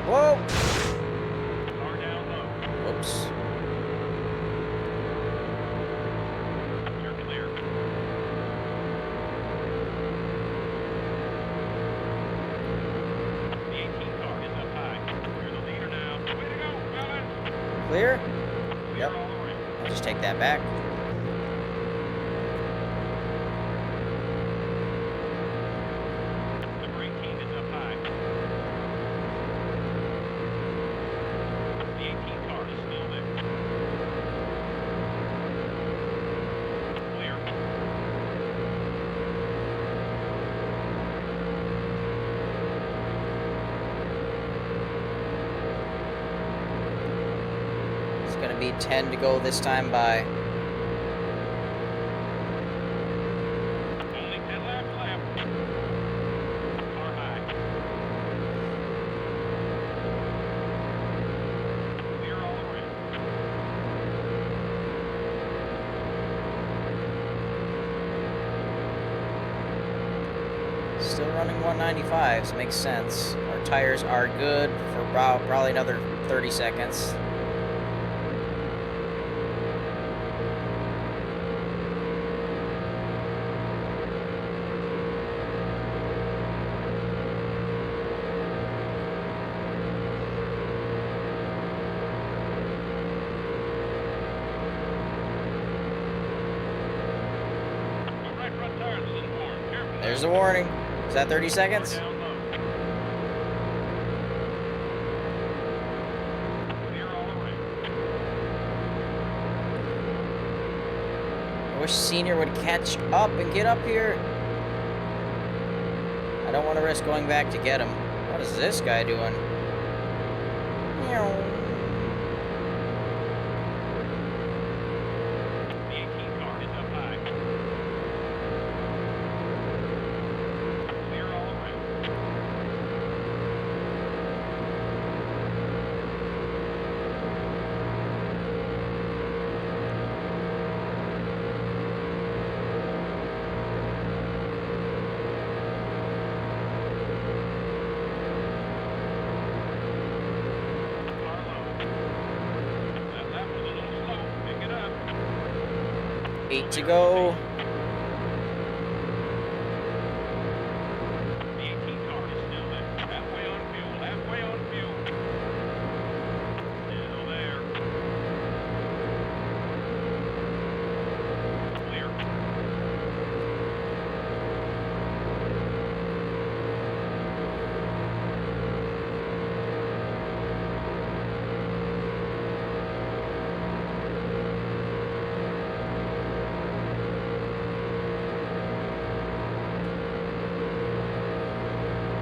Whoa! Car down low. Whoops. You're clear. The 18 car is up high. You're the leader now. Way to go, fellas! Clear? Clear Yep. all the way. I'll just take that back. Number 18 is up high. The 18 car is still there. Clear. It's gonna be 10 to go this time by. Only 10 laps left. Car high. Clear all the way. Still running 195s, makes sense. Our tires are good for probably another 30 seconds. Your right front tire's a little warm. Careful. There's the warning. Is that 30 Car seconds? down low. Clear all the way. I wish Senior would catch up and get up here. I don't want to risk going back to get him. What is this guy doing? Meow. The 18 car is up high. Clear all the way. Car low. That lap was a little slow. Pick it up. 8 to go. The 18 car is still there. Halfway on fuel. Halfway on fuel. Still there. Clear.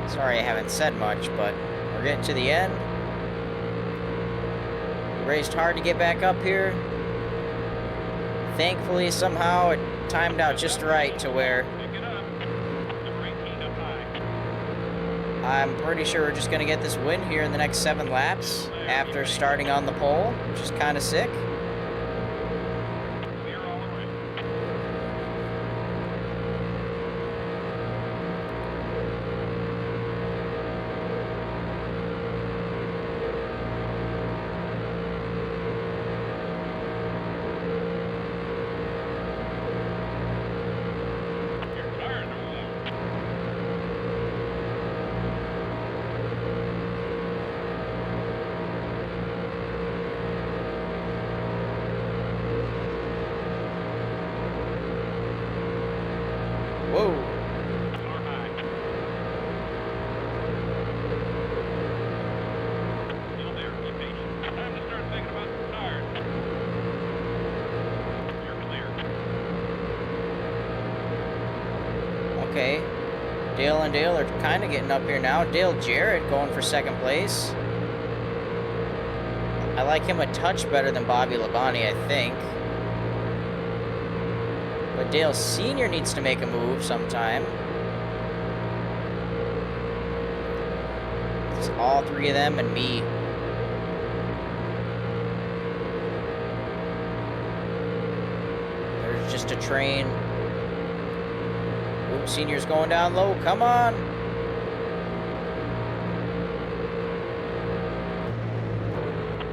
Sorry I haven't said much, but we're getting to the end. We raced hard to get back up here. Thankfully, somehow it timed out just right to where Pick it up. Number 18 up high. I'm pretty sure we're just going to get this win here in the next 7 laps after starting on the pole, which is kind of sick. Clear all the way. Your tires are warm. Kyle and Dale are kind of getting up here now. Dale Jarrett going for second place. I like him a touch better than Bobby Labonte, I think. But Dale Sr. needs to make a move sometime. It's all three of them and me. There's just a train. Ooh, Senior's going down low. Come on.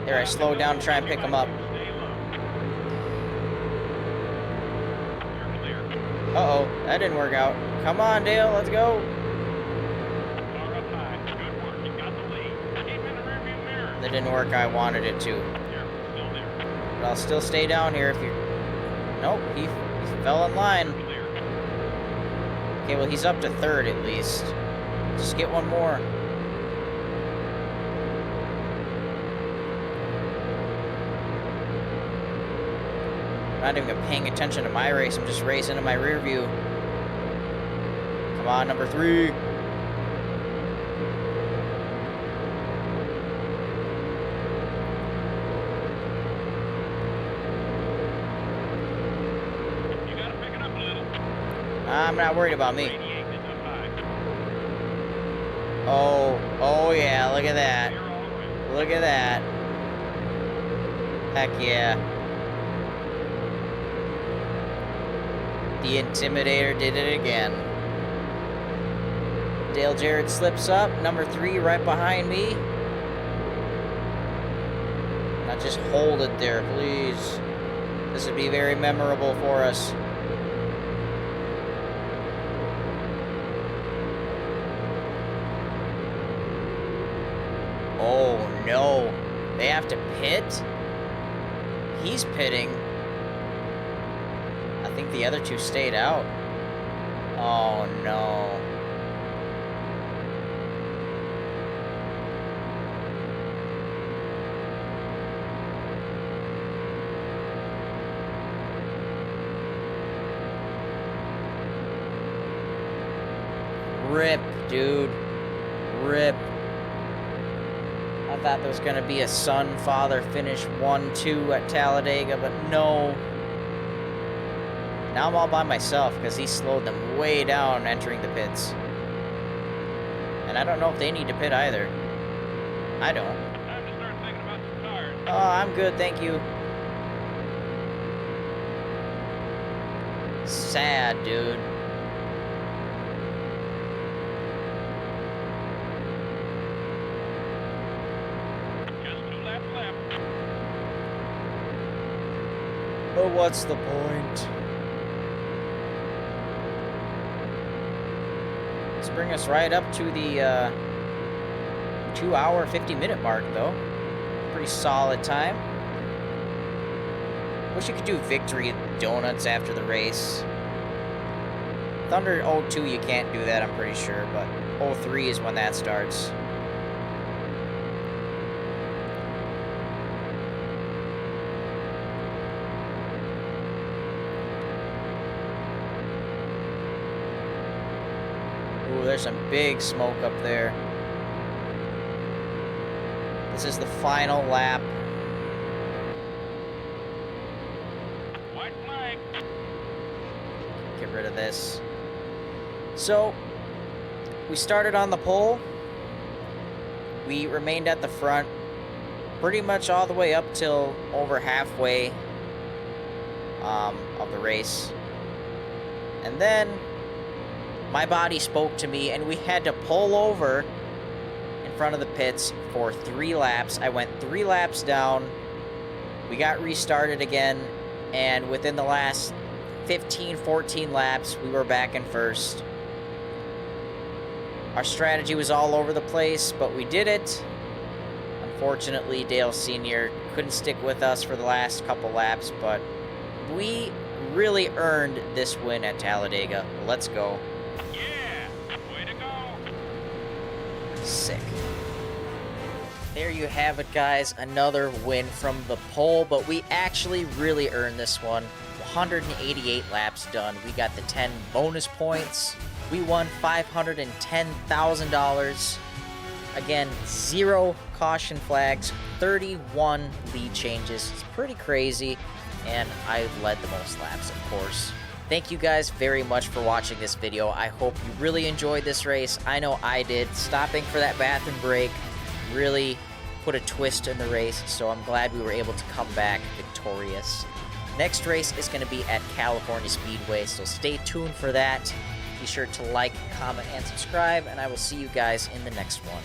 There, I slowed down to try and pick him up. Uh-oh, that didn't work out. Come on, Dale, let's go. That didn't work. I wanted it to. But I'll still stay down here if you... Nope, he fell in line. Okay, well, he's up to third at least. Just get one more. I'm not even paying attention to my race. I'm just racing in my rear view. Come on, number 3. You gotta pick it up a little. I'm not worried about me. Oh yeah, look at that. Look at that. Heck yeah. The Intimidator did it again. Dale Jarrett slips up. Number 3 right behind me. Now just hold it there, please. This would be very memorable for us. Oh no. They have to pit? He's pitting. I think the other 2 stayed out. Oh no. Rip, dude. Rip. I thought there was going to be a son-father finish 1-2 at Talladega, but no. Now I'm all by myself because he slowed them way down entering the pits. And I don't know if they need to pit either. I don't. Time to start thinking about some tires. Oh, I'm good, thank you. Sad, dude. Just 2 laps left. But what's the point? Let's bring us right up to the 2-hour, 50-minute mark, though. Pretty solid time. Wish you could do victory donuts after the race. Thunder 02, you can't do that, I'm pretty sure, but 03 is when that starts. Ooh, there's some big smoke up there. This is the final lap. White flag. Get rid of this. So, we started on the pole. We remained at the front pretty much all the way up till over halfway of the race. And then my body spoke to me and we had to pull over in front of the pits for 3 laps. I went 3 laps down. We got restarted again, and within the last 15, 14 laps, we were back in first. Our strategy was all over the place, but we did it. Unfortunately, Dale Sr. couldn't stick with us for the last couple laps, but we really earned this win at Talladega. Let's go. Yeah, way to go. Sick. There you have it, guys. Another win from the pole, but we actually really earned this one. 188 laps done. We got the 10 bonus points. We won $510,000. Again, 0 caution flags, 31 lead changes. It's pretty crazy, and I led the most laps, of course. Thank you guys very much for watching this video. I hope you really enjoyed this race. I know I did. Stopping for that bathroom break really put a twist in the race, so I'm glad we were able to come back victorious. Next race is going to be at California Speedway, so stay tuned for that. Be sure to like, comment, and subscribe, and I will see you guys in the next one.